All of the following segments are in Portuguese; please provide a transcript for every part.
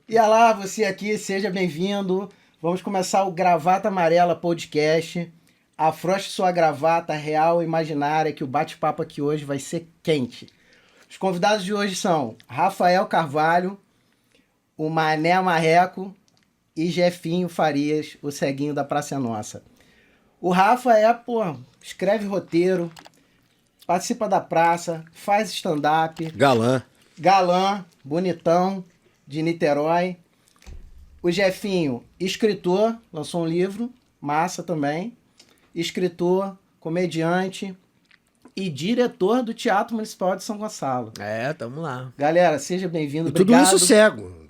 E olá, você aqui, seja bem-vindo. Vamos começar o Gravata Amarela Podcast. Afrouxe sua gravata real ou imaginária, que o bate-papo aqui hoje vai ser quente. Os convidados de hoje são Rafael Carvalho, o Mané Marreco e Jefinho Farias, o ceguinho da Praça é Nossa. O Rafa escreve roteiro, participa da praça, faz stand-up. Galã, bonitão, de Niterói. O Jefinho, escritor, lançou um livro, massa também. Escritor, comediante e diretor do Teatro Municipal de São Gonçalo. Tamo lá. Galera, seja bem-vindo, e tudo obrigado. isso cego.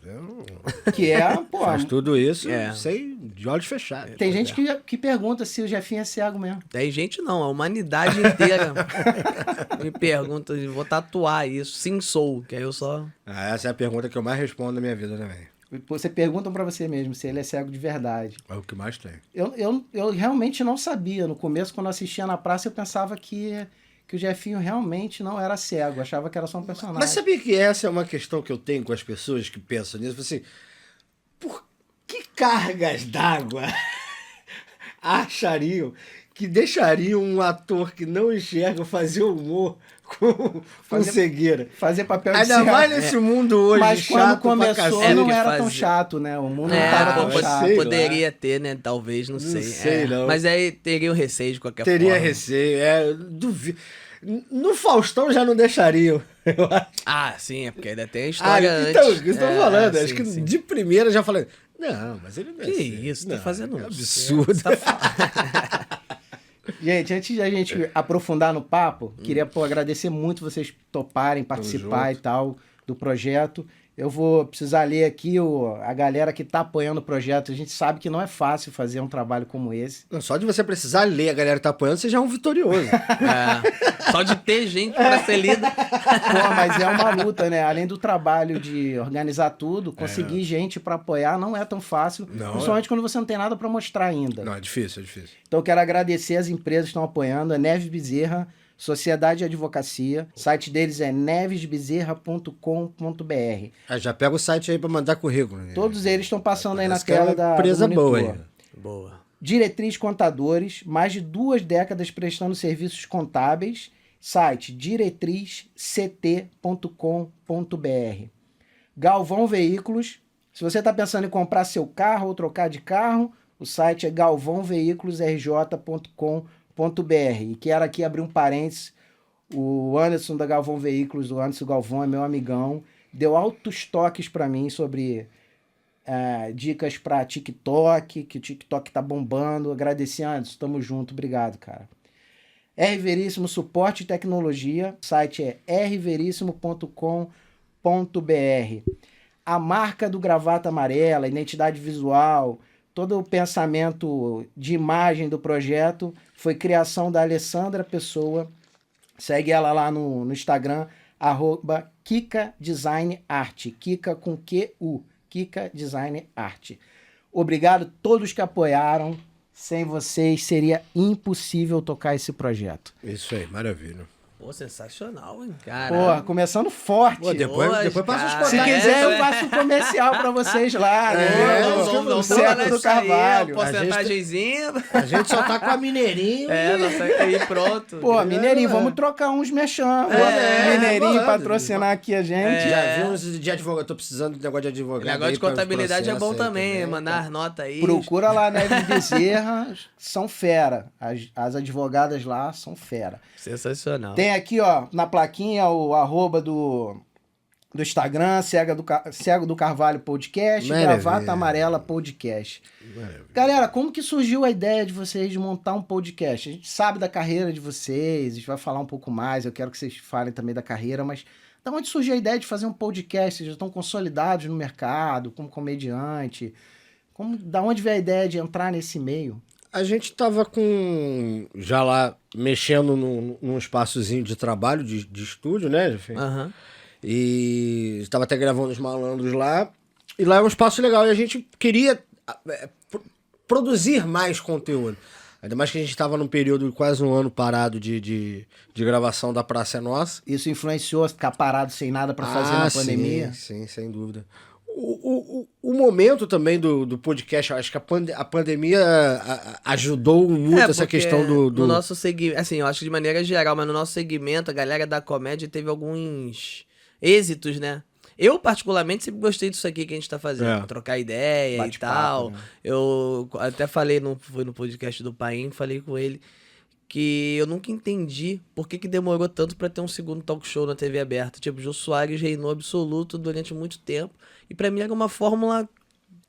Que é, Faz tudo isso sem de olhos fechados. Tem gente que pergunta se o Jefinho é cego mesmo. Tem gente não, a humanidade inteira me pergunta, vou tatuar isso, sim sou, que aí eu só... Essa é a pergunta que eu mais respondo na minha vida também. Você pergunta pra você mesmo se ele é cego de verdade. É o que mais tem. Eu realmente não sabia. No começo, quando eu assistia na praça, eu pensava que o Jefinho realmente não era cego. Eu achava que era só um personagem. Mas sabia que essa é uma questão que eu tenho com as pessoas que pensam nisso? Assim, por que cargas d'água achariam que deixariam um ator que não enxerga fazer humor com cegueira? Fazer papel de ainda cego. mais nesse mundo hoje. Mas quando chato começou não era tão chato, né? O mundo não estava tão chato. Poderia ter, né? Talvez, não sei. Não sei, não. Mas aí teria o receio de qualquer forma. Teria receio, duvido. No Faustão já não deixariam, eu acho. Sim, é porque ainda tem a história antes. Então, o que eu estou falando? Sim, acho que sim. de primeira já falei, não, mas ele não é Que assim. isso, não, tá fazendo é um absurdo. Gente, antes da gente aprofundar no papo, queria agradecer muito vocês toparem participar e tal do projeto. Eu vou precisar ler aqui a galera que tá apoiando o projeto. A gente sabe que não é fácil fazer um trabalho como esse. Não, só de você precisar ler a galera que tá apoiando, você já é um vitorioso. Só de ter gente pra ser lida. Mas é uma luta, né? Além do trabalho de organizar tudo, conseguir gente pra apoiar não é tão fácil. Não, principalmente quando você não tem nada pra mostrar ainda. Não, é difícil, é difícil. Então eu quero agradecer as empresas que estão apoiando. A Neves Bezerra, Sociedade de Advocacia. O site deles é nevesbezerra.com.br. Já pega o site aí pra mandar currículo. Todos eles estão passando aí na Parece que é tela uma empresa do boa monitor. aí. Boa. Diretriz Contadores, mais de 2 décadas prestando serviços contábeis. Site diretrizct.com.br. Galvão Veículos. Se você está pensando em comprar seu carro ou trocar de carro, o site é galvãoveiculorsj.com.br. E quero aqui abrir um parênteses. O Anderson da Galvão Veículos, o Anderson Galvão é meu amigão, deu altos toques para mim sobre dicas para TikTok, que o TikTok tá bombando. Agradecer, Anderson, tamo junto, obrigado, cara. R Veríssimo Suporte e Tecnologia, o site é rverissimo.com.br. A marca do Gravata Amarela, identidade visual, todo o pensamento de imagem do projeto foi criação da Alessandra Pessoa. Segue ela lá no Instagram, @KikaDesignArt. Kika com Q-U. Kika Design Art. Obrigado a todos que apoiaram. Sem vocês seria impossível tocar esse projeto. Isso aí, maravilha. Pô, sensacional, hein, cara. Começando forte. Depois passa os Se contatos. quiser, eu faço um comercial pra vocês lá. Não Certo do Carvalho. Porcentagemzinha. A gente só tá com a Mineirinho. Nós sai aí pronto. Mineirinho, vamos trocar uns merchan. Mineirinho patrocinar aqui a gente. Já vi uns de advogado. Eu tô precisando de negócio de advogado. Negócio de contabilidade é bom também, mandar as notas aí. Procura lá, Neves Bezerra, são fera. As advogadas lá são fera. Sensacional. Tem aqui, na plaquinha, o @ do Instagram, Cego do Carvalho Podcast, Gravata Amarela Podcast. Galera, como que surgiu a ideia de vocês de montar um podcast? A gente sabe da carreira de vocês, a gente vai falar um pouco mais, eu quero que vocês falem também da carreira, mas da onde surgiu a ideia de fazer um podcast? Vocês já estão consolidados no mercado, como comediante? Da onde veio a ideia de entrar nesse meio? A gente tava já lá mexendo num espaçozinho de trabalho, de estúdio, né, enfim. Aham. E estava até gravando os malandros lá. E lá é um espaço legal. E a gente queria produzir mais conteúdo. Ainda mais que a gente estava num período de quase um ano parado de gravação da Praça é Nossa. Isso influenciou a ficar parado sem nada para fazer na pandemia? Sim, sem dúvida. o momento também do podcast, eu acho que a pandemia ajudou muito essa porque questão do... No nosso segmento, assim, eu acho que de maneira geral, mas no nosso segmento, a galera da comédia teve alguns êxitos, né? Eu, particularmente, sempre gostei disso aqui que a gente tá fazendo. Trocar ideia e Bate-papo, tal. né? Eu até falei, foi no podcast do Paim, falei com ele, que eu nunca entendi por que demorou tanto pra ter um segundo talk show na TV aberta. Tipo, o Jô Soares reinou absoluto durante muito tempo. E pra mim era uma fórmula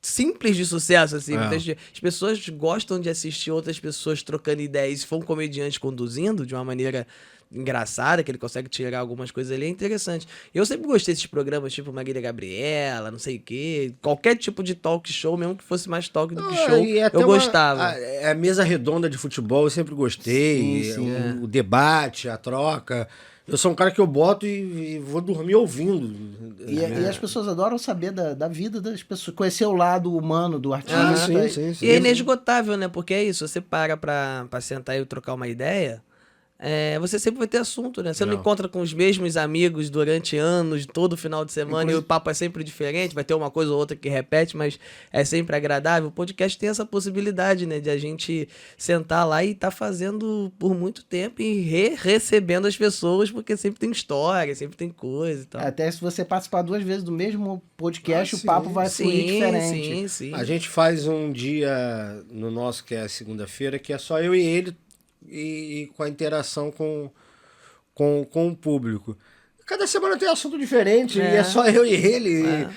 simples de sucesso, assim. As pessoas gostam de assistir outras pessoas trocando ideias. Se for um comediante conduzindo de uma maneira engraçada, que ele consegue tirar algumas coisas ali, é interessante. Eu sempre gostei desses programas, tipo Marília Gabriela, não sei o quê. Qualquer tipo de talk show, mesmo que fosse mais talk do que show, eu gostava. A mesa redonda de futebol eu sempre gostei. O debate, a troca. Eu sou um cara que eu boto e vou dormir ouvindo. E as pessoas adoram saber da vida das pessoas, conhecer o lado humano do artista. Sim. E é inesgotável, né? Porque é isso, você para pra sentar e trocar uma ideia, você sempre vai ter assunto, né? Você não encontra com os mesmos amigos durante anos, todo final de semana, e o papo é sempre diferente, vai ter uma coisa ou outra que repete, mas é sempre agradável. O podcast tem essa possibilidade, né? De a gente sentar lá e tá fazendo por muito tempo e recebendo as pessoas, porque sempre tem história, sempre tem coisa e tal. Até se você participar 2 vezes do mesmo podcast, o papo vai fluir diferente. Sim. A gente faz um dia no nosso, que é a segunda-feira, que é só eu e ele, e com a interação com o público. Cada semana tem um assunto diferente, e é só eu e ele.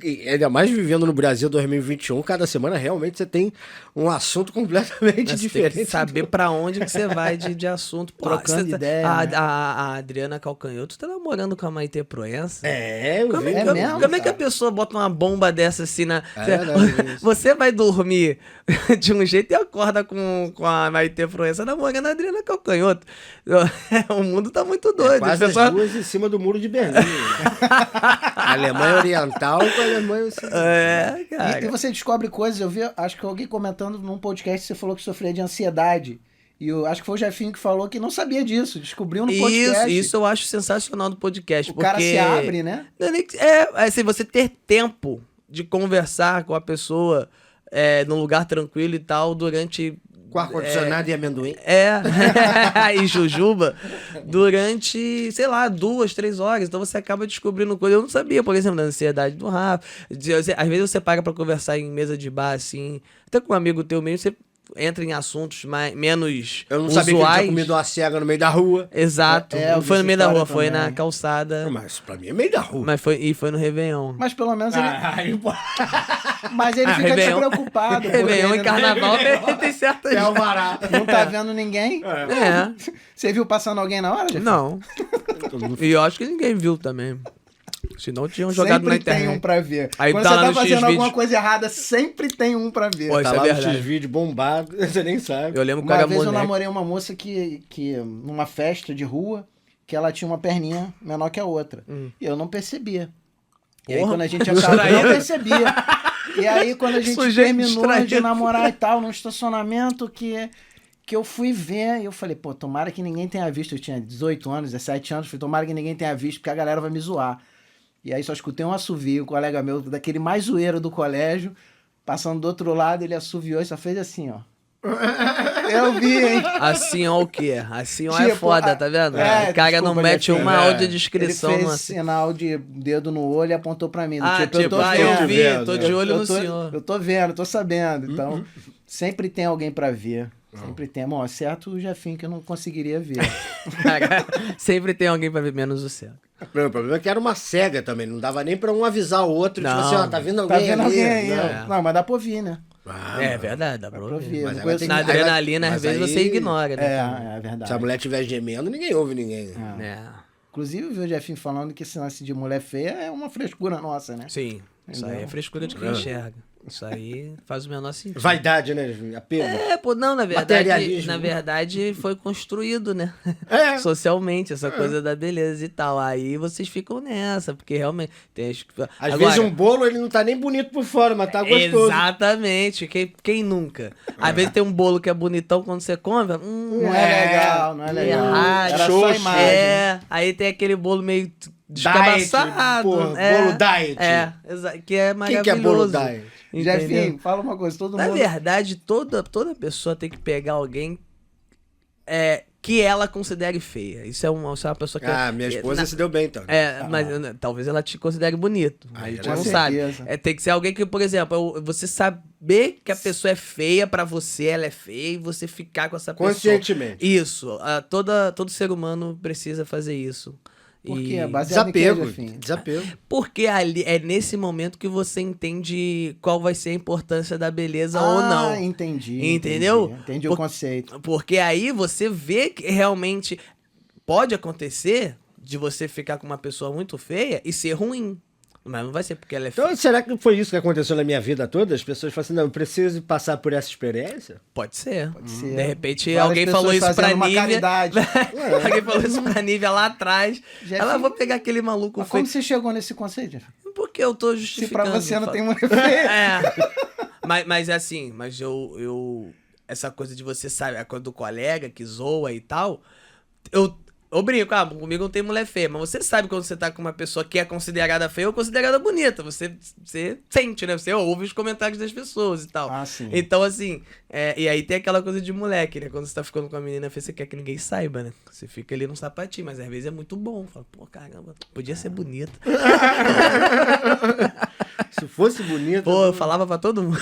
E ainda mais vivendo no Brasil 2021, cada semana realmente você tem um assunto completamente diferente. Tem que saber pra onde que você vai de assunto. Pô, Trocando ideia, a Adriana Calcanhoto tá namorando com a Maitê Proença. Eu vi. mesmo, Como é que a pessoa bota uma bomba dessa assim na... verdade, Você vai dormir de um jeito e acorda com a Maitê Proença namorando a Adriana Calcanhoto. O mundo tá muito doido. Quase as duas em cima do muro de Berlim. A Alemanha Oriental com a Alemanha Ocidental. Cara. E você descobre coisas, eu vi, acho que alguém comentando num podcast, você falou que sofria de ansiedade. E eu acho que foi o Jefinho que falou que não sabia disso, descobriu no podcast. Isso eu acho sensacional do podcast. O cara se abre, né? Assim, você ter tempo de conversar com a pessoa num lugar tranquilo e tal, durante... Com ar-condicionado e amendoim. E jujuba, durante, sei lá, 2, 3 horas. Então você acaba descobrindo coisas. Eu não sabia, por exemplo, da ansiedade do Rafa. Às vezes você paga pra conversar em mesa de bar, assim. Até com um amigo teu mesmo, você entra em assuntos menos Eu não usuais. sabia que ele tinha comido uma cega no meio da rua. Exato. eu Não vi foi no essa meio da rua, história foi também. na calçada. Mas pra mim é meio da rua. Mas foi no Réveillon. Mas pelo menos ele, Aí, fica despreocupado. porque Réveillon ele e carnaval tem certas... é o vará. não tá vendo ninguém. Você viu passando alguém na hora, Jefinho? Não. E eu acho que ninguém viu também. Senão tinham jogado Sempre na internet. tem um pra ver. Aí Quando tá você lá tá no fazendo X-Vídeos. alguma coisa errada, sempre tem um pra ver. Pô, Tá isso é lá verdade. nos vídeos bombado, você nem sabe. Eu lembro que Uma era vez eu moleque. namorei uma moça que numa festa de rua, que ela tinha uma perninha menor que a outra. E eu não percebia. E aí Porra, quando a gente acabou, eu não percebia. E aí quando a gente Sujeito terminou distraído. de namorar e tal, num estacionamento que eu fui ver, e eu falei, pô, tomara que ninguém tenha visto. Eu tinha 18 anos, 17 anos, falei, tomara que ninguém tenha visto, porque a galera vai me zoar. E aí só escutei um assovio, um colega meu, daquele mais zoeiro do colégio, passando do outro lado, ele assoviou e só fez assim, ó. Eu vi, hein? Assim, ó, o quê? Assim, ó, é Tipo, foda, tá vendo? é, O cara desculpa, não mete Jefinho. uma É. audiodescrição Ele fez assim. sinal de dedo no olho e apontou pra mim. Ah, eu tô eu vendo. vi, tô de olho eu no tô, senhor. Eu tô vendo, tô sabendo. Então, sempre tem alguém pra ver. Sempre tem. Bom, certo o Jefinho que eu não conseguiria ver. Sempre tem alguém pra ver menos o céu. O problema é que era uma cega também, não dava nem pra um avisar o outro, tipo Não. assim, ó, tá vindo Tá alguém vendo ali. alguém aí? né? Não, mas dá pra ouvir, né? Ah, É verdade, dá pra Dá pra ouvir. ouvir. Mas Não ela conheço tem- Na ninguém. adrenalina, às Mas vezes aí- você ignora, né? É verdade. Se a mulher estiver gemendo, ninguém ouve ninguém. É. Inclusive, eu vi o Jefinho falando que esse lance de mulher feia é uma frescura nossa, né? Sim. Isso aí é frescura de quem enxerga. Isso aí faz o menor sentido. Vaidade, né? Apego. Pô, não, Materialismo. na verdade foi construído, né? É. Socialmente, essa coisa da beleza e tal. Aí vocês ficam nessa, porque realmente tem Às vezes um bolo, ele não tá nem bonito por fora, mas tá gostoso. Exatamente. Quem nunca? Às vezes tem um bolo que é bonitão quando você come, Não é legal, não é legal. Errado. Era só a Xoxo. imagem. Aí tem aquele bolo meio descabaçado. Bolo diet. Que é maravilhoso. Que é bolo diet? Jefinho, fala uma coisa, todo Na mundo... verdade, toda pessoa tem que pegar alguém que ela considere feia. Isso é uma pessoa que... Minha esposa se deu bem, então. Mas talvez ela te considere bonito. A gente não sabe. Tem que ser alguém que, por exemplo, você saber que a pessoa é feia pra você, ela é feia, e você ficar com essa pessoa. Conscientemente. Isso. Todo ser humano precisa fazer isso. Por quê? É baseado em quê, Jefinho? Desapego. Porque ali é nesse momento que você entende qual vai ser a importância da beleza ou não. Entendi. Entendeu? Entendi o conceito. Porque aí você vê que realmente pode acontecer de você ficar com uma pessoa muito feia e ser ruim. Mas não vai ser porque ela é feia. Então, será que foi isso que aconteceu na minha vida toda? As pessoas falam assim, não, eu preciso passar por essa experiência? Pode ser. Pode ser. De repente, Várias alguém falou pessoas isso pra fazendo uma Nívia. caridade. Alguém falou isso pra Nívia lá atrás. Ela, vou pegar aquele maluco Mas feio. como você chegou nesse conceito, Jefinho? Porque eu tô Se justificando. pra você não tem mulher feia. Mas é assim, eu essa coisa de você sabe, a coisa do colega que zoa e tal, eu brinco, comigo não tem mulher feia, mas você sabe quando você tá com uma pessoa que é considerada feia ou considerada bonita, você sente, né? Você ouve os comentários das pessoas e tal. Sim. Então, assim, e aí tem aquela coisa de moleque, né? Quando você tá ficando com a menina feia, você quer que ninguém saiba, né? Você fica ali num sapatinho, mas às vezes é muito bom. Fala, pô, caramba, podia ser bonita. Se fosse bonita... Pô, eu falava pra todo mundo.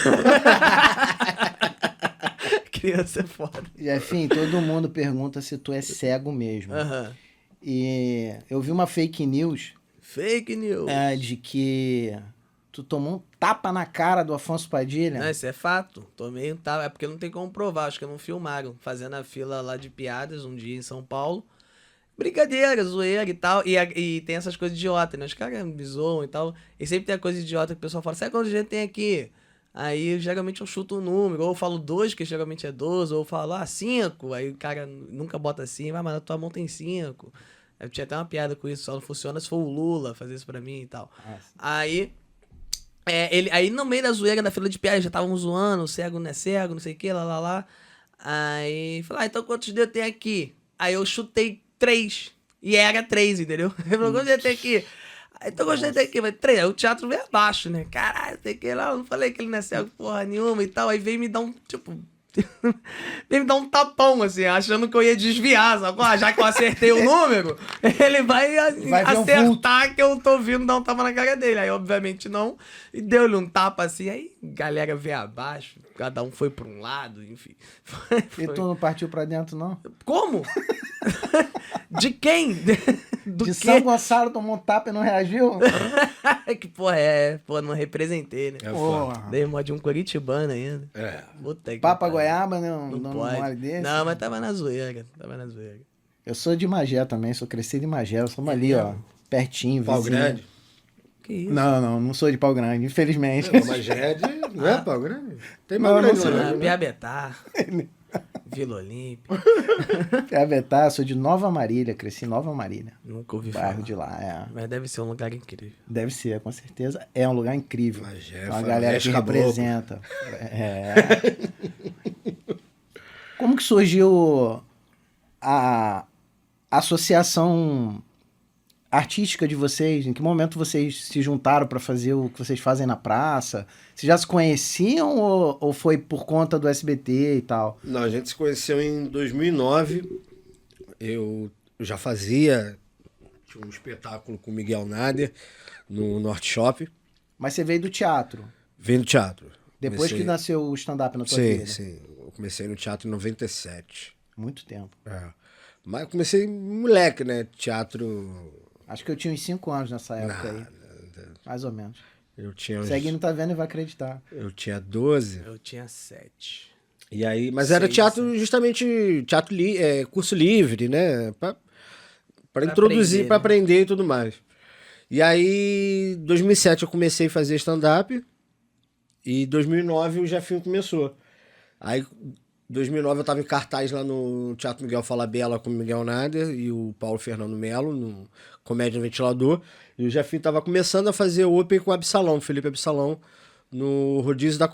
Criança é foda. Jefinho, todo mundo pergunta se tu é cego mesmo. E eu vi uma fake news. Fake news. De que tu tomou um tapa na cara do Afonso Padilha. Não, isso é fato. Tomei um tapa. É porque não tem como provar. Acho que não filmaram. Fazendo a fila lá de piadas um dia em São Paulo. Brincadeira, zoeira e tal. E tem essas coisas idiotas, né? Os caras me zoam e tal. E sempre tem a coisa idiota que o pessoal fala, sabe quantos gente tem aqui? Aí, geralmente, eu chuto um número, ou eu falo 2, que geralmente é 12, ou eu falo, 5. Aí o cara nunca bota assim, mas na tua mão tem 5. Eu tinha até uma piada com isso, só não funciona se for o Lula fazer isso pra mim e tal. Aí, aí no meio da zoeira, da fila de piada, já estavam zoando, cego não é cego, não sei o que, lá. Aí, falei, então quantos dedos tem aqui? Aí eu chutei 3, e era 3, entendeu? Ele falou, quantos dedos tem aqui? Então eu gostei daqui, mas 3, aí o teatro veio abaixo, né? Caralho, tem que ir lá, eu não falei que ele não é cego porra nenhuma e tal. Aí veio me dar um, veio me dar um tapão, assim, achando que eu ia desviar, sabe? Já que eu acertei o número, ele vai acertar que eu tô vindo dar um tapa na cara dele. Aí, obviamente, não. E deu-lhe um tapa assim, aí galera veio abaixo, cada um foi pra um lado, enfim. E tu não partiu pra dentro, não? Como? De quem? Do de quê? São Gonçalo tomou um tapa e não reagiu? Que porra não representei, né? Dei mó de um curitibano ainda. Papa goiaba, né? Um não mole pode. desse. Não, mas tava na zoeira. Eu sou de Magé também, sou crescido em Magé. Eu sou ali, ó, pertinho, Pau vizinho. Grande? Que isso? Não sou de Pau Grande, infelizmente. Magé não é Pau Grande? Tem Pau Grande, não. Piabetá. Vila Olímpia. Piabetá, sou de Nova Marília, cresci em Nova Marília. Nunca ouvi bairro falar. de lá, Mas deve ser um lugar incrível. Deve ser, com certeza. É um lugar incrível. Magé, uma galera que representa. Como que surgiu a associação artística de vocês? Em que momento vocês se juntaram para fazer o que vocês fazem na praça? Vocês já se conheciam ou foi por conta do SBT e tal? Não, a gente se conheceu em 2009. Eu já fazia um espetáculo com o Miguel Nader no Norte Shop. Mas você veio do teatro? Veio do teatro. Depois que nasceu o stand-up na tua vida? Sim. Eu comecei no teatro em 97. Muito tempo. Mas eu comecei moleque, né? Teatro... Acho que eu tinha uns 5 anos nessa época aí. Mais ou menos. Eu tinha uns... Segue não tá vendo e vai acreditar. Eu tinha 12. Eu tinha 7. E aí, mas era teatro, justamente, curso livre, né? Pra introduzir, aprender, pra né? aprender e tudo mais. E aí, em 2007 eu comecei a fazer stand-up. E em 2009 o Jefinho começou. Aí, em 2009 eu tava em cartaz lá no Teatro Miguel Falabella com o Miguel Nader e o Paulo Fernando Melo, no Comédia no Ventilador. E o Jefinho tava começando a fazer open com o Absalão, Felipe Absalão, No Rodízio da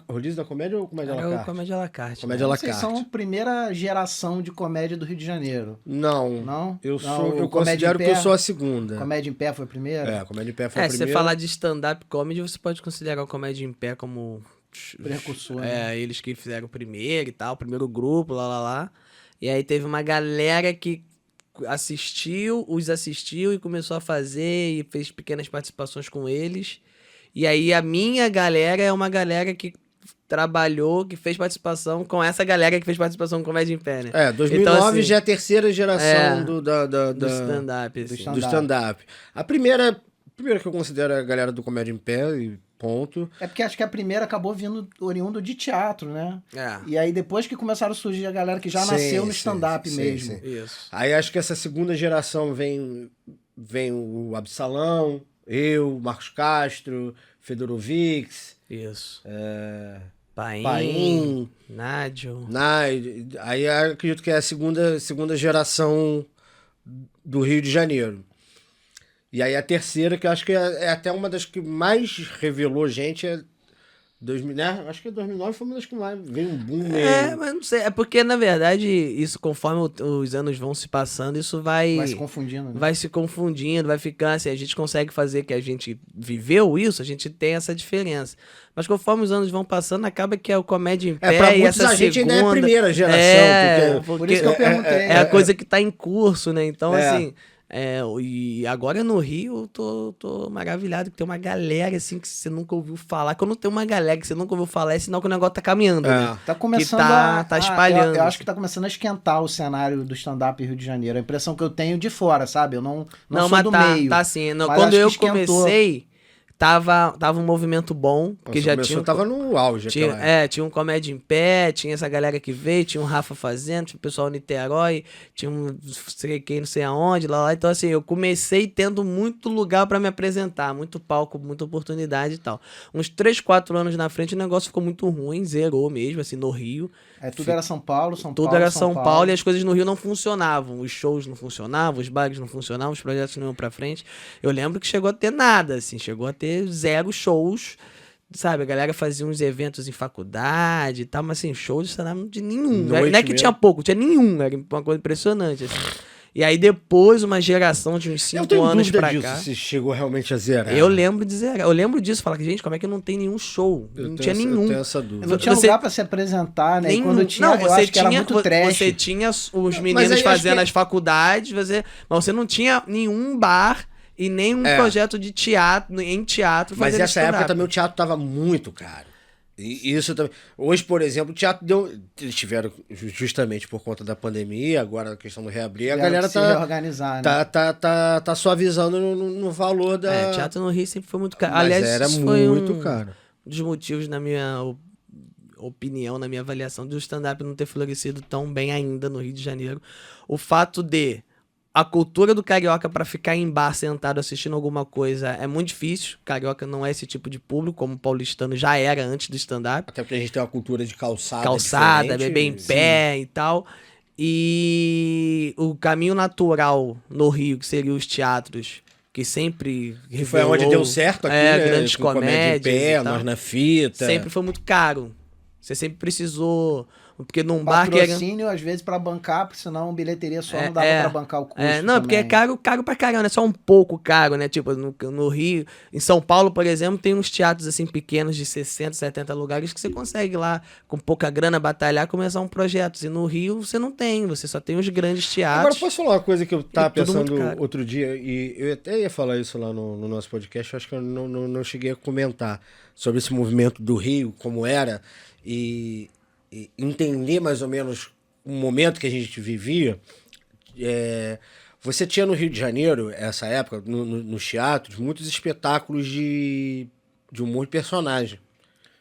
Comédia ou Comédia à la Era o Carte? Comédia à la carte. Comédia à la Vocês carte. são a primeira geração de comédia do Rio de Janeiro. Não. Não? Eu Não, eu o Comédia considero em que eu Pé? sou a segunda. Comédia em Pé foi a primeira? Comédia em Pé foi a Se você primeira. falar de stand-up comedy, você pode considerar o Comédia em Pé como... Precursor, né? Eles que fizeram o primeiro e tal, o primeiro grupo, lá. E aí teve uma galera que assistiu e começou a fazer e fez pequenas participações com eles. E aí a minha galera é uma galera que trabalhou, que fez participação com essa galera que fez participação com Comédia em Pé, né? 2009 Então, assim, já é a terceira geração do stand-up. assim. stand-up. do stand-up. A primeira que eu considero é a galera do Comédia em Pé, e ponto. É porque acho que a primeira acabou vindo oriundo de teatro, né? É, E aí depois que começaram a surgir a galera que já Sim, nasceu no sim, stand-up sim, mesmo. sim. isso. Aí acho que essa segunda geração vem o Absalão, eu, Marcos Castro, Fedorovics, Isso. é, Paim, Paim, Nádio. aí acredito que é a segunda geração do Rio de Janeiro. E aí a terceira, que eu acho que é até uma das que mais revelou gente, é 2000, né? Acho que 2009 foi uma das que mais veio um boom mesmo. Mas não sei, é porque na verdade isso conforme os anos vão se passando, isso Vai se confundindo, né? vai se confundindo, vai ficando assim, a gente consegue fazer que a gente viveu isso, a gente tem essa diferença. Mas conforme os anos vão passando, acaba que é o Comédia em Pé Pra e muitos essa a gente segunda... ainda é a primeira geração. Por isso que eu perguntei. É a coisa que tá em curso, né? Então, É. assim... e agora no Rio, eu tô maravilhado que tem uma galera assim que você nunca ouviu falar. Quando tem uma galera que você nunca ouviu falar, é sinal que o negócio tá caminhando, né? Tá começando tá espalhando. Eu acho que tá começando a esquentar o cenário do stand-up Rio de Janeiro. A impressão que eu tenho de fora, sabe? Eu não sou mas do tá, meio. tá assim. Não, mas quando acho que eu esquentou. comecei, tava um movimento bom, porque Nossa, já começou, tinha... tava no auge. Tinha, aquela época. tinha um Comédia em Pé, tinha essa galera que veio, tinha um Rafa fazendo, tinha o pessoal em Niterói, tinha um sei quem, não sei aonde, lá. Então, assim, eu comecei tendo muito lugar pra me apresentar, muito palco, muita oportunidade e tal. Uns 3, 4 anos na frente, o negócio ficou muito ruim, zerou mesmo, assim, no Rio. Tudo era São Paulo, Tudo era São Paulo e as coisas no Rio não funcionavam. Os shows não funcionavam, os bares não funcionavam, os projetos não iam pra frente. Eu lembro que chegou a ter nada, assim, chegou a ter 0 shows, sabe? A galera fazia uns eventos em faculdade e tal, mas assim, shows de stand-up de nenhum. Não é que Noite tinha mesmo. pouco, tinha nenhum. Era uma coisa impressionante, assim. E aí depois, uma geração de uns Eu 5 tenho anos dúvida pra disso, cá... se chegou realmente a zerar. Eu lembro de zerar. Eu lembro disso, falar que, gente, como é que não tem nenhum show? Não tinha nenhum. Eu tenho essa dúvida. Não tinha Você- lugar pra se apresentar, né? E Nenhum. quando tinha, não, eu você acho que era tinha, muito trash. você tinha os Mas meninos aí acho fazendo que- as faculdades, mas você não tinha nenhum bar e nenhum projeto de teatro, em teatro. Mas fazendo nessa época stand-up. também o teatro tava muito caro. E isso também. Hoje, por exemplo, o teatro deu. Eles tiveram, justamente por conta da pandemia, agora a questão do reabrir, a Tiveram galera que se reorganizar, né? tá suavizando no valor da. Teatro no Rio sempre foi muito caro. Mas Aliás, era isso foi muito um caro. dos motivos, na minha opinião, na minha avaliação, do stand-up não ter florescido tão bem ainda no Rio de Janeiro. O fato de a cultura do carioca pra ficar em bar sentado assistindo alguma coisa é muito difícil. Carioca não é esse tipo de público, como o paulistano já era antes do stand-up. Até porque a gente tem uma cultura de calçada. Calçada, diferente. beber em pé e tal. E o caminho natural no Rio, que seriam os teatros, que sempre Que foi onde deu certo aqui, né? grandes Com comédia em comédias pé, e tal. nós na fita. Sempre foi muito caro. Você sempre precisou... Porque num bar que era... Patrocínio, às vezes, pra bancar, porque senão bilheteria só não dava pra bancar o custo. não, porque é também. caro pra caramba, não é só um pouco caro, né? Tipo, no Rio, em São Paulo, por exemplo, tem uns teatros assim pequenos de 60, 70 lugares que você consegue lá, com pouca grana, batalhar, começar um projeto. E no Rio você não tem, você só tem os grandes Agora, teatros. posso falar uma coisa que eu tava tudo muito pensando caro. outro dia, e eu até ia falar isso lá no nosso podcast, eu acho que eu não cheguei a comentar sobre esse movimento do Rio, como era, e entender mais ou menos o momento que a gente vivia. Você tinha no Rio de Janeiro, essa época, nos teatros, muitos espetáculos de humor de personagem.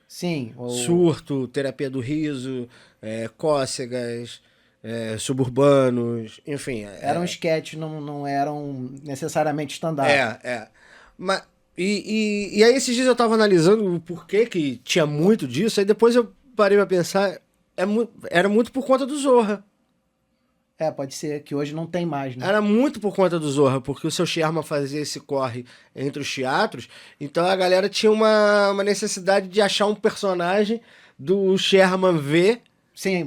Sim. Surto, terapia do riso, cócegas, suburbanos, enfim. Eram sketches, não eram necessariamente stand-up. Mas, e aí esses dias eu tava analisando o porquê que tinha muito disso, aí depois eu parei pra pensar, era muito por conta do Zorra. É, pode ser, que hoje não tem mais, né? Era muito por conta do Zorra, porque o seu Sherman fazia esse corre entre os teatros, então a galera tinha uma necessidade de achar um personagem do Sherman ver. Sim,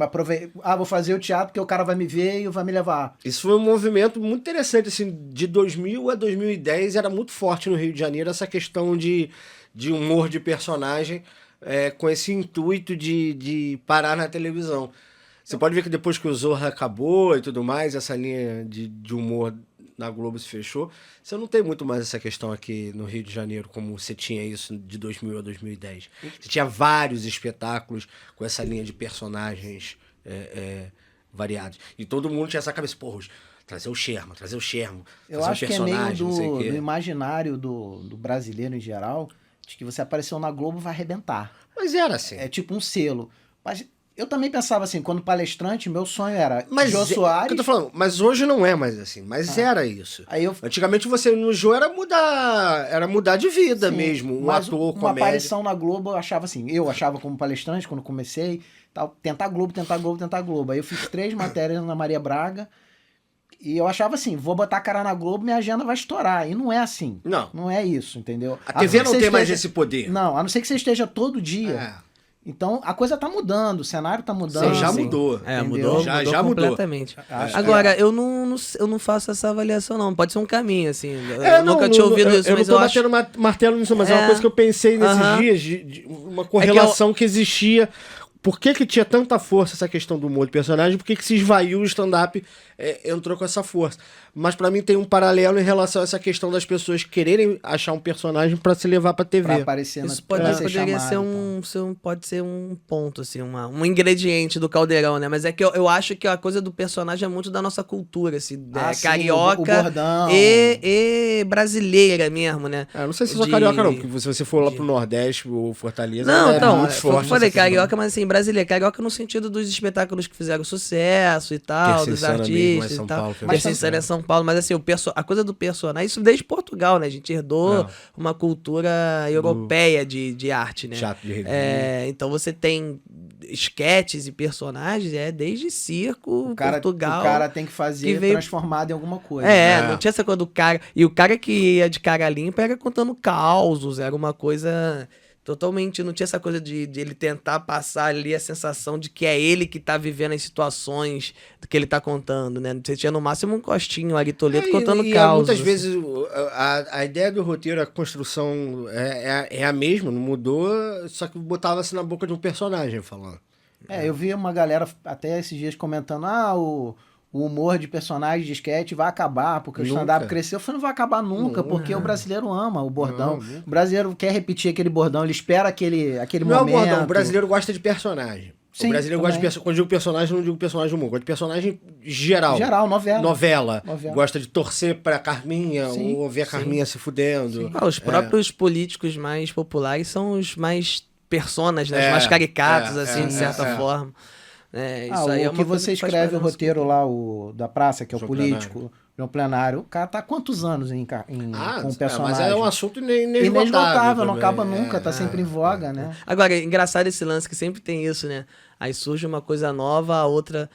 vou fazer o teatro porque o cara vai me ver e vai me levar. Isso foi um movimento muito interessante, assim, de 2000 a 2010 era muito forte no Rio de Janeiro essa questão de humor de personagem, com esse intuito de parar na televisão. Você pode ver que depois que o Zorra acabou e tudo mais, essa linha de humor na Globo se fechou, você não tem muito mais essa questão aqui no Rio de Janeiro, como você tinha isso de 2000 a 2010. Você tinha vários espetáculos com essa linha de personagens variados. E todo mundo tinha essa cabeça, porra, trazer o Sherman, Eu acho que é meio do imaginário do brasileiro em geral, de que você apareceu na Globo vai arrebentar. Mas era assim. É tipo um selo. Mas eu também pensava assim, quando palestrante, meu sonho era Jô Que Soares. eu tô falando, mas hoje não é mais assim, mas era isso. Aí Antigamente você no Jô era mudar de vida mesmo, mas ator, uma comédia. aparição na Globo eu achava como palestrante quando comecei, tal, tentar Globo. Aí eu fiz 3 matérias na Maria Braga e eu achava assim, vou botar a cara na Globo, minha agenda vai estourar. E não é assim. Não. Não é isso, entendeu? A TV não tem mais esse poder. Não, a não ser que você esteja todo dia. Então, a coisa tá mudando, o cenário tá mudando. Sim, já mudou. Mudou, já mudou. completamente. Agora, eu não faço essa avaliação, não. Pode ser um caminho, assim. Eu nunca tinha ouvido isso, eu mas não tô eu acho... batendo martelo nisso, mas é uma coisa que eu pensei nesses dias, de uma correlação que existia. Por que tinha tanta força essa questão do humor de personagem? Por que se esvaiu o stand-up, entrou com essa força? Mas pra mim tem um paralelo em relação a essa questão das pessoas quererem achar um personagem pra se levar pra TV. Pra aparecer Isso poderia pode ser um ponto, assim, um ingrediente do caldeirão, né? Mas é que eu acho que a coisa do personagem é muito da nossa cultura, assim, sim, carioca o bordão. e brasileira mesmo, né? Não sei se sou carioca não, porque se você for lá pro Nordeste ou Fortaleza, não, é então, muito forte. eu falei carioca, mas assim, brasileira. Carioca no sentido dos espetáculos que fizeram sucesso e tal, dos artistas e tal. Terceira em São Paulo, mas assim, a coisa do personagem, isso desde Portugal, né? A gente herdou uma cultura europeia de arte, né? Teatro de revista. Então você tem esquetes e personagens, desde circo, Portugal. O cara tem que fazer transformado em alguma coisa. Não tinha essa coisa do cara. E o cara que ia de cara limpa era contando causos, era uma coisa... Totalmente, não tinha essa coisa de ele tentar passar ali a sensação de que é ele que tá vivendo as situações do que ele tá contando, né? Você tinha no máximo um Costinho, Ari Toledo contando causos. Muitas vezes a ideia do roteiro, a construção é a mesma, não mudou, só que botava-se na boca de um personagem falando. Eu vi uma galera até esses dias comentando, o humor de personagem de sketch vai acabar, porque o stand-up cresceu. Eu falei, não vai acabar nunca, porque o brasileiro ama o bordão. O brasileiro quer repetir aquele bordão, ele espera aquele momento. Não é o bordão, o brasileiro gosta de personagem. Sim, o brasileiro gosta de quando eu digo personagem, não digo personagem humor, gosta de personagem geral. Geral, novela. Gosta de torcer pra Carminha, ou ver a Carminha se fudendo. Os próprios políticos mais populares são os mais personas, né? Os mais caricatos, assim, de certa forma. Isso aí o que você escreve o roteiro lá, da praça, que é o político, no plenário, o cara tá há quantos anos com o personagem? Mas é um assunto inesgotável, não acaba nunca, tá sempre em voga, né? Agora, é engraçado esse lance que sempre tem isso, né? Aí surge uma coisa nova, a outra...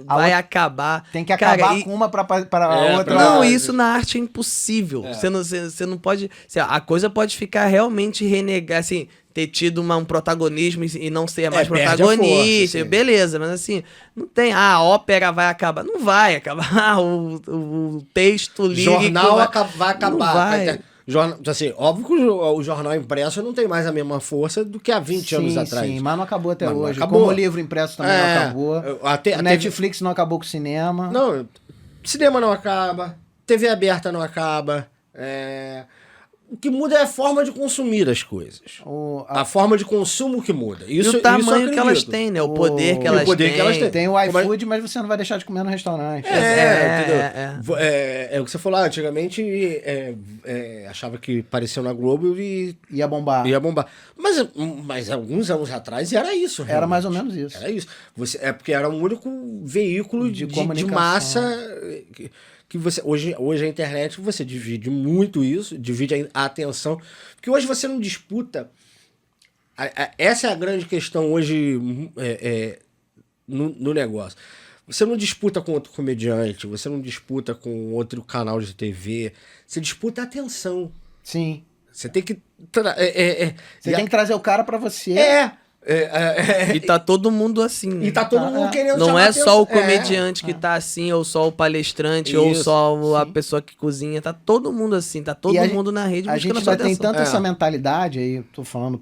vai acabar. Tem que acabar com uma pra outra. Não, isso na arte é impossível. Você não pode... A coisa pode ficar realmente renegar, assim... ter tido um protagonismo e não ser mais protagonista, força, beleza, mas assim, não tem, a ópera vai acabar, não vai acabar, o texto lírico... Jornal vai acabar. Não vai. Assim, óbvio que o jornal impresso não tem mais a mesma força do que há 20 anos atrás. Sim, mas não acabou até hoje. Como o livro impresso também não acabou. A Netflix não acabou com o cinema. Não, cinema não acaba, TV aberta não acaba, o que muda é a forma de consumir as coisas. A forma de consumo que muda. Isso, e o tamanho que elas têm, né? O poder que elas têm. Tem o iFood, mas você não vai deixar de comer no restaurante. Entendeu? É o que você falou lá, antigamente achava que apareceu na Globo e ia bombar. Mas alguns anos atrás era isso. Realmente. Era mais ou menos isso. Era isso. Porque era o único veículo de massa... Que você, hoje a internet você divide muito isso, divide a atenção, porque hoje você não disputa. Essa é a grande questão hoje no negócio. Você não disputa com outro comediante, você não disputa com outro canal de TV, você disputa a atenção. Sim. Você tem que... Você tem que trazer o cara pra você. E tá todo mundo assim. Né? E tá todo mundo querendo Não chamar é atenção. só o comediante que tá assim, ou só o palestrante, ou Isso, só a pessoa que cozinha. Tá todo mundo assim, tá todo mundo na rede A buscando gente a sua já tem atenção. tanto essa mentalidade, aí eu tô falando,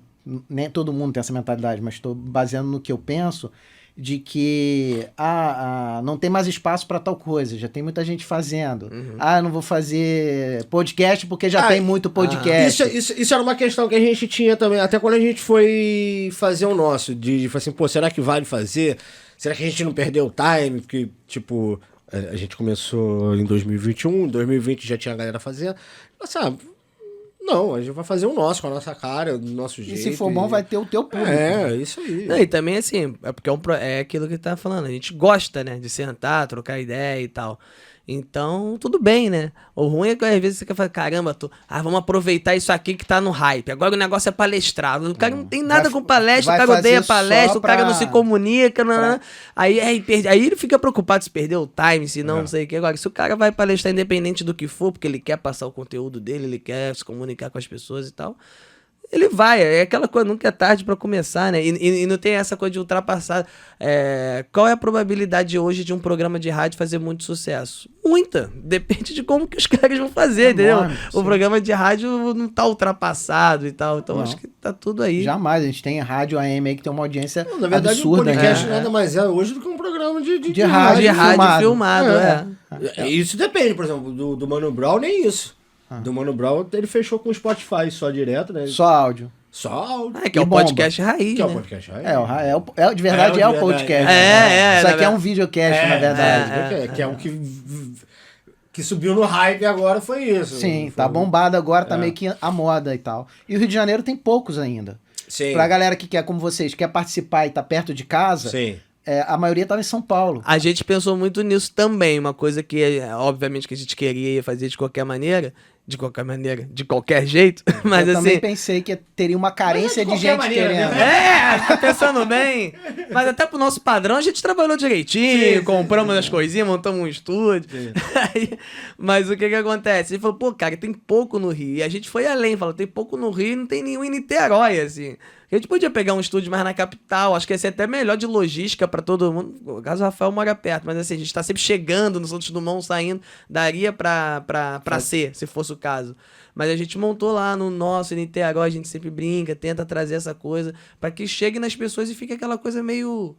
nem todo mundo tem essa mentalidade, mas tô baseando no que eu penso, de que não tem mais espaço para tal coisa, já tem muita gente fazendo. Eu não vou fazer podcast porque já tem muito podcast. Isso era uma questão que a gente tinha também, até quando a gente foi fazer o nosso, de assim, pô, será que vale fazer? Será que a gente não perdeu o time? Porque, tipo, a gente começou em 2021, em 2020 já tinha a galera fazendo. Sabe? Não, a gente vai fazer o nosso, com a nossa cara, do nosso jeito. E se for bom, vai ter o teu público. Isso aí. Não, e também assim, é porque é aquilo que tá falando, a gente gosta, né, de sentar, trocar ideia e tal. Então, tudo bem, né? O ruim é que às vezes você quer falar, caramba, vamos aproveitar isso aqui que tá no hype. Agora o negócio é palestrar. O cara não tem nada com palestra, o cara odeia palestra, o cara não se comunica. Aí ele fica preocupado se perdeu o time, se não sei o que. Agora, se o cara vai palestrar independente do que for, porque ele quer passar o conteúdo dele, ele quer se comunicar com as pessoas e tal, ele vai, é aquela coisa, nunca é tarde pra começar, né? E não tem essa coisa de ultrapassar. Qual é a probabilidade hoje de um programa de rádio fazer muito sucesso? Muita. Depende de como que os caras vão fazer, entendeu? O programa de rádio não tá ultrapassado e tal. Então acho que tá tudo aí. Jamais. A gente tem rádio AM aí que tem uma audiência na verdade, absurda. O podcast nada mais é hoje do que um programa de rádio filmado. Isso depende, por exemplo, do Mano Brown, nem isso. Do Mano Brown, ele fechou com o Spotify só direto, né? Só áudio. Só áudio. Que é o podcast raiz, Que é o né? podcast raiz. De verdade é o podcast. Isso aqui é um videocast, na verdade. Que é o que subiu no hype agora, foi isso. Sim, tá bombado agora, tá meio que a moda e tal. E o Rio de Janeiro tem poucos ainda. Sim. Pra galera que quer, como vocês, quer participar e tá perto de casa... Sim. A maioria tava em São Paulo. A gente pensou muito nisso também, uma coisa que, obviamente, que a gente queria fazer de qualquer maneira, de qualquer jeito, mas eu assim... também pensei que teria uma carência de gente querendo. Tá pensando bem, mas até pro nosso padrão a gente trabalhou direitinho, compramos as coisinhas, montamos um estúdio, mas o que acontece? Ele falou, pô, cara, tem pouco no Rio, e a gente foi além, falou, tem pouco no Rio e não tem nenhum em Niterói, assim. A gente podia pegar um estúdio mais na capital, acho que ia ser até melhor de logística pra todo mundo. O caso do Rafael mora perto, mas assim, a gente tá sempre chegando nos Santos Dumont, saindo, daria pra ser, se fosse o caso. Mas a gente montou lá no nosso, em Niterói, a gente sempre brinca, tenta trazer essa coisa pra que chegue nas pessoas e fique aquela coisa meio...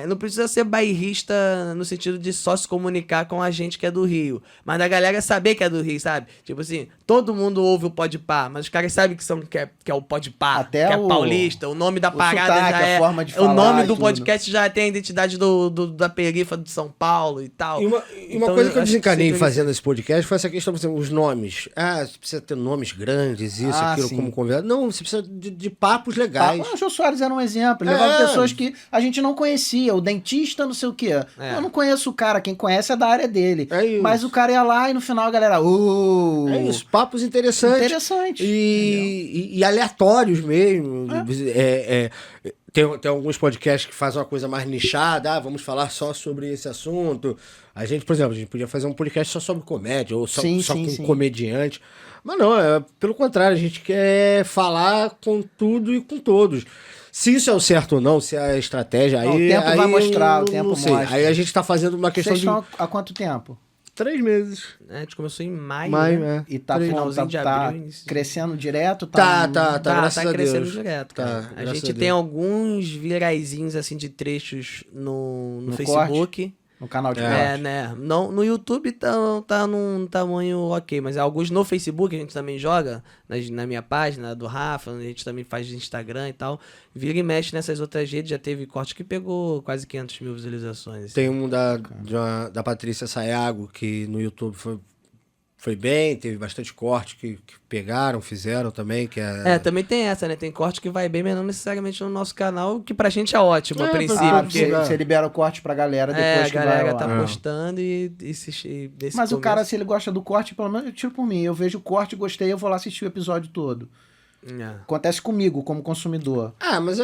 não precisa ser bairrista no sentido de só se comunicar com a gente que é do Rio, mas da galera saber que é do Rio, sabe? Tipo assim, todo mundo ouve o Podpah, mas os caras sabem que é o Podpah, até que é paulista, o nome da parada sotaque, já é... a forma de falar, o nome do tudo. podcast já tem a identidade da perifa de São Paulo e tal. E uma Então, coisa que eu acho desencanei é fazendo esse podcast foi essa questão, por exemplo, os nomes. Você precisa ter nomes grandes, aquilo, sim. como convidado. Não, você precisa de papos legais. O Jô Soares era um exemplo. Ele levava pessoas que a gente não conhecia. O dentista, não sei o quê. Eu não conheço o cara. Quem conhece é da área dele. Mas o cara ia lá e no final a galera... É isso, papos interessantes. E aleatórios mesmo. Tem alguns podcasts que fazem uma coisa mais nichada. Vamos falar só sobre esse assunto. A gente, por exemplo, a gente podia fazer um podcast só sobre comédia, ou só com comediante. Mas não, pelo contrário, a gente quer falar com tudo e com todos. Se isso é o certo ou não, se é a estratégia, aí... O tempo vai mostrar, o tempo mostra. Aí a gente tá fazendo uma questão Vocês estão há quanto tempo? 3 meses. A gente começou em maio, né? E tá finalzinho de abril, crescendo direto? Tá, graças a crescendo Deus. direto, cara. A gente a tem alguns viraizinhos, assim, de trechos no Facebook. Corte? No canal de corte? né? Não, no YouTube tá num tamanho ok, mas alguns no Facebook a gente também joga, na minha página, do Rafa, a gente também faz de Instagram e tal. Vira e mexe nessas outras redes, já teve corte que pegou quase 500 mil visualizações. Assim. Tem um da Patrícia Sayago, que no YouTube foi bem, teve bastante corte que fizeram também, que também tem essa, né? Tem corte que vai bem, mas não necessariamente no nosso canal, que pra gente é ótimo, a princípio. Você libera o corte pra galera depois que vai lá. A galera tá postando e Mas o cara, se ele gosta do corte, pelo menos eu tiro por mim. Eu vejo o corte, gostei, eu vou lá assistir o episódio todo. Acontece comigo, como consumidor. Mas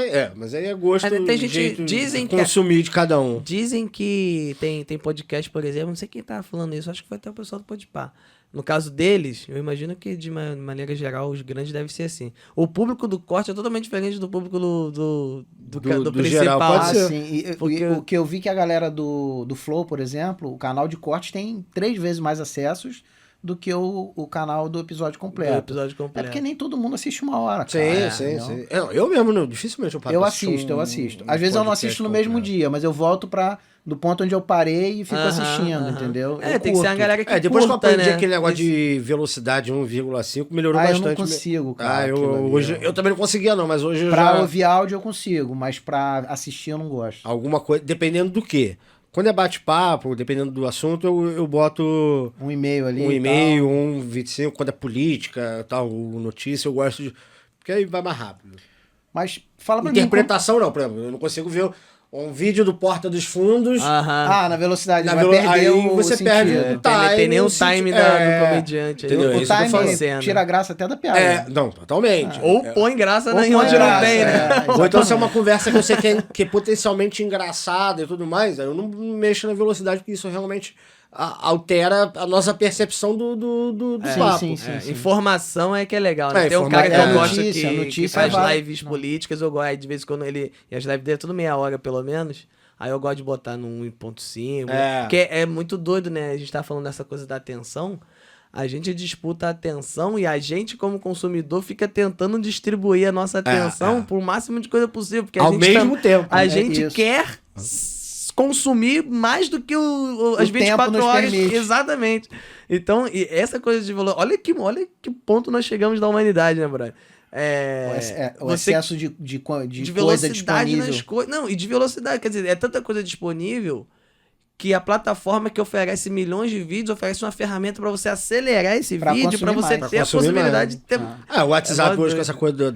aí é gosto, Tem gente, jeito dizem de consumir de cada um. Dizem que tem podcast, por exemplo, não sei quem tava falando isso, acho que foi até o pessoal do Podpah. No caso deles, eu imagino que de maneira geral os grandes devem ser assim. O público do corte é totalmente diferente do público do principal. geral, pode ser. Sim. Porque- O que eu vi que a galera do Flow, por exemplo, o canal de corte tem 3 vezes mais acessos do que o canal do episódio completo. Do episódio É completo. porque nem todo mundo assiste uma hora, cara. Sim. entendeu? Eu mesmo, não, dificilmente eu paro Eu pra assisto. assistir Às vezes eu não podcast assisto no mesmo completo. dia, mas eu volto do ponto onde eu parei e fico assistindo, entendeu? Eu Tem que ser uma curto. galera que Depois que eu curta, aprendi né? aquele negócio de velocidade 1,5, melhorou Eu bastante. não consigo, cara. aquilo ali. Hoje, eu também não conseguia não, mas hoje eu Pra já... ouvir áudio eu consigo, mas pra assistir eu não gosto. Alguma coisa, dependendo do quê? Quando é bate-papo, dependendo do assunto, eu boto Um e-mail ali. um e e-mail, tal. 1,25. Quando é política, tal, notícia, eu gosto de... Porque aí vai mais rápido. Mas fala pra mim. Interpretação não, por exemplo, eu não consigo ver um vídeo do Porta dos Fundos... Na velocidade, Na vai velo- perder aí o você sentido. perde o Não tem nem o time do comediante. Entendeu? O Isso que eu tô falando. time tira a graça até da piada. Não, totalmente. Ou põe graça Ou em põe onde não graça, tem, né? Ou então se é uma conversa que você quer que é potencialmente engraçada e tudo mais, aí eu não mexo na velocidade, porque isso realmente altera a nossa percepção do papo. sim. Informação é que é legal, né? É, Tem um cara que eu informação- gosto notícia, que notícia faz vai- lives políticas, eu gosto, de vez em quando ele... E as lives dele é tudo meia hora, pelo menos. Aí eu gosto de botar no 1.5. Porque é muito doido, né? A gente tá falando dessa coisa da atenção. A gente disputa a atenção e a gente, como consumidor, fica tentando distribuir a nossa atenção por máximo de coisa possível. Porque Ao mesmo tempo. A É gente isso. quer consumir mais do que as O 24 tempo nos horas. permite. Exatamente. Então, e essa coisa de valor. Olha que ponto nós chegamos da humanidade, né, brother? O você- excesso de de coisa velocidade disponível. nas coisas. Não, e de velocidade. Quer dizer, é tanta coisa disponível que a plataforma que oferece milhões de vídeos oferece uma ferramenta para você acelerar esse Pra vídeo, para consumir você mais. ter a Consumir possibilidade de ter. O WhatsApp É hoje com doido. essa coisa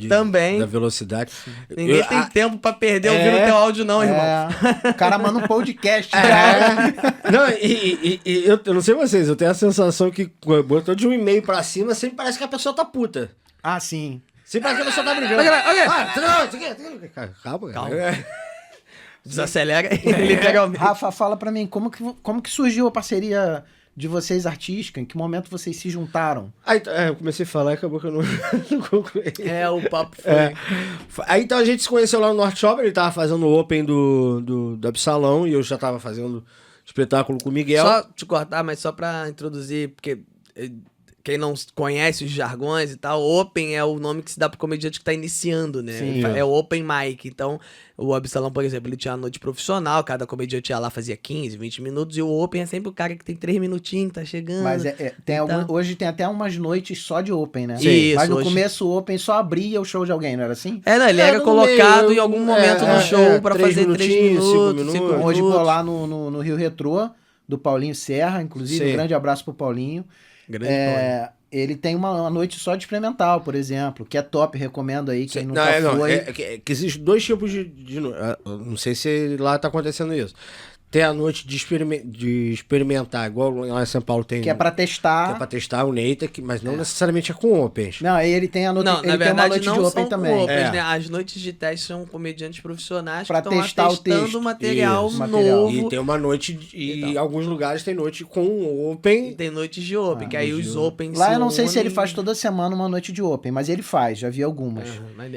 Também. da velocidade. Ninguém tem tempo para perder ouvindo teu áudio, não, irmão. O cara manda um podcast. Não, eu não sei vocês, eu tenho a sensação que botou de um e-mail pra cima, sempre parece que a pessoa tá puta. Ah, sim. Sempre parece que a pessoa tá brigando. Calma, cara. Desacelera literalmente. Rafa, fala pra mim, como que surgiu a parceria de vocês artística? Em que momento vocês se juntaram? Aí, eu comecei a falar e acabou que eu não concluí. O papo foi. Aí então a gente se conheceu lá no Norte Shopping, ele tava fazendo o Open do Absalão e eu já tava fazendo espetáculo com o Miguel. Só te cortar, mas só pra introduzir, porque quem não conhece os jargões e tal, Open é o nome que se dá pro comediante que tá iniciando, né? Sim. É o Open Mic. Então, o Absalão, por exemplo, ele tinha a noite profissional, cada comediante ia lá, fazia 15, 20 minutos, e o Open é sempre o cara que tem 3 minutinhos, tá chegando. Mas Então- hoje tem até umas noites só de Open, né? Sim. Mas no Isso, hoje- começo o Open só abria o show de alguém, não era assim? Não, ele era no colocado meio, em algum momento do show pra 3 fazer 3 minutinhos, 5 minutos, 5 minutos. minutos. Hoje vou lá no Rio Retrô, do Paulinho Serra, inclusive, Sim. um grande abraço pro Paulinho. Grande Ele tem uma noite só de experimental, por exemplo, que é top, recomendo aí, quem nunca Não, foi. que existem dois tipos de não sei se lá tá acontecendo isso. Tem a noite de experimentar, igual lá em São Paulo tem. Que é pra testar. Que é pra testar o Neita, mas não necessariamente é com Opens. Não, aí ele tem a noite, Não, ele na tem uma verdade noite não de são Open com também. Opens, É. né? As noites de teste são comediantes profissionais Pra que estão testar lá o testando texto. material Isso, novo. E tem uma noite, E em tal. alguns lugares tem noite com E Open. tem noites de Open, que aí os Opens Lá se eu não sei se ele unem. faz toda semana uma noite de Open, mas ele faz, já vi algumas. Mas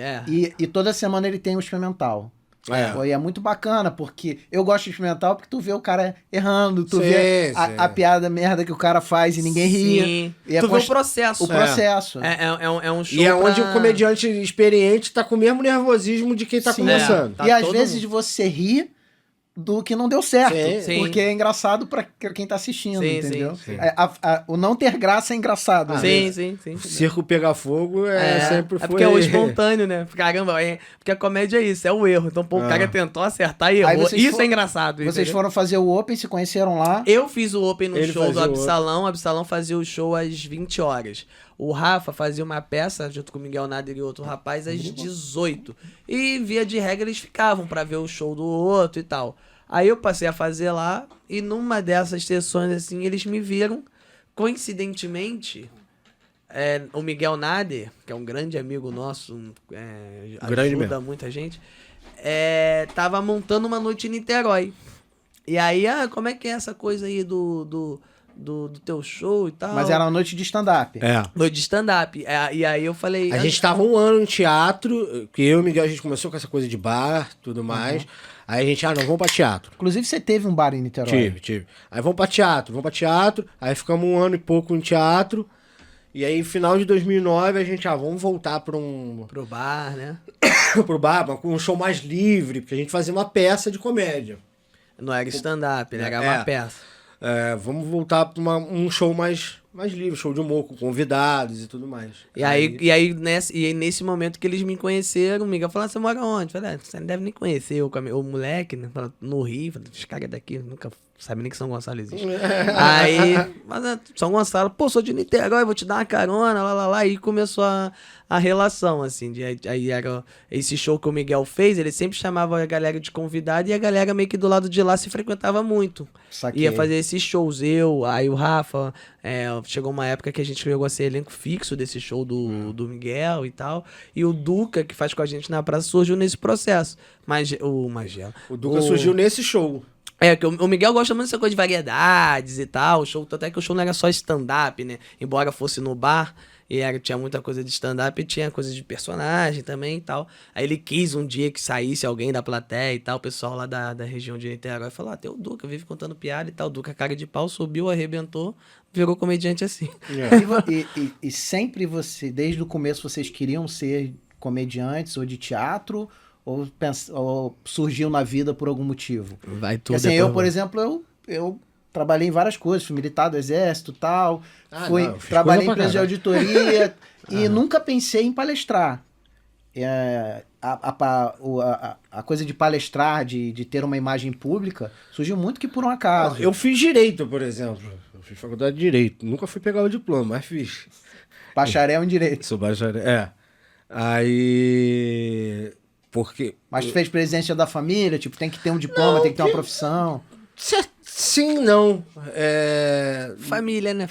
E toda semana ele tem um experimental. É. Pô, e é muito bacana, porque eu gosto de experimental porque tu vê o cara errando, tu Sim, vê sim. a piada merda que o cara faz e ninguém ri. Sim. E é Tu vê o processo. o processo. É um show E é onde pra- o comediante experiente tá com o mesmo nervosismo de quem tá Sim. começando. Tá e às todo vezes mundo. você ri do que não deu certo. Sim. Porque é engraçado pra quem tá assistindo, Sim, entendeu? sim. O não ter graça é engraçado. às Sim, vezes. sim. Circo pegar fogo sempre foi... porque é o espontâneo, né? Caramba, porque a comédia é isso, é o erro. Então, pô, o cara tentou acertar e Aí errou. vocês Isso for- é engraçado. Vocês entendeu? foram fazer o Open, se conheceram lá. Eu fiz o Open no Ele show do fazia o Absalão. O Absalão fazia o show às 20 horas. O Rafa fazia uma peça, junto com o Miguel Nader e outro rapaz, às 18. E, via de regra, eles ficavam pra ver o show do outro e tal. Aí eu passei a fazer lá, e numa dessas sessões, assim, eles me viram, coincidentemente, o Miguel Nader, que é um grande amigo nosso, Grande ajuda mesmo. muita gente, tava montando uma noite em Niterói. E aí, como é que é essa coisa aí do teu show e tal? Mas era uma noite de stand-up. Noite de stand-up. E aí eu falei... A gente tava um ano em teatro, que eu e o Miguel, a gente começou com essa coisa de bar, tudo mais. Aí a gente, não, vamos pra teatro. Inclusive, você teve um bar em Niterói. Tive. Aí vamos pra teatro. Aí ficamos um ano e pouco em teatro. E aí, final de 2009, a gente, vamos voltar Pro bar, né? pro bar, com um show mais livre, porque a gente fazia uma peça de comédia. Não era stand-up, né? Era uma peça. Vamos voltar pra um show mais livre, show de humor, com convidados e tudo mais. E aí nesse momento que eles me conheceram, o Miguel falou, você mora onde? Eu falei, você não deve nem conhecer o moleque, né? Fala, no Rio, falei, os caras daqui nunca sabem nem que São Gonçalo existe. Aí, São Gonçalo, pô, sou de Niterói, vou te dar uma carona, lá, e começou a relação, assim, aí era esse show que o Miguel fez, ele sempre chamava a galera de convidado e a galera meio que do lado de lá se frequentava muito. Saquei. Ia fazer esses shows, aí o Rafa, chegou uma época que a gente chegou a ser elenco fixo desse show do Miguel e tal, e o Duca, que faz com a gente na praça, surgiu nesse processo. O Magela. O Duca surgiu nesse show. Que o Miguel gosta muito dessa coisa de variedades e tal, o show, até que o show não era só stand-up, né? Embora fosse no bar, e tinha muita coisa de stand-up e tinha coisa de personagem também e tal. Aí ele quis um dia que saísse alguém da plateia e tal, o pessoal lá da região de Niterói falou, tem o Duca, vive contando piada e tal. O Duca, cara de pau, subiu, arrebentou, virou comediante assim. E sempre você, desde o começo, vocês queriam ser comediantes ou de teatro? Ou surgiu na vida por algum motivo? Vai tudo. Assim, por exemplo, eu trabalhei em várias coisas, fui militar do exército e tal, trabalhei em empresa de auditoria e nunca pensei em palestrar. A coisa de palestrar, de ter uma imagem pública, surgiu muito que por um acaso. Eu fiz direito, por exemplo. Eu fiz faculdade de direito. Nunca fui pegar o diploma, mas fiz. Bacharel em direito. Sou bacharel. Aí... Porque... Mas fez presidência da família, tipo, tem que ter um diploma, tem que ter uma profissão. Sim, não. Família, né?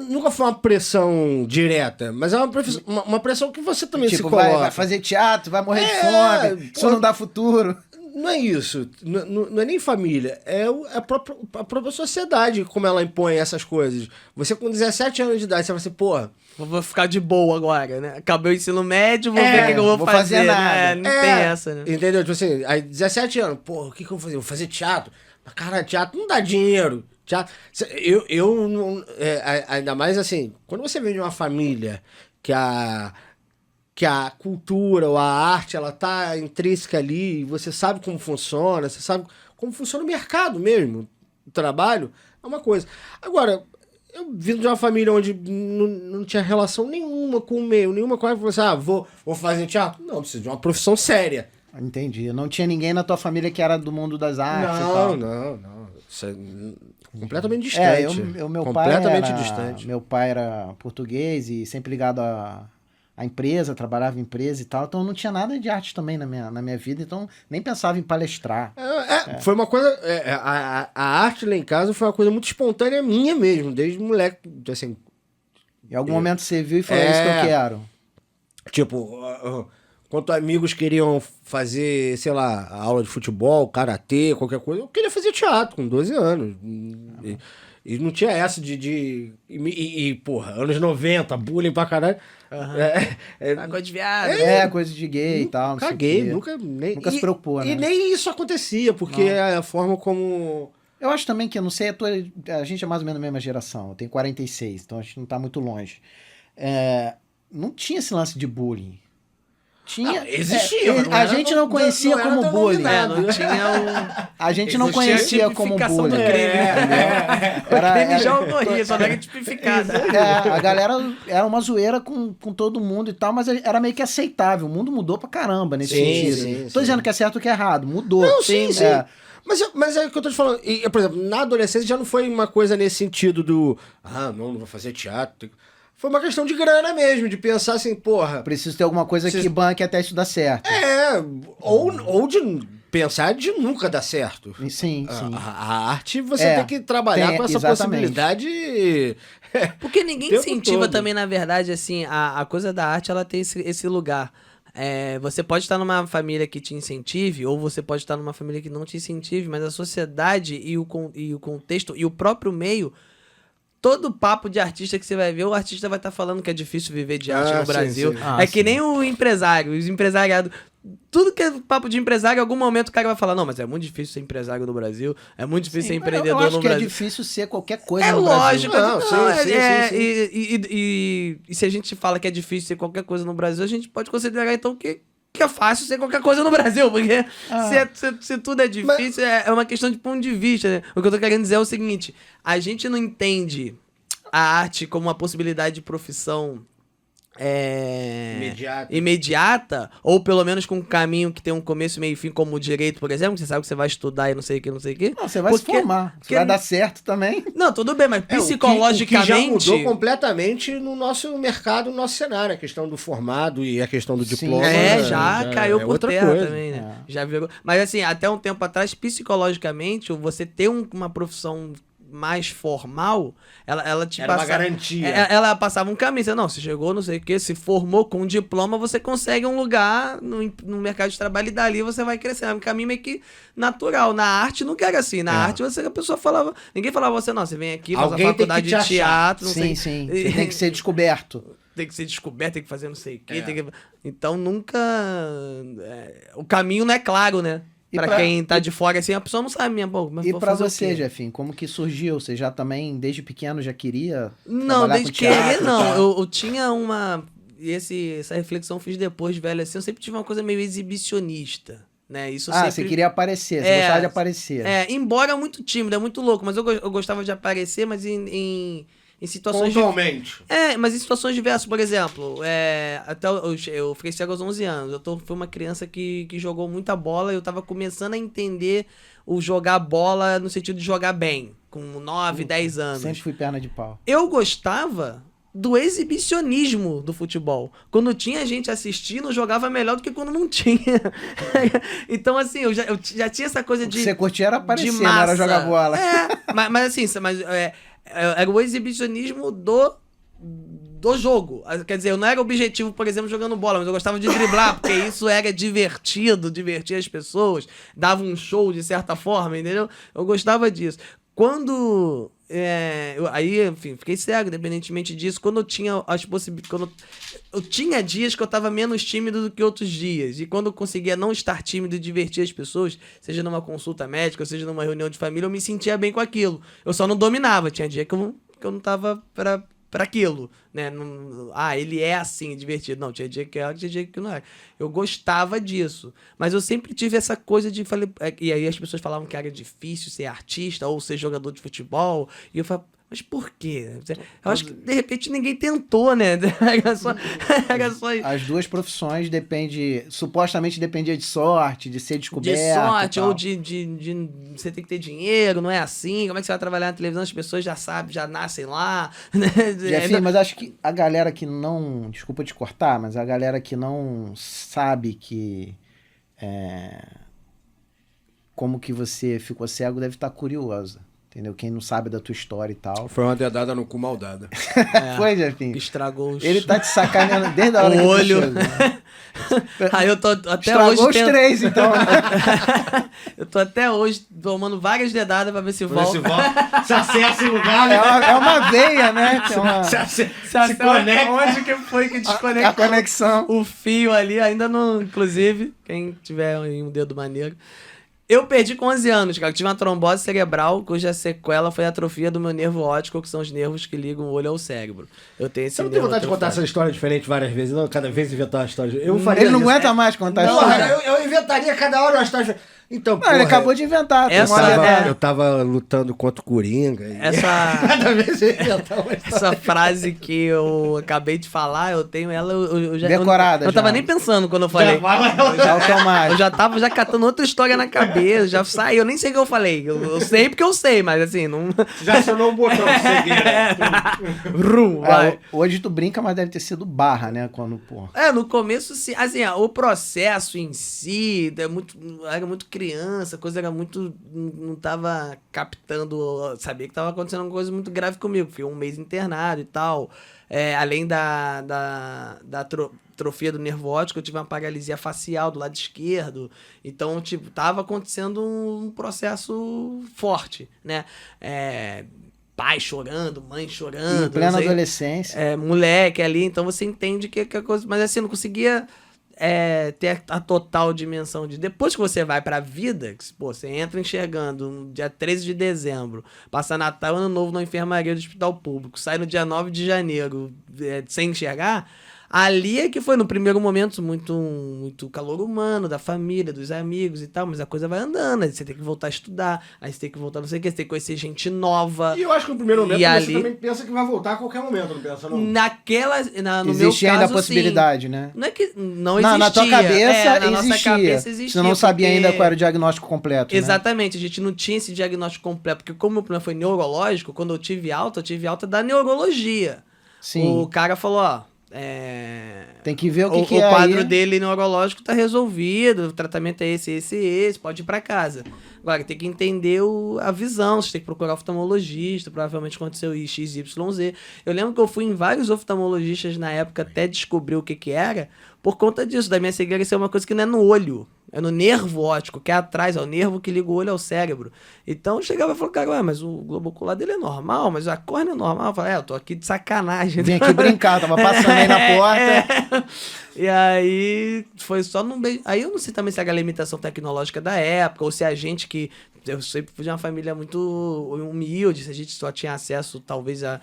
Nunca foi uma pressão direta, mas é uma pressão que você também se coloca. Vai fazer teatro, vai morrer de fome, isso não dá futuro. Não é isso, não é nem família, é a própria sociedade como ela impõe essas coisas. Você com 17 anos de idade, você vai assim, porra... Vou ficar de boa agora, né? Acabei o ensino médio, vou ver o que eu vou fazer. Nada. Não tem essa, né? Entendeu? Tipo assim, aí 17 anos, porra, o que eu vou fazer? Vou fazer teatro? Mas, cara, teatro não dá dinheiro. Teatro... Eu não... ainda mais assim, quando você vem de uma família que a cultura ou a arte, ela tá intrínseca ali, você sabe como funciona, você sabe como funciona o mercado mesmo, o trabalho, é uma coisa. Agora, eu vindo de uma família onde não tinha relação nenhuma com o meio, nenhuma coisa, você, vou fazer teatro? Não, preciso de uma profissão séria. Entendi. Não tinha ninguém na tua família que era do mundo das artes e tal? Não. Isso é completamente distante. Meu pai era português e sempre ligado a empresa, trabalhava em empresa e tal, então não tinha nada de arte também na minha vida, então nem pensava em palestrar. Foi uma coisa, a arte lá em casa foi uma coisa muito espontânea minha mesmo, desde moleque, assim... Em algum momento você viu e falou, é isso que eu quero. Tipo, quando amigos queriam fazer, sei lá, aula de futebol, karatê, qualquer coisa, eu queria fazer teatro com 12 anos. E não tinha essa porra, anos 90, bullying pra caralho. Coisa de viado. Coisa de gay e tal. Caguei, nunca se preocupou, né? E nem isso acontecia, porque é a forma como... Eu acho também que, eu não sei, a gente é mais ou menos a mesma geração, eu tenho 46, então a gente não tá muito longe. Não tinha esse lance de bullying. Tinha, existia, a gente não conhecia como bullying. Não tinha a gente não conhecia como bullying. O crime já ocorria, só não era tipificado. A galera era uma zoeira com todo mundo e tal, mas era meio que aceitável. O mundo mudou pra caramba nesse sentido. Tô dizendo que é certo ou que é errado, mudou. Não, sim. Mas é o que eu tô te falando. E, por exemplo, na adolescência já não foi uma coisa nesse sentido do... não vou fazer teatro... Foi uma questão de grana mesmo, de pensar assim, porra... Preciso ter alguma coisa que banque até isso dar certo. Ou de pensar de nunca dar certo. Sim. A arte você tem que trabalhar com essa possibilidade. Porque ninguém tempo incentiva todo. também, na verdade, assim, a coisa da arte, ela tem esse lugar. Você pode estar numa família que te incentive, ou você pode estar numa família que não te incentive, mas a sociedade e o contexto e o próprio meio, todo papo de artista que você vai ver, o artista vai estar falando que é difícil viver de arte no sim, Brasil. sim. Que nem o empresário, os empresariados. Tudo que é papo de empresário, em algum momento o cara vai falar, não, mas é muito difícil ser empresário no Brasil, é muito difícil ser empreendedor eu acho no que Brasil. é difícil ser qualquer coisa É no lógico. Brasil. Sim. E se a gente fala que é difícil ser qualquer coisa no Brasil, a gente pode considerar então que é fácil ser qualquer coisa no Brasil, porque se tudo é difícil, é uma questão de ponto de vista, né? O que eu tô querendo dizer é o seguinte, a gente não entende a arte como uma possibilidade de profissão imediata, ou pelo menos com um caminho que tem um começo, meio e fim, como o direito, por exemplo, que você sabe que você vai estudar e não sei o que. Não, você vai se formar. Se vai dar certo também. Não, tudo bem, mas O que psicologicamente... já mudou completamente no nosso mercado, no nosso cenário. A questão do formado e a questão do diploma. Já caiu por outra terra coisa. também, né? Já virou. Mas assim, até um tempo atrás, psicologicamente, você ter uma profissão mais formal, ela te Era passava... uma garantia. Ela passava um caminho. Você chegou, não sei o que, se formou com um diploma, você consegue um lugar no mercado de trabalho e dali você vai crescendo. É um caminho meio que natural. Na arte não era assim. Na arte a pessoa falava... Ninguém falava você vem aqui, faz a faculdade de teatro, não sei. Sim. Você tem que ser descoberto. Tem que ser descoberto, tem que fazer não sei o quê. Então nunca... O caminho não é claro, né? Pra quem tá de fora, assim, a pessoa não sabe mesmo. Pô, mas e vou pra fazer você, Jefinho, como que surgiu? Você já também, desde pequeno, já queria Não, desde com teatro, querer, não. Eu tinha uma... E essa reflexão eu fiz depois de velho, assim. Eu sempre tive uma coisa meio exibicionista, né? Isso sempre... você queria aparecer, você gostava de aparecer. Embora muito tímido, é muito louco, mas eu gostava de aparecer, mas em situações... Pontualmente. Mas em situações diversas, por exemplo, até eu fiquei cego aos 11 anos, fui uma criança que jogou muita bola, eu tava começando a entender o jogar bola no sentido de jogar bem, com 9, 10 anos. Sempre fui perna de pau. Eu gostava do exibicionismo do futebol. Quando tinha gente assistindo, eu jogava melhor do que quando não tinha. Então, assim, eu já tinha essa coisa de... Você curtia era aparecer, de não era massa. jogar bola. Mas assim, era o exibicionismo do jogo. Quer dizer, eu não era objetivo, por exemplo, jogando bola, mas eu gostava de driblar, porque isso era divertido, divertia as pessoas, dava um show de certa forma, entendeu? Eu gostava disso. Quando... aí, enfim, fiquei cego, independentemente disso. Quando eu tinha as possibilidades... Eu tinha dias que eu tava menos tímido do que outros dias. E quando eu conseguia não estar tímido e divertir as pessoas, seja numa consulta médica, ou seja numa reunião de família, eu me sentia bem com aquilo. Eu só não dominava. Tinha dia que eu não tava pra aquilo, né? Ele é assim, divertido. Não, tinha dia que era, tinha dia que não era. Eu gostava disso. Mas eu sempre tive essa coisa de... E aí as pessoas falavam que era difícil ser artista ou ser jogador de futebol. E eu falava, mas por quê? Eu acho que, de repente, ninguém tentou, né? Era só isso. As duas profissões supostamente dependia de sorte, de ser descoberto. De sorte, ou de você tem que ter dinheiro, não é assim? Como é que você vai trabalhar na televisão? As pessoas já sabem, já nascem lá. Jefinho, mas acho que a galera que não... Desculpa te cortar, mas a galera que não sabe que... como que você ficou cego deve estar curiosa. Entendeu? Quem não sabe da tua história e tal. Foi uma dedada no cu maldada. Foi, Jefinho? Estragou os... Ele tá te sacaneando desde a hora o que olho. tu chegou. Aí eu tô até Estragou hoje... os três, então. Eu tô até hoje tomando várias dedadas pra ver se volta. Se acessa em lugar, né? É uma veia, né? Se conecta. Onde que foi que desconectou? A conexão. O fio ali, ainda não... Inclusive, quem tiver um dedo maneiro... Eu perdi com 11 anos, cara. Eu tive uma trombose cerebral, cuja sequela foi a atrofia do meu nervo óptico, que são os nervos que ligam o olho ao cérebro. Eu tenho esse Você não tem vontade de contar essa história diferente várias vezes, não? Cada vez inventar uma história. Eu faria Ele não isso. aguenta mais contar a Porra, história. eu inventaria cada hora uma história. Então, Não, ele acabou de inventar. Eu tava lutando contra o Coringa. Cada vez eu inventava uma história. Essa frase que eu acabei de falar, eu tenho ela... Eu já, decorada. Eu tava nem pensando quando eu falei. Eu já tava tava outra história na cabeça, já saiu. Eu nem sei o que eu falei. Eu sei porque eu sei, mas assim, não... Já acionou um botão de seguir. Vai. Hoje tu brinca, mas deve ter sido barra, né? Quando, pô. No começo, assim, o processo em si era muito criança, a coisa era muito... Não tava captando... Sabia que tava acontecendo uma coisa muito grave comigo. Fui 1 mês internado e tal. Além da atrofia do nervo óptico, eu tive uma paralisia facial do lado esquerdo. Então, tipo, tava acontecendo um processo forte, né? Pai chorando, mãe chorando. Em plena adolescência. Moleque ali, então você entende que a coisa... Mas assim, eu não conseguia ter a total dimensão de... Depois que você vai pra vida, que, pô, você entra enxergando no dia 13 de dezembro, passa Natal e Ano Novo na enfermaria do hospital público, sai no dia 9 de janeiro sem enxergar... Ali é que foi, no primeiro momento, muito calor humano, da família, dos amigos e tal, mas a coisa vai andando, aí você tem que voltar a estudar, aí você tem que voltar não sei o que, você tem que conhecer gente nova. E eu acho que no primeiro momento você ali... também pensa que vai voltar a qualquer momento, não pensa não? No meu caso, existia ainda a possibilidade, sim. né? Não é que não existia. Na tua cabeça na nossa cabeça existia. Você não sabia ainda qual era o diagnóstico completo, Exatamente, a gente não tinha esse diagnóstico completo, porque como o meu problema foi neurológico, quando eu tive alta da neurologia. Sim. O cara falou, tem que ver o que o é quadro aí. dele neurológico tá resolvido, o tratamento é esse, pode ir pra casa. Agora, tem que entender a visão, você tem que procurar oftalmologista, provavelmente aconteceu XYZ. Eu lembro que eu fui em vários oftalmologistas na época até descobrir o que era, por conta disso, da minha cegueira ser uma coisa que não é no olho, é no nervo óptico, que é atrás, é o nervo que liga o olho ao cérebro. Então eu chegava e falava, cara, mas o globo ocular dele é normal, mas a córnea é normal. Eu falei, eu tô aqui de sacanagem. Vim aqui brincar, tava passando aí na porta. E aí foi só num beijo. Aí eu não sei também se era a limitação tecnológica da época, ou se a gente que... Eu sempre fui de uma família muito humilde, se a gente só tinha acesso talvez a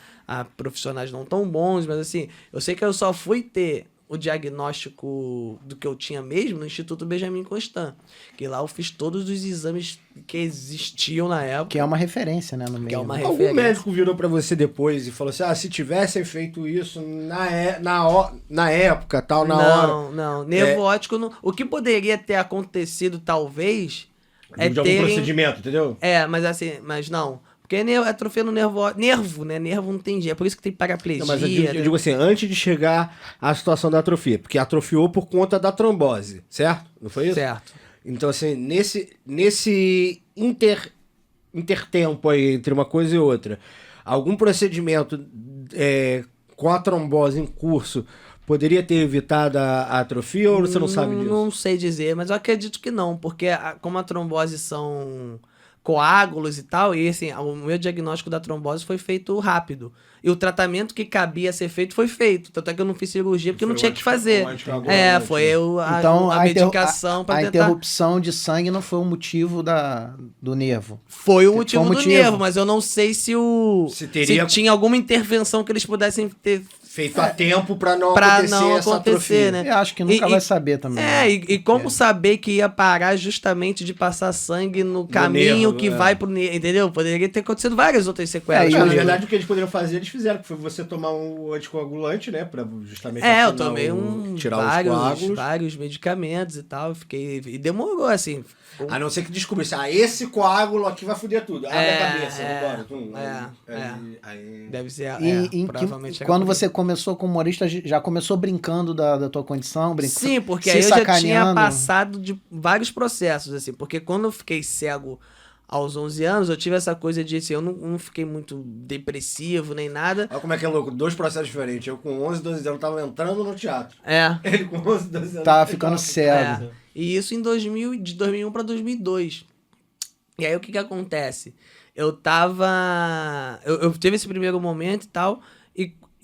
profissionais não tão bons, mas assim, eu sei que eu só fui ter o diagnóstico do que eu tinha mesmo no Instituto Benjamin Constant, que lá eu fiz todos os exames que existiam na época. Que é uma referência, né, no meio. Que é uma Algum referência. médico virou pra você depois e falou assim, se tivessem feito isso na época, tal, na hora... Não, nervo óptico não... O que poderia ter acontecido, talvez, de algum procedimento, entendeu? Mas não... Porque atrofia no nervo, né? Nervo não tem jeito. É por isso que tem paraplegia. Não, mas eu digo assim, antes de chegar à situação da atrofia, porque atrofiou por conta da trombose, certo? Não foi isso? Certo. Então, assim, nesse intertempo aí, entre uma coisa e outra, algum procedimento com a trombose em curso poderia ter evitado a atrofia ou você não sabe disso? Não sei dizer, mas eu acredito que não, porque como a trombose são coágulos e tal, e assim, o meu diagnóstico da trombose foi feito rápido. E o tratamento que cabia ser feito foi feito. Tanto é que eu não fiz cirurgia porque eu não tinha que fazer. Foi então, a medicação para tentar... A interrupção de sangue não foi o motivo do nervo. Foi o motivo do nervo, mas eu não sei se tinha alguma intervenção que eles pudessem ter feito a tempo para não acontecer essa atrofia, né? Eu acho que nunca vai saber também. E como saber que ia parar justamente de passar sangue no caminho nervo, que vai pro nervo, entendeu? Poderia ter acontecido várias outras sequelas. Na verdade, o que eles poderiam fazer, eles fizeram, que foi você tomar um anticoagulante, né? Pra justamente eu tomei tirar vários medicamentos e tal, e demorou, assim. A não ser que descobrisse, esse coágulo aqui vai foder tudo. Abre a cabeça agora. Deve ser, provavelmente. Quando você começou como humorista, já começou brincando da tua condição? Sim, porque aí eu já tinha passado de vários processos, assim, porque quando eu fiquei cego aos 11 anos, eu tive essa coisa de, assim, eu não fiquei muito depressivo, nem nada. Olha como é que é louco, 2 processos diferentes. Eu com 11, 12 anos tava entrando no teatro. Ele com 11, 12 anos... Tava ficando cego. E isso de 2001 para 2002. E aí o que acontece? Eu tive esse primeiro momento e tal,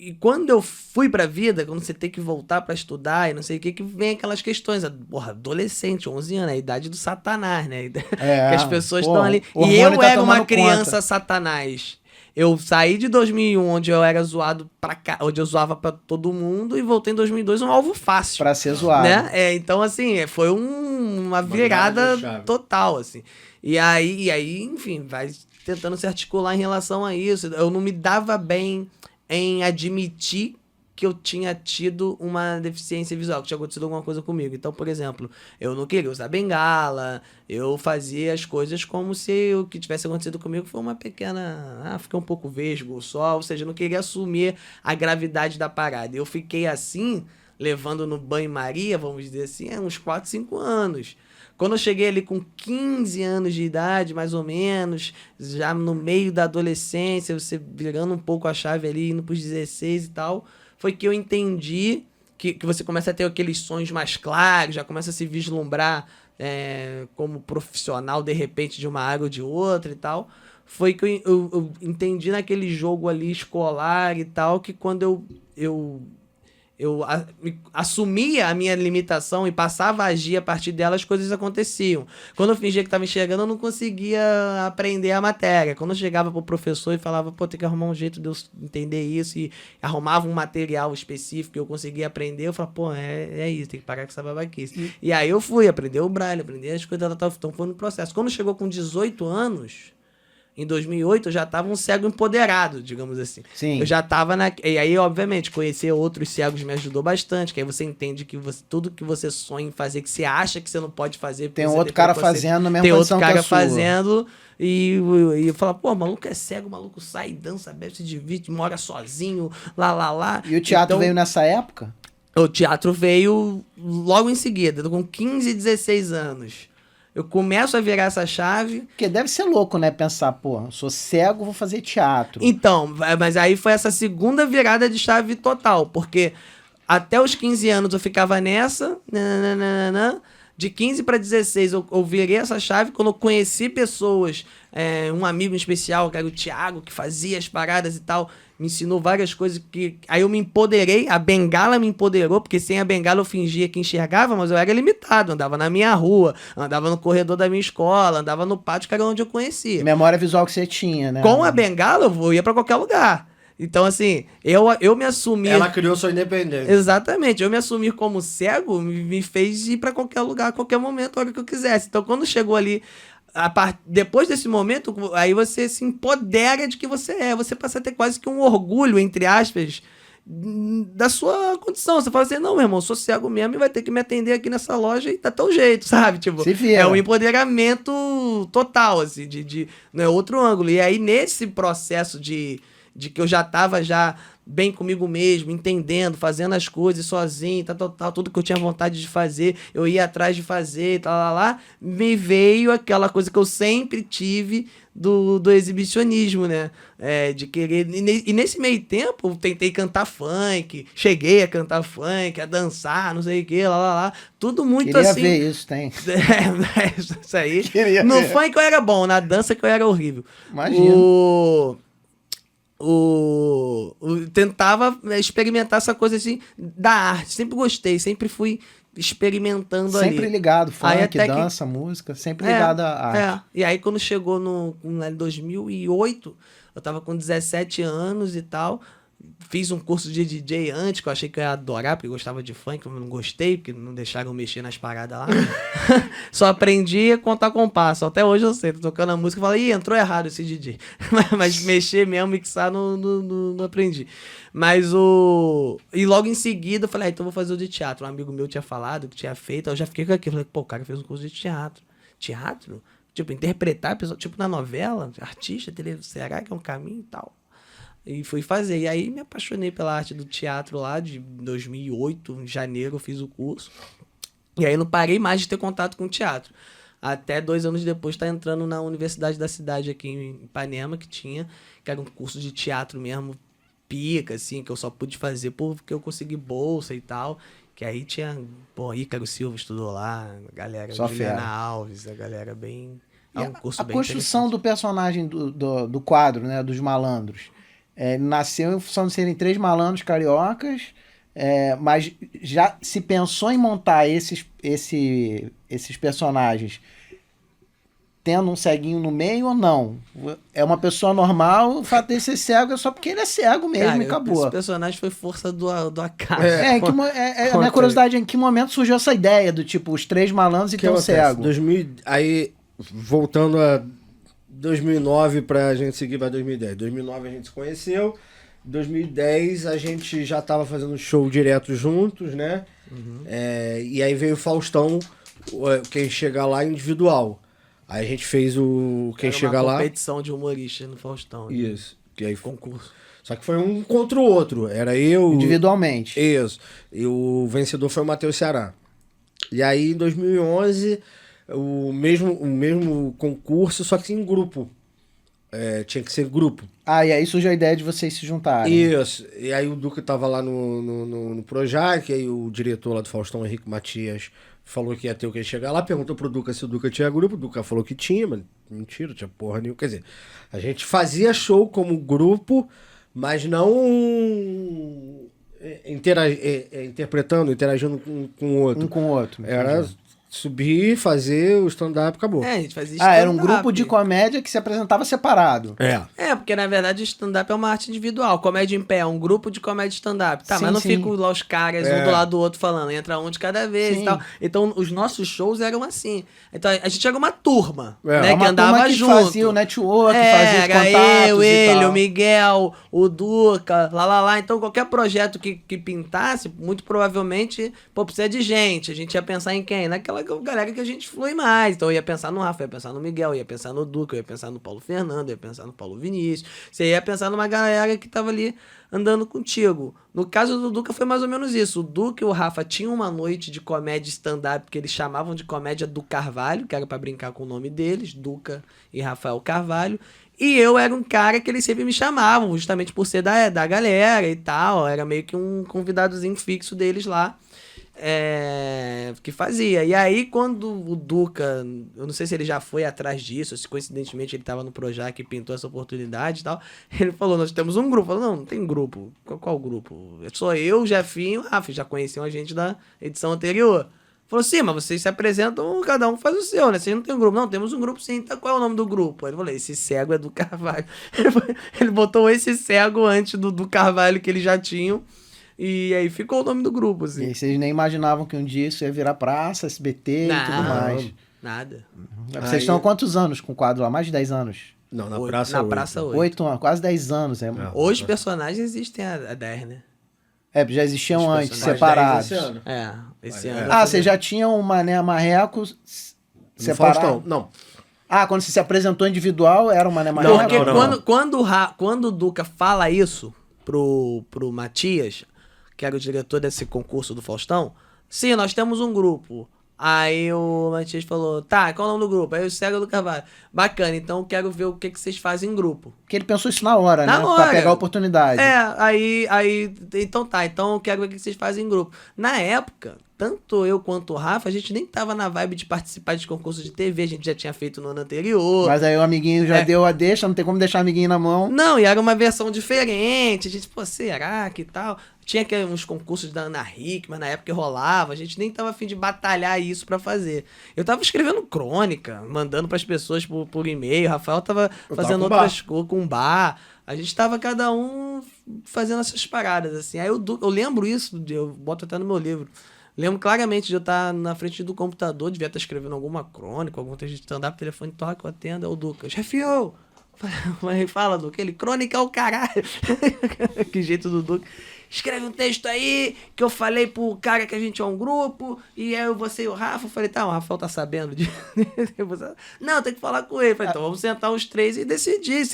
e quando eu fui pra vida, quando você tem que voltar pra estudar e não sei o que vem aquelas questões. Adolescente, 11 anos, a idade do satanás, né? Que as pessoas estão ali. E eu era uma criança satanás. Eu saí de 2001, onde eu era zoado onde eu zoava pra todo mundo, e voltei em 2002 um alvo fácil. Pra ser zoado. Né? Então, assim, foi uma virada total, assim. E aí, enfim, vai tentando se articular em relação a isso. Eu não me dava bem em admitir que eu tinha tido uma deficiência visual, que tinha acontecido alguma coisa comigo. Então, por exemplo, eu não queria usar bengala, eu fazia as coisas como se o que tivesse acontecido comigo foi uma pequena... fiquei um pouco vesgo só, ou seja, eu não queria assumir a gravidade da parada. Eu fiquei assim, levando no banho-maria, vamos dizer assim, uns 4, 5 anos. Quando eu cheguei ali com 15 anos de idade, mais ou menos, já no meio da adolescência, você virando um pouco a chave ali, indo pros 16 e tal, foi que eu entendi que você começa a ter aqueles sonhos mais claros, já começa a se vislumbrar como profissional, de repente, de uma área ou de outra e tal. Foi que eu entendi naquele jogo ali escolar e tal, que quando eu assumia a minha limitação e passava a agir a partir dela, as coisas aconteciam. Quando eu fingia que estava enxergando, eu não conseguia aprender a matéria. Quando eu chegava pro professor e falava, pô, tem que arrumar um jeito de eu entender isso, e arrumava um material específico que eu conseguia aprender, eu falava, pô, é isso, tem que parar com essa babaquice. E aí eu fui aprender o braille, aprender as coisas, então foi no processo. Quando chegou com 18 anos... Em 2008, eu já estava um cego empoderado, digamos assim. Sim. Eu já estava E aí, obviamente, conhecer outros cegos me ajudou bastante, que aí você entende que tudo que você sonha em fazer, que você acha que você não pode fazer... Tem outro cara fazendo a mesma tem condição outro que a cara sua. fazendo e fala, pô, o maluco é cego, o maluco sai, dança, bebe, se divide, mora sozinho, lá. E o teatro Então, veio nessa época? o teatro veio logo em seguida, com 15, 16 anos. Eu começo a virar essa chave. Porque deve ser louco, né? Pensar, pô, eu sou cego, vou fazer teatro. Então, mas aí foi essa segunda virada de chave total, porque até os 15 anos eu ficava nessa, de 15 para 16 eu virei essa chave quando eu conheci pessoas, um amigo em especial, que era o Thiago, que fazia as paradas e tal, me ensinou várias coisas que... Aí eu me empoderei, a bengala me empoderou, porque sem a bengala eu fingia que enxergava, mas eu era limitado, andava na minha rua, andava no corredor da minha escola, andava no pátio, que era onde eu conhecia. Memória visual que você tinha, né? Com a bengala eu ia pra qualquer lugar. Então, assim, eu me assumi... Ela criou sua independência. Exatamente. Eu me assumir como cego me fez ir pra qualquer lugar, a qualquer momento, a hora que eu quisesse. Então, quando chegou ali... Depois desse momento, aí você se empodera de que você é. Você passa a ter quase que um orgulho, entre aspas, da sua condição. Você fala assim, não, meu irmão, sou cego mesmo e vai ter que me atender aqui nessa loja e tá tão jeito, sabe? Tipo, Se vira. é um empoderamento total, assim, não é outro ângulo. E aí, nesse processo de que eu já tava bem comigo mesmo, entendendo, fazendo as coisas sozinho, tudo que eu tinha vontade de fazer, eu ia atrás de fazer, me veio aquela coisa que eu sempre tive do exibicionismo, né? De querer... E nesse meio tempo, eu tentei cantar funk, cheguei a cantar funk, a dançar, não sei o que, tudo muito Queria assim... ver isso, tem. Isso aí. Queria No ver. funk eu era bom, na dança que eu era horrível. Imagina. Tentava experimentar essa coisa assim da arte. Sempre gostei, sempre fui experimentando ali. Sempre ligado, Aí funk, até que- dança, música, sempre ligado à arte. E aí quando chegou em 2008, eu tava com 17 anos e tal. Fiz um curso de DJ antes, que eu achei que eu ia adorar, porque eu gostava de funk, eu não gostei, porque não deixaram eu mexer nas paradas lá. Só aprendi a contar compasso. Até hoje eu sei, tô tocando a música e falo, ih, entrou errado esse DJ. Mas mexer mesmo, mixar, não aprendi. E logo em seguida eu falei, então eu vou fazer o de teatro. Um amigo meu tinha falado que tinha feito, eu já fiquei com aquilo. Falei, pô, o cara fez um curso de teatro. Teatro? Tipo, interpretar a pessoa, tipo na novela, artista, será que é um caminho e tal? E fui fazer. E aí me apaixonei pela arte do teatro lá, de 2008, em janeiro eu fiz o curso. E aí não parei mais de ter contato com o teatro. Até 2 anos depois tá entrando na Universidade da Cidade aqui em Ipanema, que era um curso de teatro mesmo, pica, assim, que eu só pude fazer porque eu consegui bolsa e tal. Que aí tinha, pô, Ícaro Silva estudou lá, a galera, Só Juliana fera. Alves, a galera bem... E É um curso a bem construção interessante. do personagem do quadro, né, dos malandros, nasceu em função de serem 3 malandros cariocas, mas já se pensou em montar esses personagens tendo um ceguinho no meio ou não? É uma pessoa normal, o fato de ser cego é só porque ele é cego mesmo Cara, e acabou. esse personagem foi força do acaso. A minha curiosidade é em que momento surgiu essa ideia do tipo, os 3 malandros e que tem um acontece? cego? Aí, voltando a 2009 pra gente seguir pra 2010. 2009 a gente se conheceu. 2010 a gente já tava fazendo show direto juntos, né? E aí veio o Faustão, quem chega lá individual. Aí a gente fez o quem Era chega uma lá. competição de humoristas no Faustão. Isso. Que aí, Concurso. só que foi um contra o outro. Era eu. Individualmente. Isso. E o vencedor foi o Matheus Ceará. E aí, em 2011, o mesmo concurso, só que em grupo. Tinha que ser grupo. Ah, e aí surgiu a ideia de vocês se juntarem. Isso. E aí o Duca tava lá no Projac, aí o diretor lá do Faustão, Henrique Matias, falou que ia ter o que chegar lá, perguntou pro Duca se o Duca tinha grupo, o Duca falou que tinha, mas mentira, tinha porra nenhuma. Quer dizer, a gente fazia show como grupo, mas não interagindo com o outro. Um com o outro. Era subir, fazer o stand-up, acabou. A gente fazia Ah, era um stand-up. grupo de comédia que se apresentava separado. Porque na verdade stand-up é uma arte individual. Comédia em pé é um grupo de comédia stand-up. Tá, Sim, mas não sim. ficam lá os caras um do lado do outro falando, entra um de cada vez Sim. e tal. Então os nossos shows eram assim. Então a gente era uma turma, né? Uma Que andava turma que junto. fazia o network, fazia os era contatos eu, e ele, tal. o Miguel, o Duca, lá. Então qualquer projeto que pintasse, muito provavelmente, precisa de gente. A gente ia pensar em quem? Naquela galera que a gente flui mais. Então eu ia pensar no Rafa, eu ia pensar no Miguel, eu ia pensar no Duca, eu ia pensar no Paulo Fernando, eu ia pensar no Paulo Vinícius. Você ia pensar numa galera que tava ali andando contigo. No caso do Duca foi mais ou menos isso. O Duca e o Rafa tinham uma noite de comédia stand-up que eles chamavam de comédia do Carvalho, que era pra brincar com o nome deles, Duca e Rafael Carvalho. E eu era um cara que eles sempre me chamavam, justamente por ser da galera e tal. Era meio que um convidadozinho fixo deles lá. Que fazia. E aí, quando o Duca, eu não sei se ele já foi atrás disso, ou se coincidentemente ele tava no Projac e pintou essa oportunidade e tal, ele falou, nós temos um grupo. Eu falei, não tem grupo. Qual grupo? Sou eu, o Jefinho, o Rafa, já conheciam a gente da edição anterior. Falou, sim, mas vocês se apresentam, cada um faz o seu, né? Vocês não tem um grupo. Não, temos um grupo sim. Então, qual é o nome do grupo? Aí ele falou, esse cego é do Carvalho. Ele botou esse cego antes do Carvalho que eles já tinham. E aí ficou o nome do grupo, assim. E aí vocês nem imaginavam que um dia isso ia virar praça, SBT e tudo mais. Nada. Vocês estão há quantos anos com o quadro lá? Mais de 10 anos? Não, na Oito. praça Na oito. Praça 8. 8 anos, quase 10 anos. Hoje os personagens existem há 10, né? Já existiam Os antes, personagens. separados. Esse ano. Esse ano. Ah, vocês já tinham o Mané Marreco No separado? Faustão. Não. Ah, quando você se apresentou individual, era o Mané Marreco? Porque não. quando o Duca fala isso pro Matias, que era o diretor desse concurso do Faustão, sim, nós temos um grupo. Aí o Matias falou, tá, qual é o nome do grupo? Aí o Cego do Carvalho. Bacana, então eu quero ver o que vocês fazem em grupo. Porque ele pensou isso na hora, Na né? hora. Pra pegar a oportunidade. Então tá, então eu quero ver o que vocês fazem em grupo. Na época, tanto eu quanto o Rafa, a gente nem tava na vibe de participar de concurso de TV, a gente já tinha feito no ano anterior. Mas aí o amiguinho já deu a deixa, não tem como deixar o amiguinho na mão. Não, e era uma versão diferente, a gente, será que tal? Tinha uns concursos da Ana Hickman, na época rolava, a gente nem tava a fim de batalhar isso pra fazer. Eu tava escrevendo crônica, mandando pras pessoas por e-mail, o Rafael tava fazendo outras coisas com bar. A gente tava cada um fazendo essas paradas, assim. Aí eu lembro isso, eu boto até no meu livro. Lembro claramente de eu estar na frente do computador, devia estar escrevendo alguma crônica, algum texto de stand-up, o telefone toca, eu atendo, é o Duca. Jefinho! Fala, Duca. Ele, crônica é o caralho. Que jeito do Duca. Escreve um texto aí, que eu falei pro cara que a gente é um grupo, e aí você e o Rafa, eu falei, tá, o Rafael tá sabendo disso? Não, tem que falar com ele. Eu falei, então vamos sentar os três e decidir.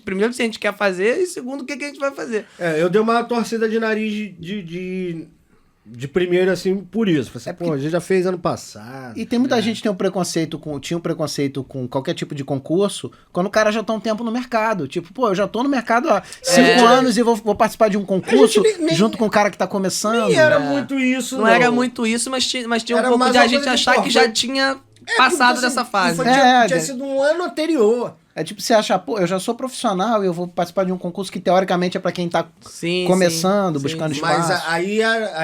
Primeiro, se a gente quer fazer, e segundo, o que a gente vai fazer. Eu dei uma torcida de nariz de primeiro, assim, por isso. Falei assim, porque... a gente já fez ano passado. E tem muita gente que tinha um preconceito com qualquer tipo de concurso, quando o cara já tá um tempo no mercado. Tipo, eu já tô no mercado há 5 anos e vou participar de um concurso junto com o cara que tá começando. Nem era muito isso, não. Não era muito isso, mas tinha era um pouco de a gente achar que já tinha passado dessa fase. Tinha sido um ano anterior. É tipo você achar, eu já sou profissional e eu vou participar de um concurso que teoricamente é pra quem tá começando, buscando espaço. Mas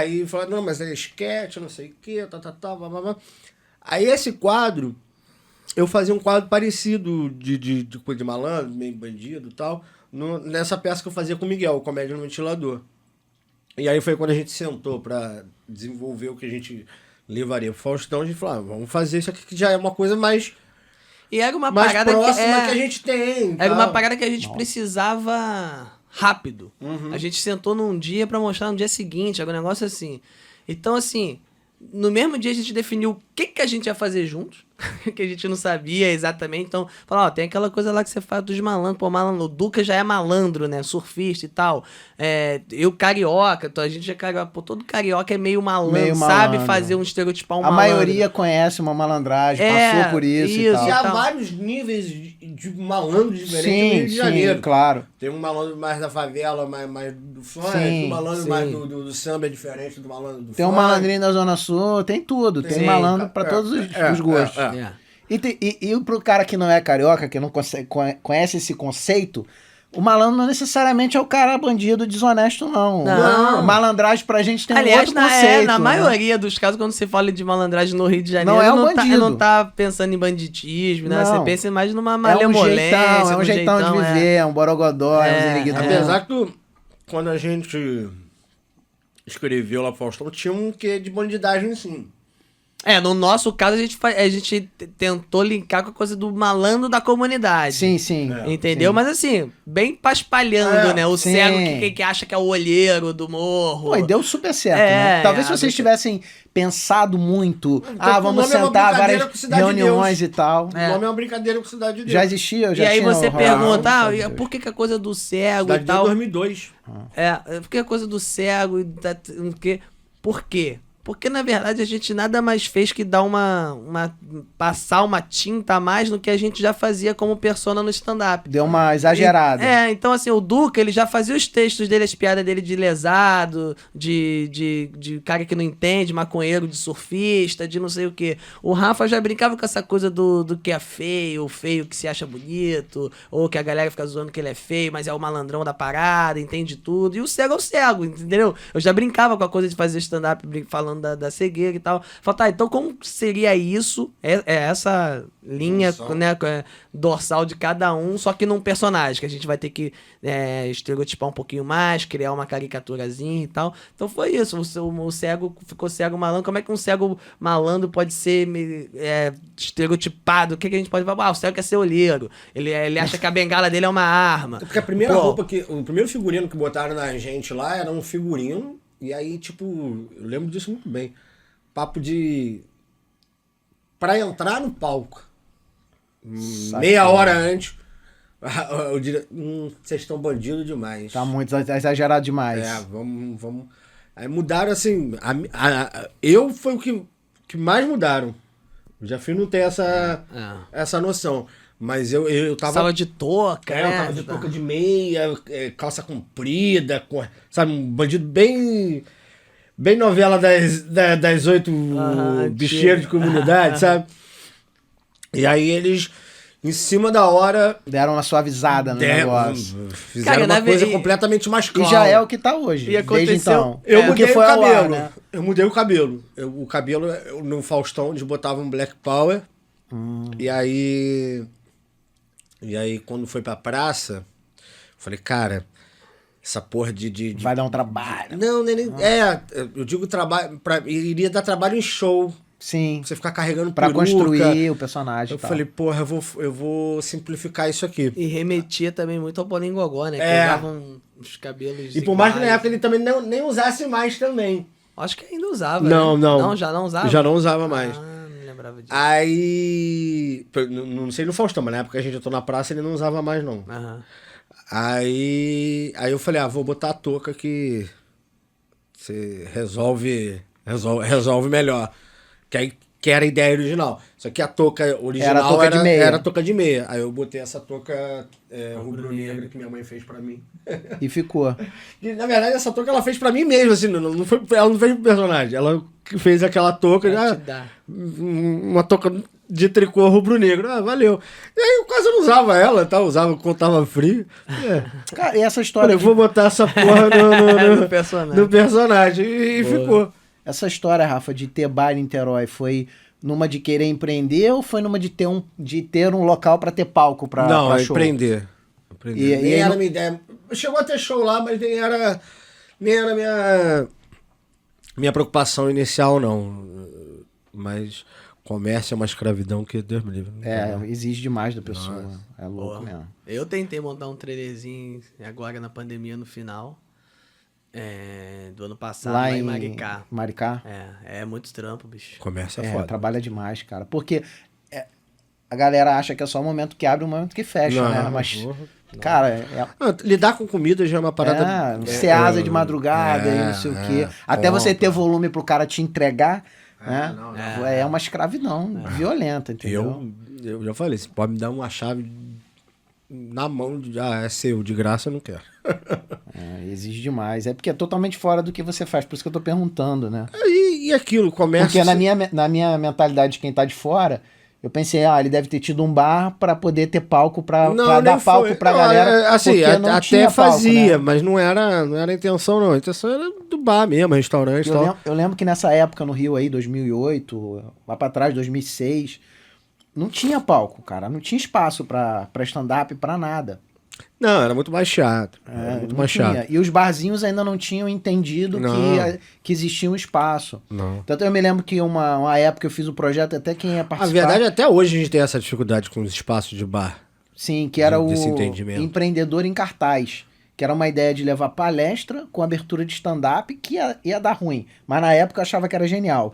aí falaram, não, mas é esquete, não sei o quê, blá, blá, blá. Aí esse quadro, eu fazia um quadro parecido de coisa de malandro, meio bandido e tal, nessa peça que eu fazia com o Miguel, Comédia no Ventilador. E aí foi quando a gente sentou pra desenvolver o que a gente levaria pro Faustão, a gente falou, vamos fazer isso aqui que já é uma coisa mais... E era uma mais parada próxima que a gente tem. Era uma parada que a gente precisava rápido. A gente sentou num dia pra mostrar no dia seguinte, era um negócio assim. Então, assim, no mesmo dia a gente definiu que a gente ia fazer juntos, que a gente não sabia exatamente. Então, falou, ó, tem aquela coisa lá que você faz dos malandros. Pô, malandro, o Duca já é malandro, né? Surfista e tal. Eu carioca, então a gente é carioca. Pô, todo carioca é meio malandro, sabe fazer um estereotipar um malandro. A maioria conhece uma malandragem, passou por isso e tal. E há vários níveis de malandro diferentes no Rio de Janeiro. Claro. Tem um malandro mais da favela, mais do funk, um malandro mais do samba é diferente do malandro do funk. Tem um malandrinho da Zona Sul, tem tudo. Tem malandro pra todos os gostos. E pro cara que não é carioca, que não conhece esse conceito, o malandro não necessariamente é o cara bandido desonesto, não. Malandragem pra gente tem um outro conceito. Na maioria dos casos, quando você fala de malandragem no Rio de Janeiro, não é um bandido. Não tá pensando em banditismo, né? Você pensa mais numa malemolência. É um jeitão de viver, é um borogodó, é um ziriguidó. Apesar que quando a gente escreveu lá Faustão, tinha um quê de bandidagem, sim. No nosso caso, a gente tentou linkar com a coisa do malandro da comunidade. Sim. Entendeu? Sim. Mas assim, bem paspalhando, né? O cego que acha que é o olheiro do morro. Pô, e deu super certo, né? Talvez se vocês tivessem pensado muito, vamos sentar várias reuniões e tal. O nome é uma brincadeira com Cidade de Deus. Já existia? E aí você pergunta, por que a coisa do cego Cidade e tal? de Deus 2002. Por que a coisa do cego e por quê? Porque, na verdade, a gente nada mais fez que dar passar uma tinta a mais no que a gente já fazia como persona no stand-up. Deu uma exagerada. Então, assim, o Duca, ele já fazia os textos dele, as piadas dele de lesado, de cara que não entende, maconheiro, de surfista, de não sei o quê. O Rafa já brincava com essa coisa do que é feio, o feio que se acha bonito, ou que a galera fica zoando que ele é feio, mas é o malandrão da parada, entende tudo. E o cego é o cego, entendeu? Eu já brincava com a coisa de fazer stand-up falando da cegueira e tal. Falei, então como seria isso? Essa linha, né, dorsal de cada um, só que num personagem, que a gente vai ter que estereotipar um pouquinho mais, criar uma caricaturazinha e tal. Então foi isso. O cego ficou cego malandro. Como é que um cego malandro pode ser estereotipado? O que a gente pode falar? O cego quer ser olheiro. Ele acha que a bengala dele é uma arma. Porque a primeira roupa o primeiro figurino que botaram na gente lá era um figurino. E aí, tipo, eu lembro disso muito bem. Papo de... Pra entrar no palco, meia hora antes, eu diria, vocês estão bandido demais. Tá muito exagerado demais. Vamos... Aí mudaram, assim... Eu foi o que mais mudaram. O Jafim não tem essa noção. Mas eu tava... Tava de touca, eu tava de touca de meia, calça comprida, sabe? Um bandido bem novela das 8 bicheiros de comunidade, sabe? E aí eles, em cima da hora... Deram uma suavizada no negócio. Fizeram uma coisa completamente mais clara. E já é o que tá hoje, desde então. Eu mudei o cabelo. Né? Eu mudei o cabelo. O cabelo, no Faustão, eles botavam um Black Power. E aí, quando foi pra praça, eu falei, cara, essa porra de... Vai dar um trabalho. Não, eu digo trabalho, iria dar trabalho em show. Sim. Você ficar carregando pra peruca. Construir o personagem. Eu falei, porra, eu vou simplificar isso aqui. E remetia também muito ao Polingogó, né? Que usavam os cabelos. E por mais que na época ele também nem usasse mais também. Acho que ainda usava. Não, né? não. Já não usava? Já não usava mais. Não lembrava disso. Aí. Não sei no Faustão, mas na época que a gente entrou na praça ele não usava mais, não. Aí eu falei, vou botar a touca que você resolve melhor. Que era a ideia original. Só que a touca original era a touca de meia. Aí eu botei essa touca rubro-negra que minha mãe fez pra mim. E ficou. E, na verdade, essa touca ela fez pra mim mesmo, assim, ela não fez pro personagem. Ela fez aquela touca, uma touca de tricô rubro-negro. Valeu. E aí eu quase não usava ela, tá? Usava quando tava frio. Cara, e essa história... Eu vou botar essa porra no personagem. E ficou. Essa história, Rafa, de ter bar em Niterói, foi numa de querer empreender ou foi numa de ter um local pra ter palco pra show? Não, empreender. Nem era minha ideia. Chegou a ter show lá, mas nem era minha preocupação inicial, não. Mas comércio é uma escravidão que Deus me livre. Exige demais da pessoa. Nossa. É louco mesmo. Eu tentei montar um trailerzinho agora na pandemia no final. Do ano passado, Lá lá em em Maricá. Maricá? É muito trampo, bicho. Comércio é É, foda. trabalha demais, cara. Porque a galera acha que é só o momento que abre e o momento que fecha, Não, né? Mas, porra. cara, Lidar com comida já é uma parada... ceasa de madrugada e não sei o quê. Até você ter volume pro cara te entregar, né? não. É uma escravidão violenta, entendeu? Eu já falei, você pode me dar uma chave na mão, é seu, de graça eu não quero. Exige demais. É porque é totalmente fora do que você faz, por isso que eu tô perguntando, né? E aquilo, comércio... Porque na minha mentalidade de quem tá de fora, eu pensei, ele deve ter tido um bar pra poder ter palco pra dar palco pra galera. Assim, porque não até tinha fazia, palco, né? mas não era a intenção, não. A intenção era do bar mesmo, restaurante e tal. Eu lembro que nessa época no Rio aí, 2008, lá pra trás, 2006, não tinha palco, cara. Não tinha espaço pra stand-up, pra nada. Não, era muito mais chato. Era muito mais chato. E os barzinhos ainda não tinham entendido que existia um espaço. Não. Tanto eu me lembro que uma época eu fiz um projeto, até quem ia A participar... verdade, até hoje a gente tem essa dificuldade com os espaços de bar. Sim, que era o Desentendimento. Empreendedor em Cartaz. Que era uma ideia de levar palestra com abertura de stand-up, que ia dar ruim. Mas na época eu achava que era genial.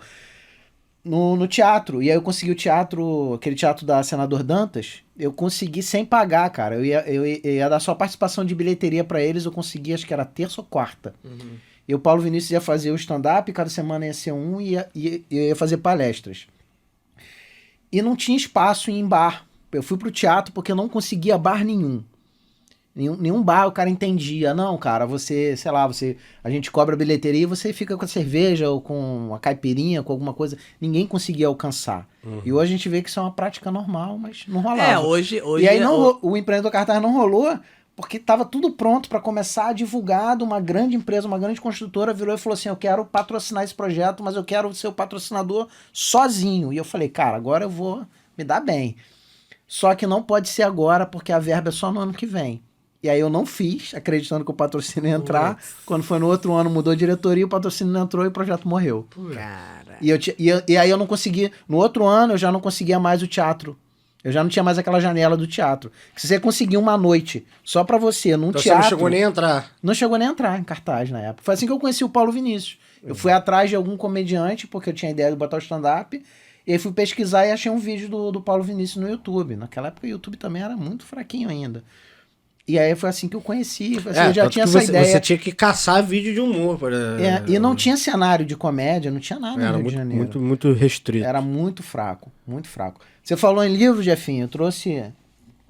No teatro, e aí eu consegui o teatro, aquele teatro da Senador Dantas, eu consegui sem pagar, cara. Eu ia dar só participação de bilheteria pra eles, eu consegui, acho que era terça ou quarta. E o Paulo Vinícius ia fazer o stand-up, cada semana ia ser um, e ia fazer palestras. E não tinha espaço em bar. Eu fui pro teatro porque eu não conseguia bar nenhum. Nenhum bar o cara entendia. Não, cara, você, sei lá, a gente cobra bilheteria e você fica com a cerveja ou com a caipirinha, com alguma coisa. Ninguém conseguia alcançar. E hoje a gente vê que isso é uma prática normal, mas não rolava. Hoje... E aí o Empreendedor Cartaz não rolou porque estava tudo pronto para começar a divulgar de uma grande empresa, uma grande construtora, virou e falou assim, eu quero patrocinar esse projeto, mas eu quero ser o patrocinador sozinho. E eu falei, cara, agora eu vou me dar bem. Só que não pode ser agora, porque a verba é só no ano que vem. E aí eu não fiz, acreditando que o patrocínio ia entrar. Quando foi no outro ano, mudou a diretoria, o patrocínio não entrou e o projeto morreu. Cara... E aí eu não consegui... No outro ano, eu já não conseguia mais o teatro. Eu já não tinha mais aquela janela do teatro. Que se você conseguir uma noite só pra você, num Então teatro... você não chegou nem a entrar. Não chegou nem a entrar em cartaz na época. Foi assim que eu conheci o Paulo Vinícius. Eu fui atrás de algum comediante, porque eu tinha a ideia de botar o stand-up. E aí fui pesquisar e achei um vídeo do Paulo Vinícius no YouTube. Naquela época o YouTube também era muito fraquinho ainda. E aí foi assim que eu conheci. Assim, eu já tinha essa ideia. Você tinha que caçar vídeo de humor. E não tinha cenário de comédia, não tinha nada no Rio de Janeiro. Muito restrito. Era muito fraco, muito fraco. Você falou em livro, Jefinho, eu trouxe pra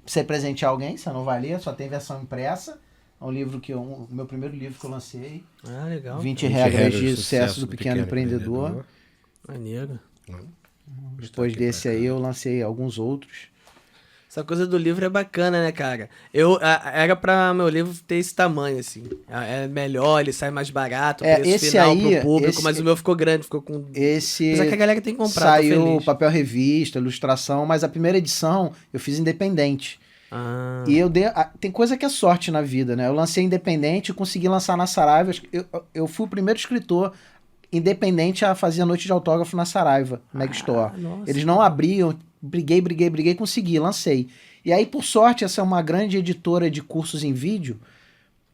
você presentear alguém, você não vai ler, só tem versão impressa. É um livro o meu primeiro livro que eu lancei. Ah, legal. 20 regras de sucesso do pequeno empreendedor. Maneiro. Depois desse aí eu lancei alguns outros. Essa coisa do livro é bacana, né, cara? Era pra meu livro ter esse tamanho, assim. É melhor, ele sai mais barato, o preço esse final aí, pro público, mas o meu ficou grande, ficou com... Esse Mas é que a galera tem que comprar, saiu tô feliz. papel revista, ilustração, mas a primeira edição eu fiz independente. Ah. E tem coisa que é sorte na vida, né? Eu lancei independente e consegui lançar na Saraiva. Eu fui o primeiro escritor independente a fazer a noite de autógrafo na Saraiva, Mag Store. Nossa. Eles não abriam, briguei, consegui, lancei. E aí, por sorte, essa é uma grande editora de cursos em vídeo,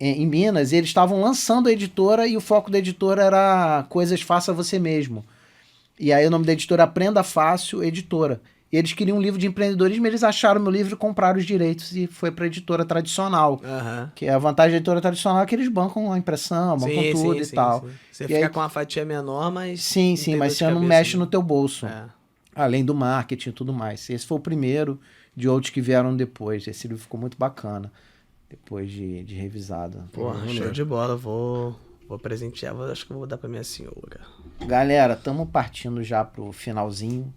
em Minas, e eles estavam lançando a editora e o foco da editora era coisas faça você mesmo. E aí o nome da editora Aprenda Fácil Editora. E eles queriam um livro de empreendedorismo, eles acharam meu livro e compraram os direitos e foi para a editora tradicional. Que a vantagem da editora tradicional é que eles bancam a impressão, bancam tudo e tal. Sim. Você E fica aí, com uma fatia menor, mas... Sim, mas você não mexe no teu bolso. É. Além do marketing e tudo mais. Esse foi o primeiro de outros que vieram depois. Esse livro ficou muito bacana, depois de revisado. Porra, show de bola. Vou presentear, acho que eu vou dar pra minha senhora. Galera, estamos partindo já pro finalzinho.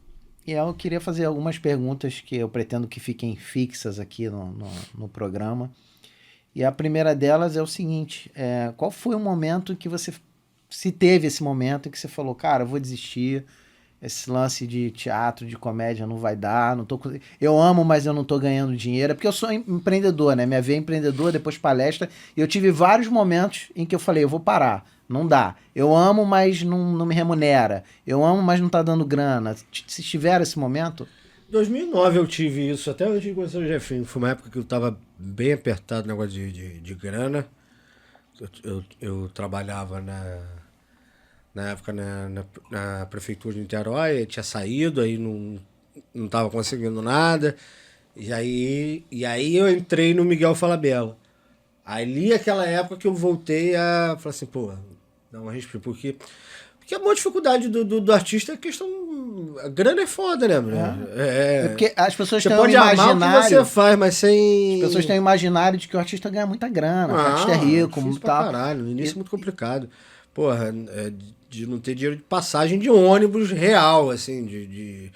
E eu queria fazer algumas perguntas que eu pretendo que fiquem fixas aqui no programa. E a primeira delas é o seguinte, qual foi o momento que você, se teve esse momento em que você falou, cara, eu vou desistir, esse lance de teatro, de comédia não vai dar, eu amo, mas eu não tô ganhando dinheiro, é porque eu sou empreendedor, né? Minha veia é empreendedor, depois palestra, e eu tive vários momentos em que eu falei, eu vou parar. Não dá. Eu amo, mas não me remunera. Eu amo, mas não tá dando grana. Se tiver esse momento... Em 2009 eu tive isso. Até eu tive conhecido o Jefinho. Foi uma época que eu tava bem apertado no negócio de grana. eu trabalhava na época na prefeitura de Niterói, eu tinha saído, aí não tava conseguindo nada. E aí eu entrei no Miguel Falabella. Ali, aquela época que eu voltei a falar assim, pô, dá uma respiro, porque a maior dificuldade do artista é a questão... A grana é foda, né, bro? É porque as pessoas você têm um pode amar o que imaginário... você faz, mas sem... As pessoas têm um imaginário de que o artista ganha muita grana, que o artista é rico, difícil tal. pra caralho, no início é muito complicado. Porra, de não ter dinheiro de passagem de ônibus real, assim,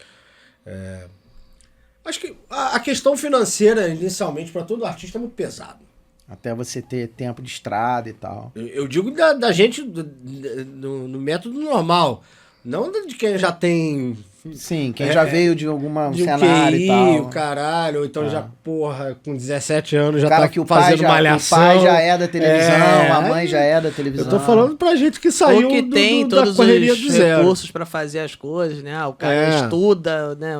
Acho que a questão financeira, inicialmente, para todo artista é muito pesado. Até você ter tempo de estrada e tal. Eu digo da gente no método normal. Não de quem já tem... Sim, quem já veio de algum de cenário QI, e tal. o caralho, ou então já, porra, com 17 anos já Cara, tá que o fazendo malhação. O pai já é da televisão, a mãe já é da televisão. Eu tô falando pra gente que saiu Ou que tem da todos correria os do zero. recursos pra fazer as coisas, né? O cara estuda, né?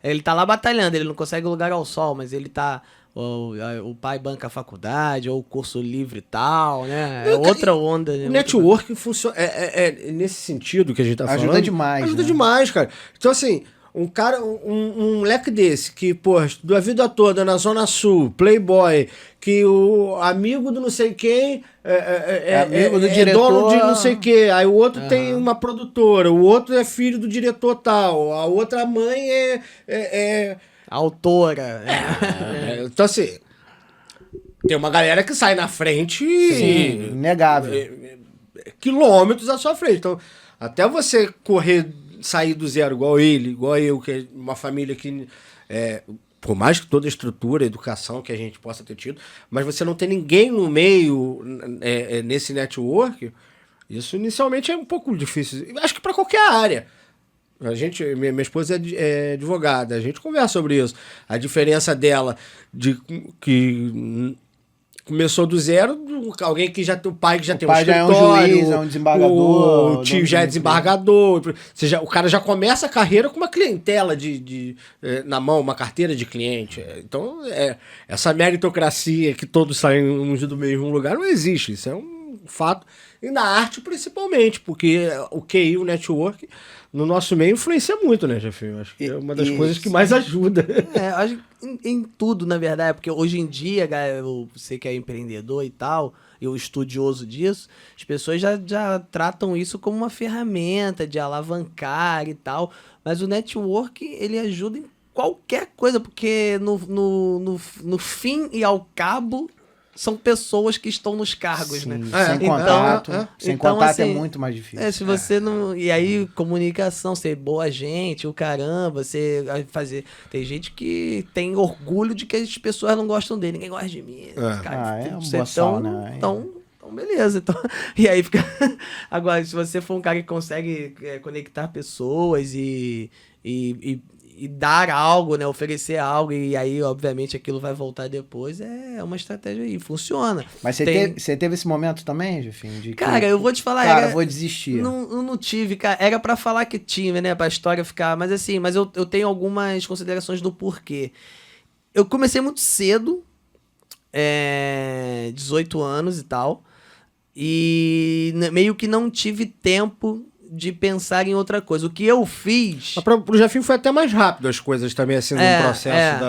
Ele tá lá batalhando, ele não consegue lugar ao sol, mas ele tá... O pai banca a faculdade, ou o curso livre e tal, né? É outra onda. Né? O network funciona... nesse sentido que a gente tá falando... Ajuda demais, Ajuda né? demais, cara. Então, assim... Um cara, um moleque desse, que, pô, estudou a vida toda na Zona Sul, playboy, que o amigo do não sei quem amigo do diretor, dono de não sei quem, aí o outro tem uma produtora, o outro é filho do diretor tal, a outra mãe autora. Então, assim, tem uma galera que sai na frente... Sim, inegável. Quilômetros à sua frente. Então, até você sair do zero, igual ele, igual eu, que é uma família que, por mais que toda a estrutura, a educação que a gente possa ter tido, mas você não tem ninguém no meio nesse network, isso inicialmente é um pouco difícil. Acho que para qualquer área. Minha esposa é advogada, a gente conversa sobre isso. A diferença dela de que começou do zero, alguém que já tem o pai que já tem um escritório, já é um juiz, é um desembargador, o tio já é desembargador, o cara já começa a carreira com uma clientela na mão, uma carteira de cliente. Então, essa meritocracia que todos saem do mesmo lugar não existe, isso é um fato. E na arte principalmente, porque o QI, o network, no nosso meio influencia muito, né, Jefinho? Acho que é uma das coisas que mais ajuda. Acho que em tudo, na verdade, porque hoje em dia, você que é empreendedor e tal, e o estudioso disso, as pessoas já tratam isso como uma ferramenta de alavancar e tal, mas o network, ele ajuda em qualquer coisa, porque no fim e ao cabo, são pessoas que estão nos cargos, sim, né? Sem contato. Sem contato é muito mais difícil. Se você não... E aí, comunicação, ser boa gente, o caramba, você fazer... Tem gente que tem orgulho de que as pessoas não gostam dele, ninguém gosta de mim. Cara, é um boçal, né? Então, beleza. Então, e aí fica... Agora, se você for um cara que consegue conectar pessoas e dar algo, né? Oferecer algo, e aí, obviamente, aquilo vai voltar depois, é uma estratégia aí, funciona. Mas você teve esse momento também, Jefinho? Cara, eu vou te falar... Cara, vou desistir. Não tive, cara. Era pra falar que tive, né? Pra história ficar... Mas assim, eu tenho algumas considerações do porquê. Eu comecei muito cedo, 18 anos e tal, e meio que não tive tempo de pensar em outra coisa. O que eu fiz... Pro Jefinho foi até mais rápido as coisas também, assim, no processo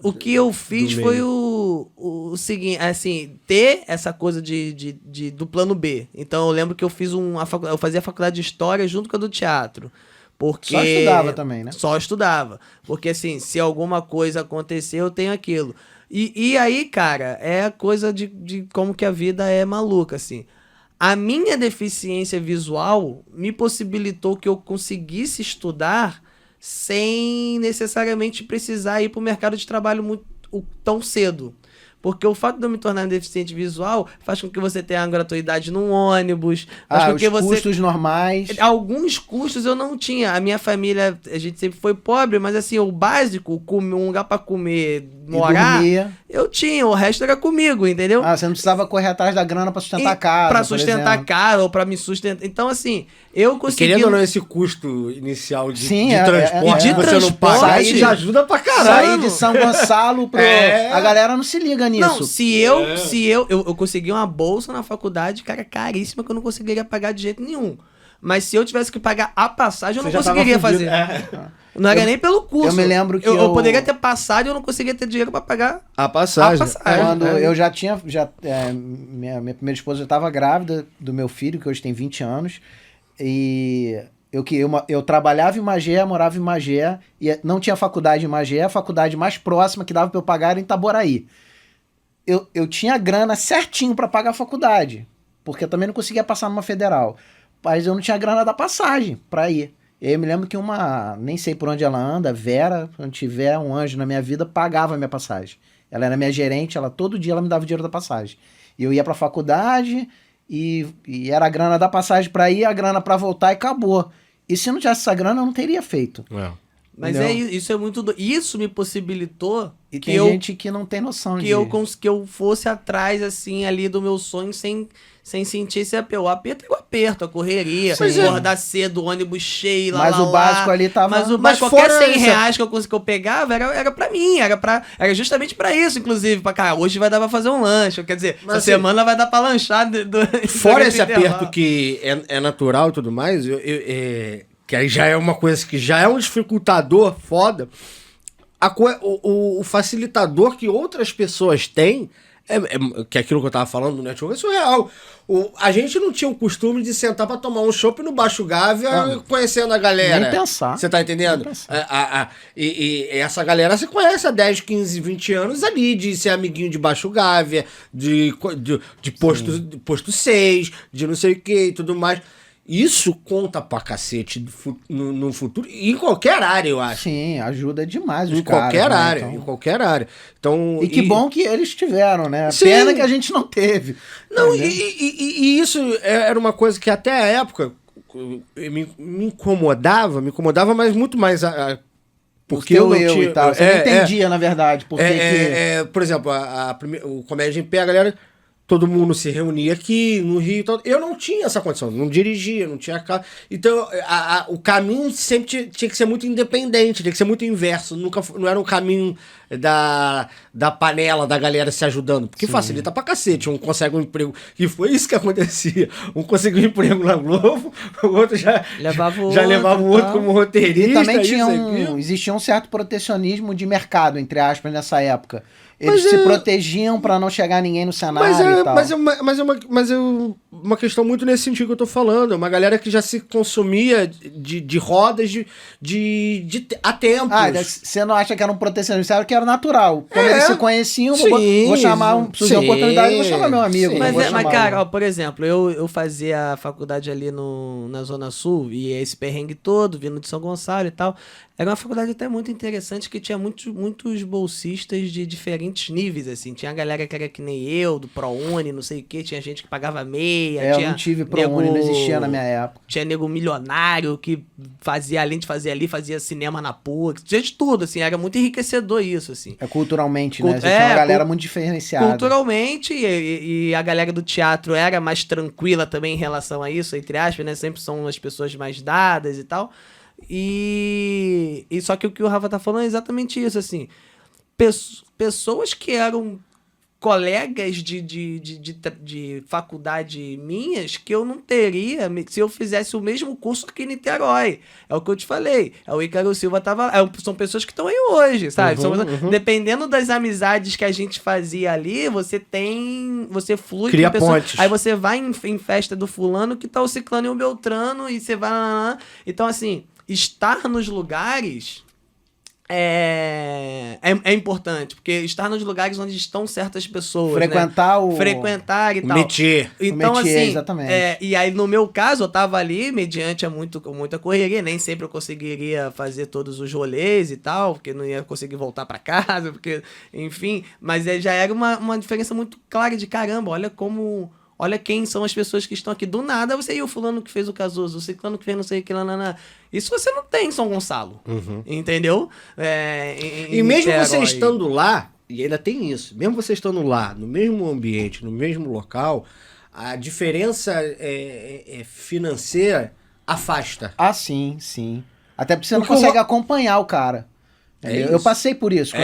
O que eu fiz foi o seguinte, assim, ter essa coisa do plano B. Então eu lembro que eu fazia a faculdade de História junto com a do teatro. Porque... Só estudava também, né? Só estudava. Porque assim, se alguma coisa acontecer, eu tenho aquilo. E aí, cara, é a coisa de como que a vida é maluca, assim. A minha deficiência visual me possibilitou que eu conseguisse estudar sem necessariamente precisar ir para o mercado de trabalho tão cedo. Porque o fato de eu me tornar deficiente visual faz com que você tenha uma gratuidade num ônibus. Faz com que custos normais. Alguns custos eu não tinha. A minha família, a gente sempre foi pobre, mas assim, o básico, um lugar para comer, morar, eu tinha. O resto era comigo, entendeu? Você não precisava correr atrás da grana para sustentar a casa. Para sustentar a casa ou para me sustentar. Então, assim, eu consegui... Querendo ou não, esse custo inicial de transporte, você não paga, aí já ajuda pra caralho. Sair de São Gonçalo a galera não se se liga nisso. Não, se eu consegui uma bolsa na faculdade, cara, caríssima, que eu não conseguiria pagar de jeito nenhum. Mas se eu tivesse que pagar a passagem, eu não conseguiria fazer. Não era nem pelo curso. Eu me lembro que eu poderia ter passado e eu não conseguia ter dinheiro pra pagar A passagem. Quando eu já tinha... minha primeira esposa já estava grávida do meu filho, que hoje tem 20 anos. E eu trabalhava em Magé, morava em Magé. E não tinha faculdade em Magé. A faculdade mais próxima que dava para eu pagar era em Itaboraí. Eu tinha grana certinho para pagar a faculdade. Porque eu também não conseguia passar numa federal. Mas eu não tinha grana da passagem para ir. E aí eu me lembro que nem sei por onde ela anda, Vera, quando tiver um anjo na minha vida, pagava a minha passagem. Ela era minha gerente, todo dia ela me dava o dinheiro da passagem. E eu ia pra faculdade e era a grana da passagem pra ir, a grana pra voltar e acabou. E se não tivesse essa grana, eu não teria feito. Mas isso é muito... Isso me possibilitou... E tem gente que não tem noção que eu fosse atrás, assim, ali do meu sonho sem sentir esse aperto. O aperto é o aperto, a correria, acordar cedo, o ônibus cheio, lá, Mas o básico ali tava... Mas o básico, qualquer 100 reais que eu pegava, era pra mim, era justamente pra isso, inclusive. Cara, hoje vai dar pra fazer um lanche, quer dizer, essa semana vai dar pra lanchar. Fora esse aperto que é natural e tudo mais, que aí já é uma coisa que já é um dificultador foda, o facilitador que outras pessoas têm, que é aquilo que eu tava falando do network, é surreal. A gente não tinha o costume de sentar pra tomar um chopp no Baixo Gávea, conhecendo a galera. Nem pensar. Você tá entendendo? E essa galera você conhece há 10, 15, 20 anos ali, de ser amiguinho de Baixo Gávea, de posto 6, de não sei o que e tudo mais. Isso conta pra cacete no futuro, e em qualquer área, eu acho. Sim, ajuda demais os em caras. Qualquer área, então... Em qualquer área. Então, e que bom que eles tiveram, né? Sim. Pena que a gente não teve. Não, e isso era uma coisa que até a época me incomodava, mas muito mais... Porque eu tinha... e tal. Você não entendia, na verdade. Por exemplo, o Comédia em Pé, a galera... Todo mundo se reunia aqui no Rio. Eu não tinha essa condição, não dirigia, não tinha carro. Então, o caminho sempre tinha que ser muito independente, tinha que ser muito inverso. Não era um caminho da panela, da galera se ajudando. Porque facilita pra cacete. Um consegue um emprego. E foi isso que acontecia. Um conseguiu um emprego na Globo, o outro já levava o outro como roteirista. E também existia um certo protecionismo de mercado, entre aspas, nessa época. Eles se protegiam pra não chegar ninguém no cenário e tal. Mas é uma questão muito nesse sentido que eu tô falando. É uma galera que já se consumia de rodas há tempos. Você não acha que era um protecionismo? Você acha que era natural. Como eles se conheciam, vou chamar, se fizer oportunidade, vou chamar meu amigo. Mas cara, por exemplo, eu fazia a faculdade ali na Zona Sul, e esse perrengue todo, vindo de São Gonçalo e tal. Era uma faculdade até muito interessante, que tinha muitos bolsistas de diferentes níveis, assim. Tinha a galera que era que nem eu, do ProUni, não sei o quê. Tinha gente que pagava meia. Eu não tive ProUni, não existia na minha época. Tinha nego milionário que fazia, além de fazer ali, fazia cinema na PUC. Tinha de tudo, assim. Era muito enriquecedor isso, assim. Culturalmente, né? Você tinha uma galera muito diferenciada. Culturalmente, e a galera do teatro era mais tranquila também em relação a isso, entre aspas, né? Sempre são as pessoas mais dadas e tal. E só que o que o Rafa tá falando é exatamente isso, assim. Pessoas que eram colegas de faculdade minhas, que eu não teria se eu fizesse o mesmo curso aqui em Niterói. É o que eu te falei. O Ícaro Silva tava lá. São pessoas que estão aí hoje, sabe? Dependendo das amizades que a gente fazia ali, você flui cria com pessoas. pontes. Aí você vai em festa do fulano que tá o ciclano e o beltrano, e você vai... Então, assim, estar nos lugares... É importante, porque estar nos lugares onde estão certas pessoas, frequentar e tal. Métier. Então, métier, assim, exatamente. E aí no meu caso, eu tava ali mediante muita correria, nem sempre eu conseguiria fazer todos os rolês e tal, porque não ia conseguir voltar pra casa, porque, enfim, mas já era uma diferença muito clara de caramba, olha quem são as pessoas que estão aqui. Do nada, você e o fulano que fez o Cazuza, o ciclano que fez não sei o que lá. Isso você não tem em São Gonçalo. Entendeu? E mesmo você estando lá, e ainda tem isso, mesmo você estando lá, no mesmo ambiente, no mesmo local, a diferença financeira afasta. Sim. Até porque você não consegue acompanhar o cara. Eu passei por isso.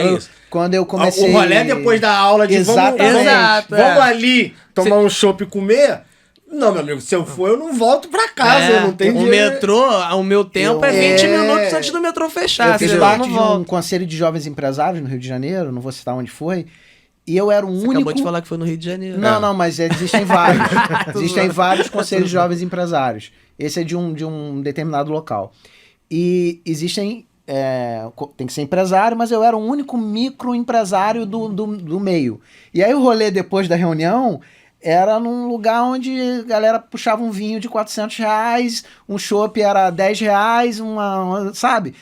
Quando eu comecei... O rolê depois da aula de vamos ali tomar um chopp e comer... Não, meu amigo, se eu for, eu não volto pra casa, eu não tenho dinheiro. O meu tempo é 20 minutos antes do metrô fechar. Eu fiz parte de um conselho de jovens empresários no Rio de Janeiro, não vou citar onde foi, e eu era o único... acabou de falar que foi no Rio de Janeiro. Não, mas existem vários. Existem vários conselhos de jovens empresários. Esse é de um determinado local. E existem... tem que ser empresário, mas eu era o único microempresário do meio. E aí o rolê depois da reunião... era num lugar onde a galera puxava um vinho de R$400, um chopp era R$10, sabe?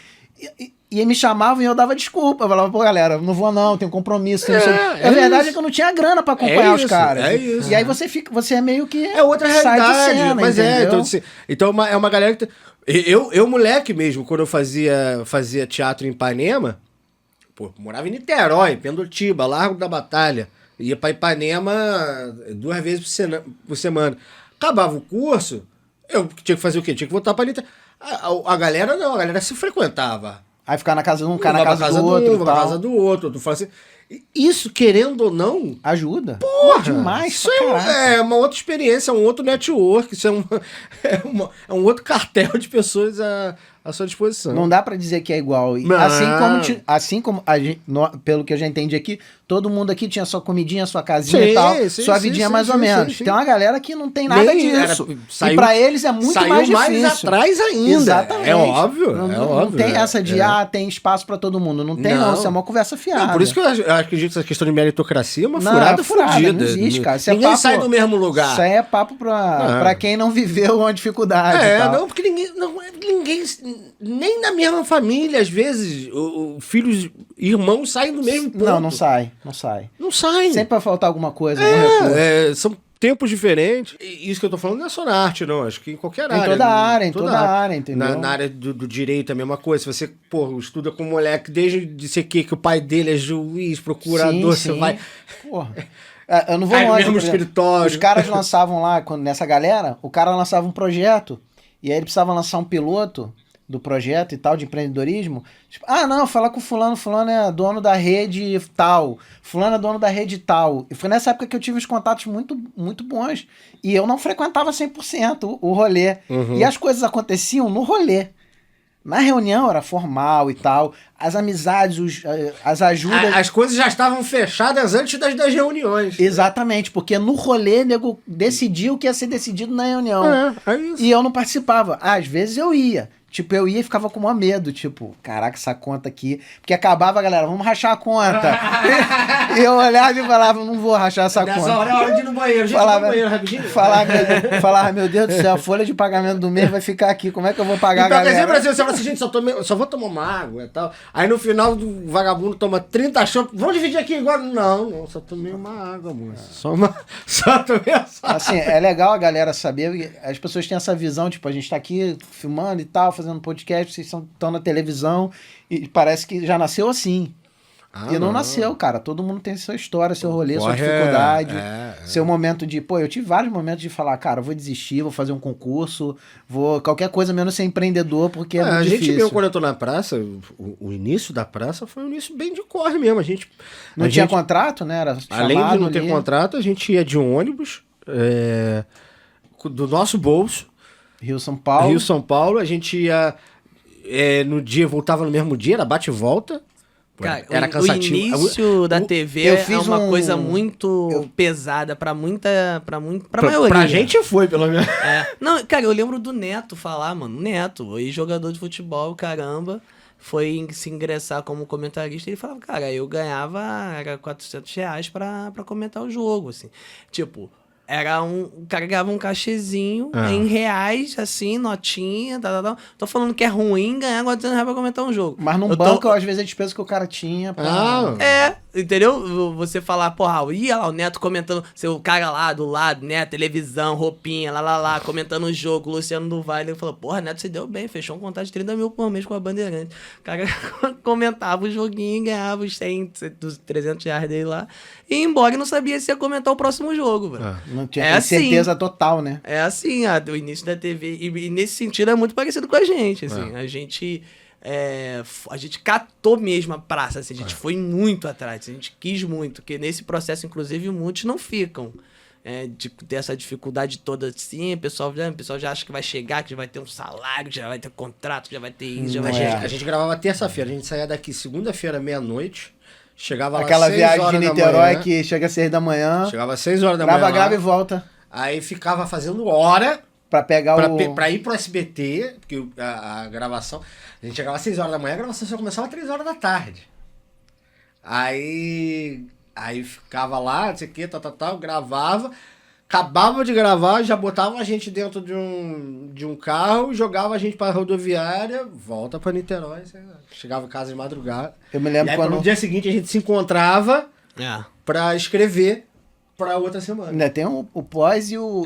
E me chamavam e eu dava desculpa. Eu falava, pô, galera, não vou não, tenho compromisso. A verdade é que eu não tinha grana pra acompanhar os caras. E aí você é meio que... É outra realidade, sai de cena, mas entendeu? Então é uma galera que... Eu, moleque mesmo, quando eu fazia teatro em Ipanema, pô, morava em Niterói, Pendotiba, Largo da Batalha. Ia pra Ipanema 2 vezes por semana. Acabava o curso, eu tinha que fazer o quê? Tinha que voltar pra Niterói. A galera não, a galera se frequentava. Aí ficar na casa de um, ficar na casa do outro. Na casa do outro. Tu fala assim, isso, querendo ou não... ajuda. Porra, demais. Isso é uma outra experiência, é um outro network, isso é um outro cartel de pessoas à sua disposição. Não dá pra dizer que é igual. Assim como a gente, pelo que eu já entendi aqui, todo mundo aqui tinha sua comidinha, sua casinha e tal, sua vidinha mais ou menos. Tem uma galera que não tem nada disso. E pra eles é muito mais difícil. Mais atrás ainda. Exatamente. É óbvio. Não tem essa de, tem espaço pra todo mundo. Não tem, não. Isso é uma conversa fiada. Não, por isso que eu acredito que essa questão de meritocracia é uma furada fudida. Não existe, cara. Ninguém sai do mesmo lugar. Isso aí é papo pra quem não viveu uma dificuldade. Não, porque ninguém, nem na mesma família, às vezes, filhos, irmãos saem do mesmo ponto. Não sai. Não saem. Sempre vai faltar alguma coisa, algum recurso. São tempos diferentes. E isso que eu tô falando não é só na arte, não. Acho que em qualquer área. Em toda área, entendeu? Na área do direito é a mesma coisa. Se você, estuda com um moleque desde de ser que o pai dele é juiz, procurador, você vai... Porra. Eu não vou longe. Mesmo escritório. Os caras lançavam lá, nessa galera, o cara lançava um projeto, e aí ele precisava lançar um piloto do projeto e tal, de empreendedorismo. Tipo, fala com fulano é dono da rede tal, fulano é dono da rede tal. E foi nessa época que eu tive uns contatos muito, muito bons. E eu não frequentava 100% o rolê. Uhum. E as coisas aconteciam no rolê. Na reunião era formal e tal, as amizades, as ajudas... As coisas já estavam fechadas antes das reuniões. Exatamente, porque no rolê, nego decidiu o que ia ser decidido na reunião. É isso. E eu não participava. Às vezes eu ia. Tipo, eu ia e ficava com maior medo, tipo, caraca, essa conta aqui... Porque acabava, galera, vamos rachar a conta. E eu olhava e falava, não vou rachar essa conta. Nessa hora é hora de ir no banheiro, rapidinho. Falava, meu Deus do céu, a folha de pagamento do mês vai ficar aqui, como é que eu vou pagar a galera? Brasil, você fala assim, gente, só vou tomar uma água e tal. Aí no final do vagabundo toma 30 chopp, vamos dividir aqui agora? Não, só tomei uma água, moça. Só tomei essa água. Assim, é legal a galera saber, as pessoas têm essa visão, tipo, a gente tá aqui filmando e tal, fazendo podcast, vocês estão na televisão e parece que já nasceu assim. E não nasceu, cara. Todo mundo tem sua história, seu rolê, sua dificuldade, seu momento de... eu tive vários momentos de falar, cara, eu vou desistir, vou fazer um concurso, vou qualquer coisa menos ser empreendedor, porque é muito difícil. A gente viu quando eu tô na praça, o início da praça foi um início bem de corre mesmo. A gente não tinha contrato, né? Era além de não ter contrato, a gente ia de ônibus do nosso bolso. Rio-São Paulo. A gente ia no dia, voltava no mesmo dia, era bate e volta. Cara, era cansativo. O início da TV é uma coisa muito pesada pra maioria. Pra gente foi, pelo menos. Não, cara, eu lembro do Neto falar, mano. Neto, jogador de futebol, caramba, foi se ingressar como comentarista. Ele falava, cara, eu ganhava R$400 pra comentar o jogo, assim. Tipo... o cara ganhava um cachezinho em reais, assim, notinha, tal. Tô falando que é ruim ganhar R$400 pra comentar um jogo. Mas num banco, às vezes, a despesa que o cara tinha pra... Entendeu? Você falar, porra, ia lá o Neto comentando, seu cara lá do lado, né, televisão, roupinha, lá, comentando o jogo, Luciano do Vale, ele falou, porra, Neto, você deu bem, fechou um contrato de 30 mil por mês com a Bandeirante. O cara comentava o joguinho e ganhava os 100, dos R$300 dele lá, e ia embora e não sabia se ia comentar o próximo jogo, velho. Não tinha certeza total, né? É assim, o início da TV, e nesse sentido é muito parecido com a gente, assim, a gente... a gente catou mesmo a praça, assim, a gente foi muito atrás, a gente quis muito, porque nesse processo, inclusive, muitos não ficam. De ter essa dificuldade toda assim, o pessoal já acha que vai chegar, que já vai ter um salário, que já vai ter contrato, que já vai ter isso, já vai chegar. A gente gravava terça-feira, a gente saía daqui segunda-feira, meia-noite, chegava lá Aquela 6 viagem de horas da Niterói manhã, que chega às 6 da manhã, chegava às 6 horas da manhã grava lá, e volta. aí ficava fazendo hora Pra pegar pra ir pro SBT, porque a gravação, a gente chegava às 6 horas da manhã, a gravação só começava às 3 horas da tarde. Aí ficava lá, não sei o que, tal, gravava, acabava de gravar, já botava a gente dentro de um carro, jogava a gente pra rodoviária, volta pra Niterói, sei lá. Chegava em casa de madrugada. Eu me lembro e aí, quando... no dia seguinte a gente se encontrava pra escrever pra outra semana. Ainda tem o pós e o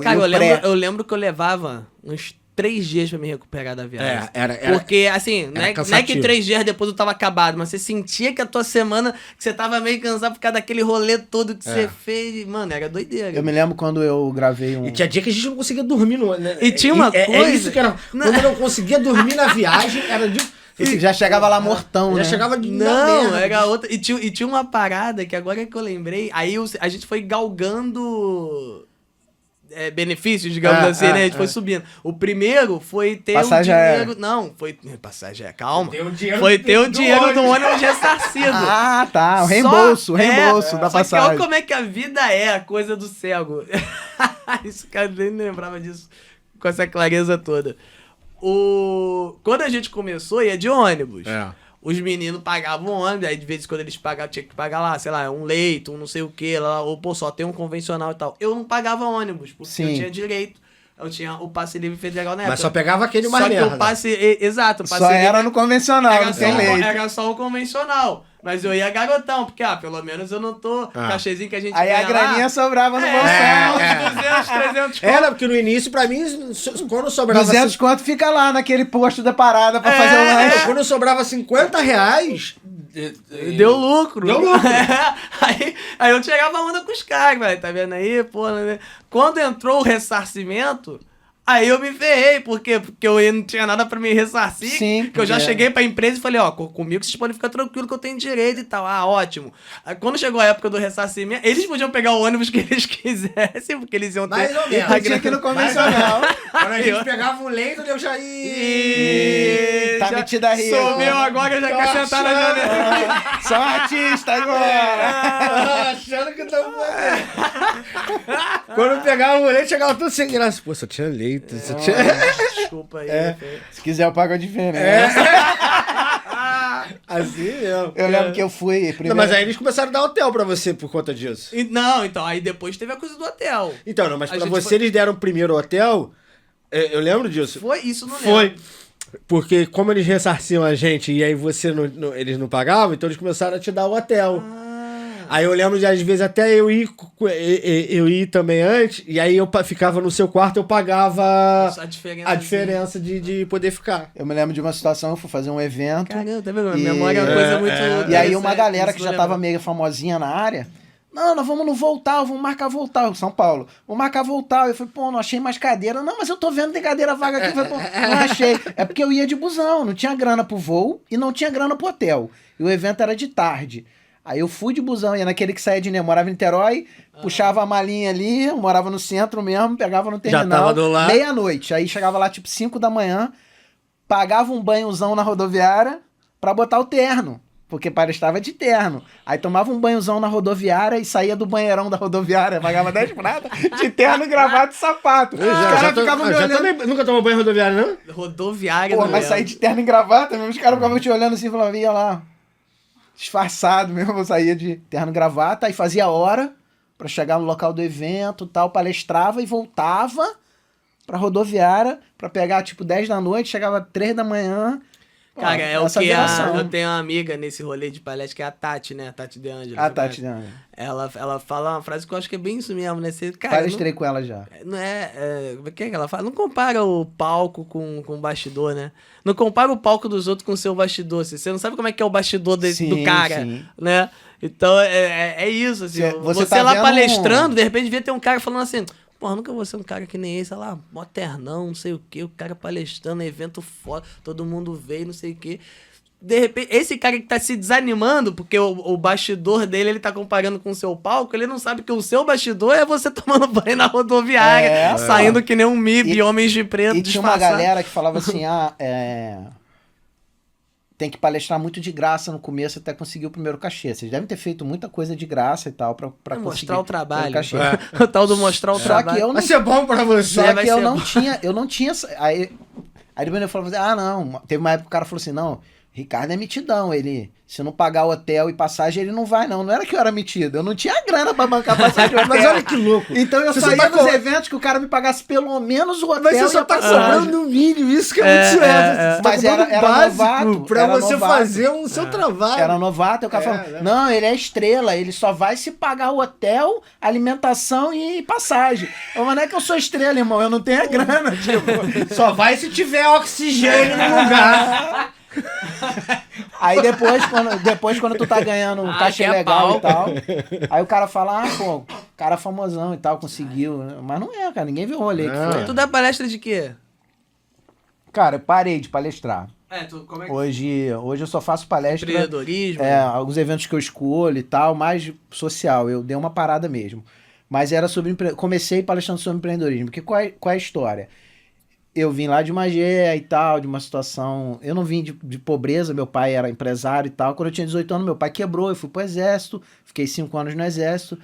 Cara, pré. eu lembro que eu levava uns 3 dias pra me recuperar da viagem. Era Porque, assim, não é que cansativo. 3 dias depois eu tava acabado, mas você sentia que a tua semana, que você tava meio cansado por causa daquele rolê todo que você fez. Mano, era doideira. Eu me lembro quando eu gravei um... E tinha dia que a gente não conseguia dormir. Né? E tinha uma É coisa- isso que era. Quando eu não conseguia dormir na viagem, era de... Já chegava lá mortão, Já né? chegava de Não, merda. era outra. E tinha uma parada que agora que eu lembrei, aí a gente foi galgando benefícios, digamos assim, né? A gente foi subindo. O primeiro foi ter Passagem o dinheiro. aérea. Não, foi. Passagem aérea, calma. Ter o dinheiro Foi ter o do dinheiro do ônibus. ônibus ressarcido. Ah, tá. O Só- reembolso da só que passagem. olha como é que a vida é, a coisa do cego. Isso, cara, nem lembrava disso com essa clareza toda. Quando a gente começou, ia de ônibus. Os meninos pagavam ônibus, aí de vez em quando eles pagavam, tinha que pagar lá, sei lá, um leito, um não sei o que, lá, ou pô, só tem um convencional e tal. Eu não pagava ônibus, porque Sim. eu tinha direito. Eu tinha o passe livre federal na época. Mas só pegava aquele mais Só que merda. o passe. Exato, o passe Só livre era no convencional, não tem leite. era só o convencional. Mas eu ia garotão, porque, pelo menos eu não tô. Cachezinho que a gente Aí a ganha graninha lá, sobrava no bolsão. uns 200, 300 Era, porque no início, pra mim, quando sobrava... 200 conto fica lá naquele posto da parada pra fazer o lanche. Quando sobrava R$50... Deu lucro. Deu lucro. Aí eu chegava a onda com os caras, velho. Tá vendo aí? Pô, né? Quando entrou o ressarcimento, aí eu me ferrei, porque eu não tinha nada pra me ressarcir. Sim, que eu já é. cheguei pra empresa e falei, comigo vocês podem ficar tranquilo que eu tenho direito e tal. Ah, ótimo. Aí, quando chegou a época do ressarcimento, eles podiam pegar o ônibus que eles quisessem, porque eles iam ter... Mais ou menos. Eu tinha aqui no convencional. Quando a gente pegava um leito, eu já Ih, Tá já metida a rir sumiu agora, já quer sentar na janela. Só artista agora. achando que tava... Quando eu pegava o leite, chegava tudo sem graça. Pô, só tinha leite. Só tinha... Desculpa aí. feio. Se quiser eu pago a diferença. Assim mesmo. Eu lembro que eu fui Não, primeiro... mas aí eles começaram a dar hotel pra você por conta disso. Não, então, aí depois teve a coisa do hotel. Então, não, mas A pra gente você foi- eles deram primeiro hotel. Eu lembro disso. Foi isso, não Foi. lembro. Porque como eles ressarciam a gente e aí você eles não pagavam, então eles começaram a te dar o hotel. Aí eu lembro de, às vezes, até eu ir também antes, e aí eu ficava no seu quarto, eu pagava A a diferença de poder ficar. Eu me lembro de uma situação, eu fui fazer um evento. Caramba, tá vendo? A E- memória é uma coisa muito... E aí uma interessante, galera isso que não já tava lembro. meio famosinha na área, não, nós vamos no Voltal, vamos marcar Voltal, São Paulo. Vamos marcar Voltal. Eu falei, pô, não achei mais cadeira. Não, mas eu tô vendo tem cadeira vaga aqui. Eu falei, pô, não achei. É porque eu ia de busão, não tinha grana pro voo e não tinha grana pro hotel. E o evento era de tarde. Aí eu fui de busão, ia naquele que saía de Niterói, morava em Niterói, puxava a malinha ali, eu morava no centro mesmo, pegava no terminal, tava do lado. meia-noite. Aí chegava lá tipo 5 da manhã, pagava um banhozão na rodoviária pra botar o terno. Porque estava de terno. Aí tomava um banhozão na rodoviária e saía do banheirão da rodoviária, pagava 10 pratas, de terno, gravata e sapato. Os caras ficavam me olhando. também, nunca tomou banho rodoviário, não? Rodoviária, Pô, não mas lembro. sair de terno e gravata, mesmo, os caras ficavam te olhando assim e falavam, ia lá, disfarçado mesmo, eu saía de terno e gravata, aí fazia hora pra chegar no local do evento tal, palestrava e voltava pra rodoviária pra pegar tipo 10 da noite, chegava 3 da manhã. Pô, Cara, é o essa que geração. eu tenho uma amiga nesse rolê de palestra que é a Tati, né? A Tati De Angelo. Ah, Tati, não. Ela fala uma frase que eu acho que é bem isso mesmo, né? Você, cara, Palestrei com ela já. não o que é que ela fala? Não compara o palco com o bastidor, né? Não compara o palco dos outros com o seu bastidor. Você não sabe como é que é o bastidor Sim, do cara, sim. né? Então, é isso, assim. Você Você tá lá vendo palestrando, de repente devia ter um cara falando assim, Porra, nunca vou ser um cara que nem esse, sei lá, moternão, não sei o quê, o cara palestrando, evento foda, todo mundo veio, não sei o quê. De repente, esse cara que tá se desanimando, porque o bastidor dele, ele tá comparando com o seu palco, ele não sabe que o seu bastidor é você tomando banho na rodoviária, saindo que nem um MIB, homens de preto, E tinha uma galera que falava assim, tem que palestrar muito de graça no começo até conseguir o primeiro cachê. Vocês devem ter feito muita coisa de graça e tal pra conseguir mostrar o trabalho. cachê. O tal do mostrar o trabalho. Só que eu não, Vai ser bom pra você. só vai que eu ser não bom. tinha, eu não tinha... Aí depois eu falava assim, não, teve uma época que o cara falou assim, não, Ricardo é mitidão, ele, se não pagar o hotel e passagem, ele não vai não. Não era que eu era metido, eu não tinha grana pra bancar passagem de hotel. Mas olha que louco. Então eu Você saía tá dos co- eventos que o cara me pagasse pelo menos o hotel Mas você e só a tá passagem. cobrando um mínimo, isso que é muito sério. Você tá Mas cobrando era básico novato, pra era você novato. fazer o seu trabalho. Era novato, e o cara falou, né? não, ele é estrela, ele só vai se pagar o hotel, alimentação e passagem. Eu, mas não é que eu sou estrela, irmão, eu não tenho a grana, tipo, Só vai se tiver oxigênio no lugar. Aí depois quando tu tá ganhando um cachê que é legal e palco. tal, aí o cara fala, pô, cara famosão e tal, conseguiu. Mas não é, cara, ninguém viu o rolê que foi. Tu dá palestra de quê? Cara, eu parei de palestrar. Como é que... Hoje eu só faço palestra, Empreendedorismo? alguns eventos que eu escolho e tal, mais social, eu dei uma parada mesmo. Mas era sobre, comecei palestrando sobre empreendedorismo, porque qual é a história? Eu vim lá de Magé e tal, de uma situação... Eu não vim de pobreza, meu pai era empresário e tal. Quando eu tinha 18 anos, meu pai quebrou, eu fui pro exército, fiquei 5 anos no exército,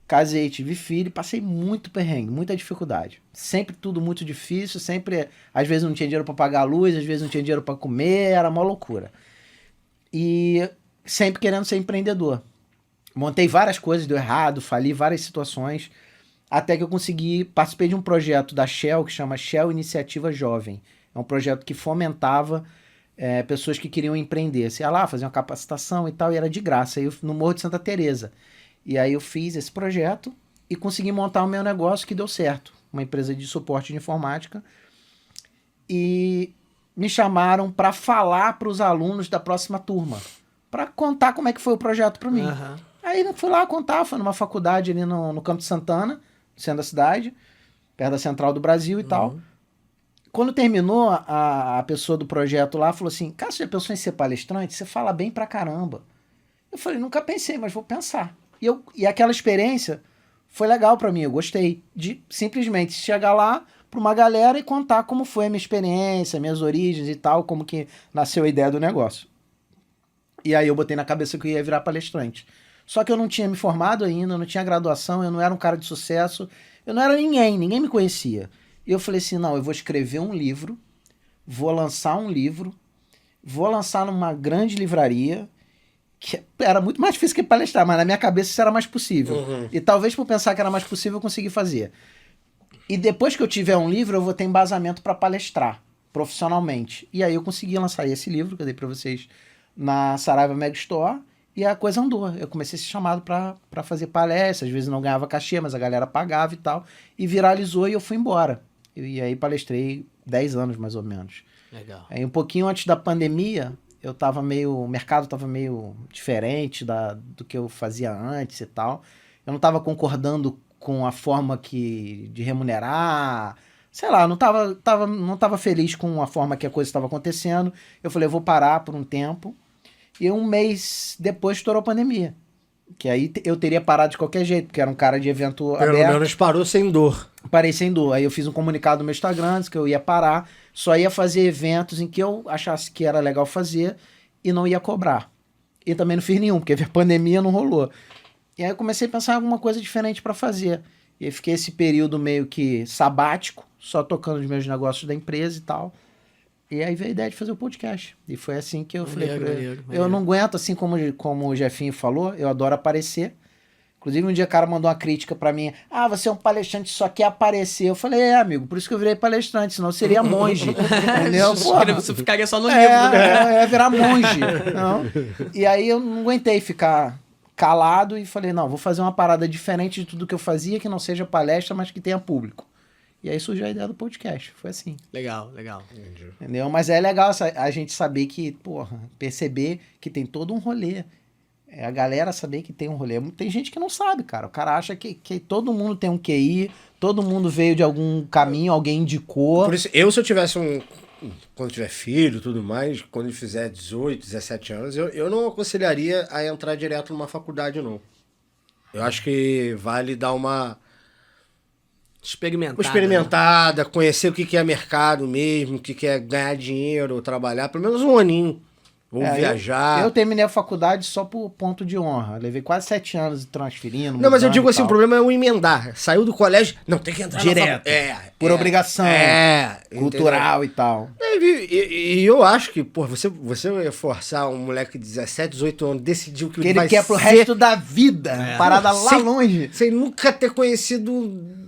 casei, tive filho, passei muito perrengue, muita dificuldade. Sempre tudo muito difícil, sempre... Às vezes não tinha dinheiro para pagar a luz, às vezes não tinha dinheiro para comer, era uma loucura. E sempre querendo ser empreendedor. Montei várias coisas, deu errado, fali várias situações... Até que eu participei de um projeto da Shell, que chama Shell Iniciativa Jovem. É um projeto que fomentava pessoas que queriam empreender. Você ia lá, fazer uma capacitação e tal, e era de graça, no Morro de Santa Teresa. E aí eu fiz esse projeto e consegui montar o meu negócio que deu certo. Uma empresa de suporte de informática. E me chamaram para falar para os alunos da próxima turma. Para contar como é que foi o projeto para mim. Aham. Aí eu fui lá contar, foi numa faculdade ali no Campo de Santana, centro da cidade, perto da Central do Brasil e tal. Quando terminou, a pessoa do projeto lá falou assim, cara, você já pensou em ser palestrante? Você fala bem pra caramba. Eu falei, nunca pensei, mas vou pensar. E aquela experiência foi legal pra mim, eu gostei de simplesmente chegar lá pra uma galera e contar como foi a minha experiência, minhas origens e tal, como que nasceu a ideia do negócio. E aí eu botei na cabeça que eu ia virar palestrante. Só que eu não tinha me formado ainda, eu não tinha graduação, eu não era um cara de sucesso, eu não era ninguém me conhecia. E eu falei assim, não, eu vou escrever um livro, vou lançar numa grande livraria, que era muito mais difícil que palestrar, mas na minha cabeça isso era mais possível. E talvez por pensar que era mais possível eu consegui fazer. E depois que eu tiver um livro, eu vou ter embasamento para palestrar profissionalmente. E aí eu consegui lançar esse livro que eu dei para vocês na Saraiva Mega Store, e a coisa andou. Eu comecei a ser chamado para fazer palestras, às vezes não ganhava cachê, mas a galera pagava e tal, e viralizou e eu fui embora. E aí palestrei 10 anos mais ou menos. Legal. Aí um pouquinho antes da pandemia, o mercado estava meio diferente do que eu fazia antes e tal. Eu não estava concordando com a forma de remunerar, sei lá, não tava feliz com a forma que a coisa estava acontecendo. Eu falei, eu vou parar por um tempo. E um mês depois estourou a pandemia. Que aí eu teria parado de qualquer jeito, porque era um cara de evento Pelo aberto. menos parou sem dor. Parei sem dor. Aí eu fiz um comunicado no meu Instagram, disse que eu ia parar, só ia fazer eventos em que eu achasse que era legal fazer e não ia cobrar. E também não fiz nenhum, porque a pandemia não rolou. E aí eu comecei a pensar em alguma coisa diferente para fazer. E aí fiquei esse período meio que sabático, só tocando os meus negócios da empresa e tal. E aí veio a ideia de fazer o podcast. E foi assim que eu falei pra ele. Eu não aguento, assim como o Jefinho falou, eu adoro aparecer. Inclusive, um dia o cara mandou uma crítica pra mim. Ah, você é um palestrante, só quer aparecer. Eu falei, amigo, por isso que eu virei palestrante, senão eu seria monge. Entendeu? Porra. Você ficaria só no livro, né? É virar monge. Não? E aí eu não aguentei ficar calado e falei, não, vou fazer uma parada diferente de tudo que eu fazia, que não seja palestra, mas que tenha público. E aí surgiu a ideia do podcast. Foi assim. Legal. Entendeu? Mas é legal a gente saber que, porra, perceber que tem todo um rolê É a galera saber que tem um rolê. Tem gente que não sabe, cara. O cara acha que todo mundo tem um QI, todo mundo veio de algum caminho, alguém indicou. Por isso, se eu tivesse quando tiver filho e tudo mais, quando ele fizer 18, 17 anos, eu não aconselharia a entrar direto numa faculdade, não. Eu acho que vale dar uma experimentada, conhecer o que é mercado mesmo, o que é ganhar dinheiro, trabalhar, pelo menos um aninho. Ou viajar. Eu terminei a faculdade só por ponto de honra. Levei quase 7 anos transferindo. Não, mas eu digo assim, o problema é o emendar. Saiu do colégio, não, tem que entrar direto. Por obrigação. Cultural, entendeu? E tal. E eu acho que, pô, você forçar um moleque de 17, 18 anos, decidir o que ele vai ser... ele quer pro resto da vida. Parada lá longe. Sem nunca ter conhecido...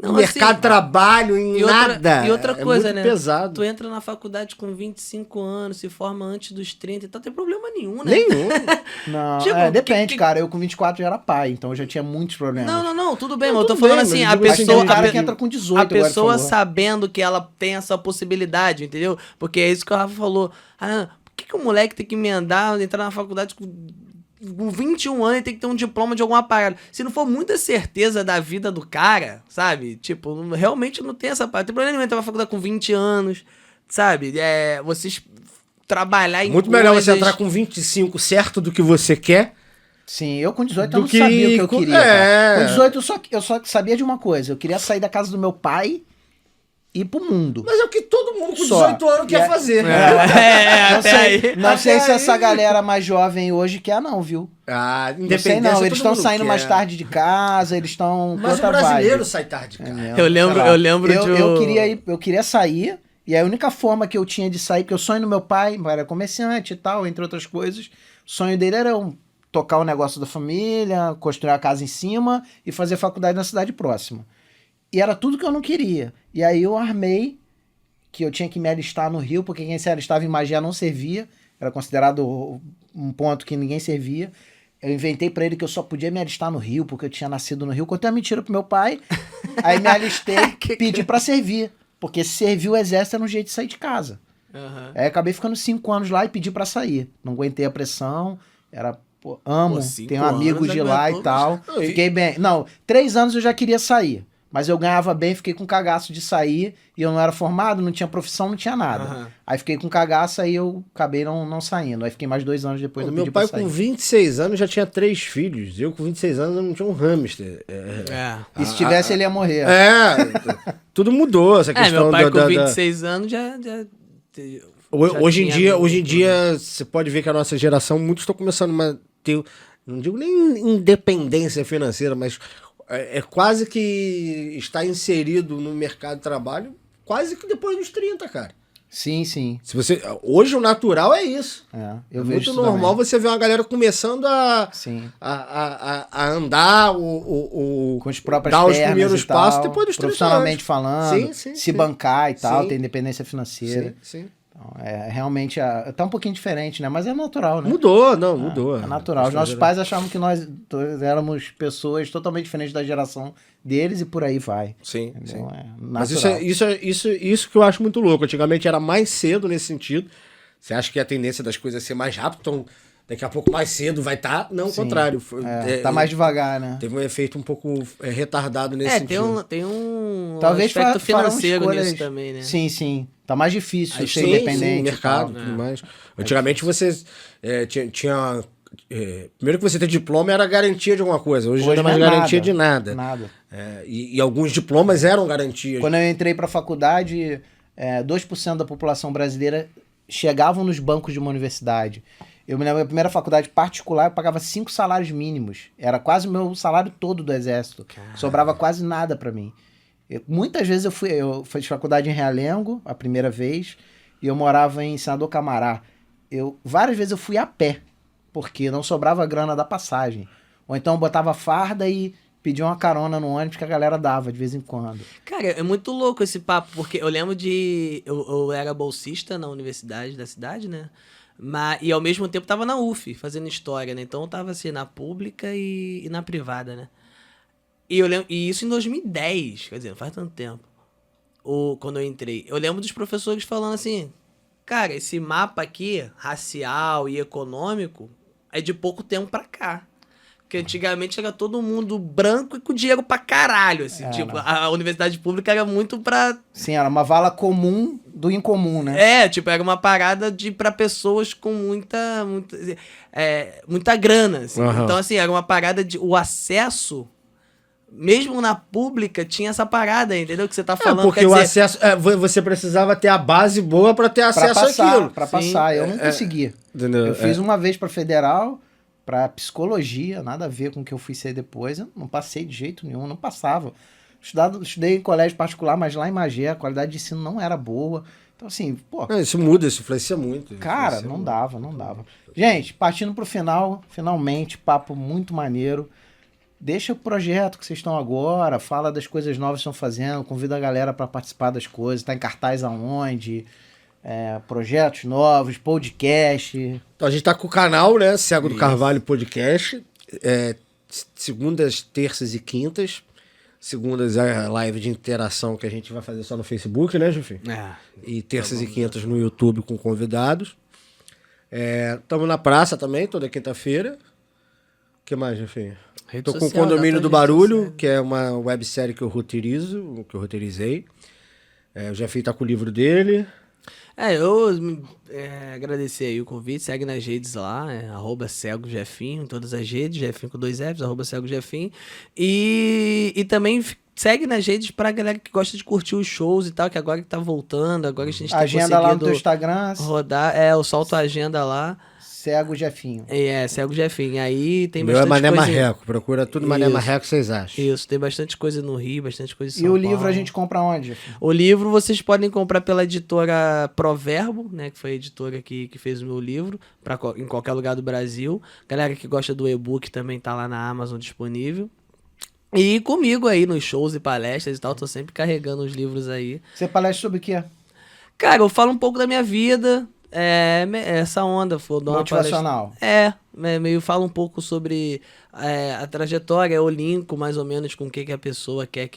No mercado de trabalho, em nada. E outra coisa, muito né? Pesado. Tu entra na faculdade com 25 anos, se forma antes dos 30 e tal, não tem problema nenhum, né? Nenhum. Não, depende, cara. Eu com 24 já era pai, então eu já tinha muitos problemas. Não, tudo bem, mas eu tô falando assim, a pessoa... O cara que entra com 18 a pessoa sabendo que ela tem essa possibilidade, entendeu? Porque é isso que o Rafa falou. Por que o moleque tem que emendar, entrar na faculdade com 21 anos e tem que ter um diploma de alguma parada? Se não for muita certeza da vida do cara, sabe? Tipo, realmente não tem essa parte. Tem problema nenhum entrar na faculdade com 20 anos, sabe? Vocês trabalhar em muito melhor você entrar com 25 certo do que você quer. Sim, eu com 18 eu não sabia o que eu queria. Com 18 eu só sabia de uma coisa. Eu queria sair da casa do meu pai e ir pro mundo. Mas é o que todo mundo com 18 anos quer fazer. Não sei se essa galera mais jovem hoje quer não, viu? Independente. Não, eles estão saindo mais tarde de casa, eles estão... Mas o brasileiro sai tarde de casa. Eu lembro de... Eu queria sair, e a única forma que eu tinha de sair, porque o sonho do meu pai era comerciante e tal, entre outras coisas, o sonho dele era tocar o negócio da família, construir a casa em cima e fazer faculdade na cidade próxima. E era tudo que eu não queria. E aí eu armei que eu tinha que me alistar no Rio, porque quem se alistava em Magé não servia. Era considerado um ponto que ninguém servia. Eu inventei pra ele que eu só podia me alistar no Rio, porque eu tinha nascido no Rio. Contei uma mentira pro meu pai. Aí me alistei, pedi pra servir. Porque servir o exército era um jeito de sair de casa. Uhum. Aí acabei ficando 5 anos lá e pedi pra sair. Não aguentei a pressão. Amo, tenho amigos de lá e tal. Fiquei bem. Não, 3 anos eu já queria sair. Mas eu ganhava bem, fiquei com cagaço de sair, e eu não era formado, não tinha profissão, não tinha nada. Uhum. Aí fiquei com cagaço, aí eu acabei não saindo. Aí fiquei mais 2 anos depois. Meu pai com 26 anos já tinha 3 filhos. Eu com 26 anos eu não tinha um hamster. E se tivesse, ele ia morrer. Tudo mudou essa questão. Meu pai com 26 anos já hoje em dia, você pode ver que a nossa geração, muitos estão começando a ter, não digo nem independência financeira, mas... É quase que está inserido no mercado de trabalho quase que depois dos 30, cara. Sim. Hoje o natural é isso. Eu vejo muito isso normal também. você ver uma galera começando a andar, com os próprios dar os primeiros passos depois dos 30 profissionalmente falando, sim, bancar e tal, ter independência financeira. Sim. Então, realmente tá um pouquinho diferente, né? Mas é natural, né? Mudou. É natural. Os nossos pais achavam que nós éramos pessoas totalmente diferentes da geração deles e por aí vai. Sim. Mas isso que eu acho muito louco. Antigamente era mais cedo nesse sentido. Você acha que a tendência das coisas é ser mais rápido, então daqui a pouco mais cedo vai estar? Não, o contrário. Tá mais devagar, né? Teve um efeito um pouco retardado nesse sentido. Tem um talvez aspecto financeiro nisso também, né? Sim. Tá mais difícil ser independente. Mercado, tudo mais. Antigamente você tinha... primeiro que você ter diploma era garantia de alguma coisa. Hoje não é mais garantia de nada. E alguns diplomas eram garantias. Quando eu entrei pra faculdade, 2% da população brasileira chegavam nos bancos de uma universidade. Eu me lembro da primeira faculdade particular, eu pagava 5 salários mínimos. Era quase o meu salário todo do exército. Caramba. Sobrava quase nada pra mim. Muitas vezes eu fiz faculdade em Realengo, a primeira vez, e eu morava em Senador Camará. Várias vezes eu fui a pé, porque não sobrava grana da passagem. Ou então eu botava farda e pedia uma carona no ônibus que a galera dava de vez em quando. Cara, é muito louco esse papo, porque eu lembro eu era bolsista na universidade da cidade, né? E ao mesmo tempo tava na UF, fazendo história, né? Então eu tava assim, na pública e na privada, né? E isso em 2010, quer dizer, não faz tanto tempo. Quando eu entrei. Eu lembro dos professores falando assim, cara, esse mapa aqui, racial e econômico, é de pouco tempo pra cá. Porque antigamente era todo mundo branco e com dinheiro pra caralho, assim. Tipo, a universidade pública era muito pra... Sim, era uma vala comum do incomum, né? É, tipo, era uma parada pra pessoas com muita grana, assim. Aham. Então, assim, era uma parada de... O acesso, mesmo na pública, tinha essa parada, entendeu? Que você tá falando. Porque quer o dizer, acesso. Você precisava ter a base boa pra ter Pra acesso passar, àquilo. pra Sim, passar. Eu não consegui. Entendeu? Eu fiz uma vez pra federal, pra psicologia, nada a ver com o que eu fui ser depois. Eu não passei de jeito nenhum, não passava. Estudei em colégio particular, mas lá em Magé a qualidade de ensino não era boa. Então, assim, pô, Isso muda, isso influencia muito. cara, Influencia não muito. dava, não dava. Gente, partindo pro final, finalmente, papo muito maneiro. Deixa o projeto que vocês estão agora, fala das coisas novas que estão fazendo, convida a galera para participar das coisas, tá em cartaz aonde, projetos novos, podcast. Então a gente tá com o canal, né? Cego do Isso. Carvalho Podcast. Segundas, terças e quintas. Segundas é a live de interação que a gente vai fazer só no Facebook, né, Jufim? E terças e quintas no YouTube com convidados. Estamos na praça também, toda quinta-feira. O que mais, Jufim? Rede Tô com o social, Condomínio dá do pra gente Barulho, social. que é uma websérie que eu roteirizei. O Jefim tá com o livro dele. Eu agradecer aí o convite, segue nas redes lá, @CegoJefinho, em todas as redes, Jefinho com 2 Fs, @CegoJefinho. E também segue nas redes pra galera que gosta de curtir os shows e tal, que agora que tá voltando, agora a gente tem Agenda lá no conseguido teu Instagram, rodar, eu solto a agenda lá, Cego Jefinho. Cego Jefinho, aí tem Meu é bastante Mané coisa... Marreco. Procura tudo Mané Isso. Marreco, vocês acham. Isso, tem bastante coisa no Rio, bastante coisa em São E o Paulo. livro a gente compra onde, Jefinho? O livro vocês podem comprar pela editora Proverbo, né? Que foi a editora que fez o meu livro, em qualquer lugar do Brasil. Galera que gosta do e-book também tá lá na Amazon disponível. E comigo aí nos shows e palestras e tal, tô sempre carregando os livros aí. Você palestra sobre o quê? Cara, eu falo um pouco da minha vida, essa onda. Dou uma Motivacional. meio fala um pouco sobre a trajetória, eu linko mais ou menos com o que a pessoa quer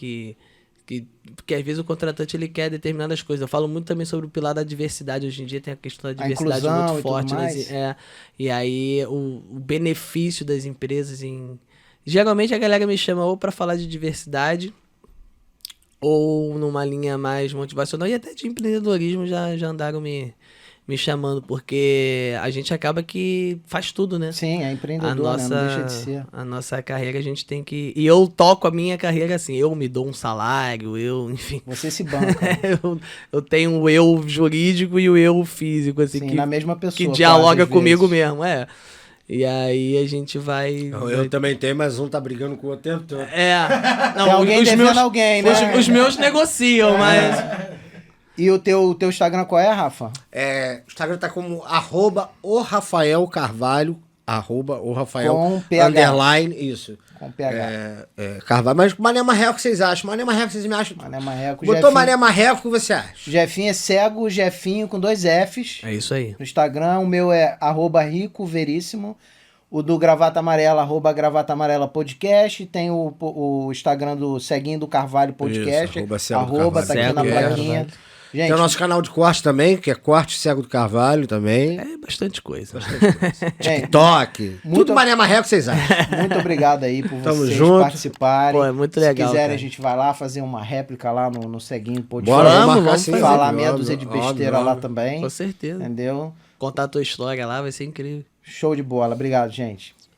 porque às vezes o contratante ele quer determinadas coisas. Eu falo muito também sobre o pilar da diversidade. Hoje em dia tem a questão da diversidade inclusão muito e tudo forte. mais. E aí o benefício das empresas Geralmente a galera me chama ou para falar de diversidade ou numa linha mais motivacional e até de empreendedorismo já andaram me chamando, porque a gente acaba que faz tudo, né? Sim, é empreendedor, né? Não deixa de ser. A nossa carreira a gente tem que... E eu toco a minha carreira assim, eu me dou um salário, enfim... Você se banca. eu tenho o eu jurídico e o eu físico, assim, Sim, na mesma pessoa. que quase, dialoga às comigo vezes. mesmo, E aí a gente vai... Eu também tenho, mas um tá brigando com o outro tempo todo. Não, Tem alguém os devendo meus, alguém, né? os meus negociam, mas... E o teu Instagram qual é, Rafa? O Instagram tá como @o_Rafael_Carvalho, @o_Rafael Com PH. underline, isso. Com PH. Carvalho. Mas Mané Marreco, vocês acham? Mané Marreco, vocês me acham? Mané Marreco. Botou Jefinho. Mané Marreco, o que você acha? Jefinho é cego, Jefinho com 2 Fs. É isso aí. No Instagram, o meu é @ricoveríssimo. O do Gravata Amarela, @Gravata Amarela Podcast. Tem o Instagram do Ceguinho do Carvalho Podcast. Isso, @Cego do Carvalho. Tá aqui na Cego, plaquinha. Gente, Tem o nosso canal de corte também, que é Corte Cego do Carvalho também. É bastante coisa. gente, TikTok. muito- Tudo Mané Marreco, vocês acham? muito obrigado aí por Tamo vocês junto. participarem. Pô, é muito legal, Se quiserem, cara. a gente vai lá fazer uma réplica lá no Ceguinho Podcast. Bora, Vamos, marcar vamos sim. fazer. Falar Óbvio, meia dúzia de besteira óbvio, lá óbvio. também. Com certeza. Entendeu? Contar a tua história lá vai ser incrível. Show de bola. Obrigado, gente.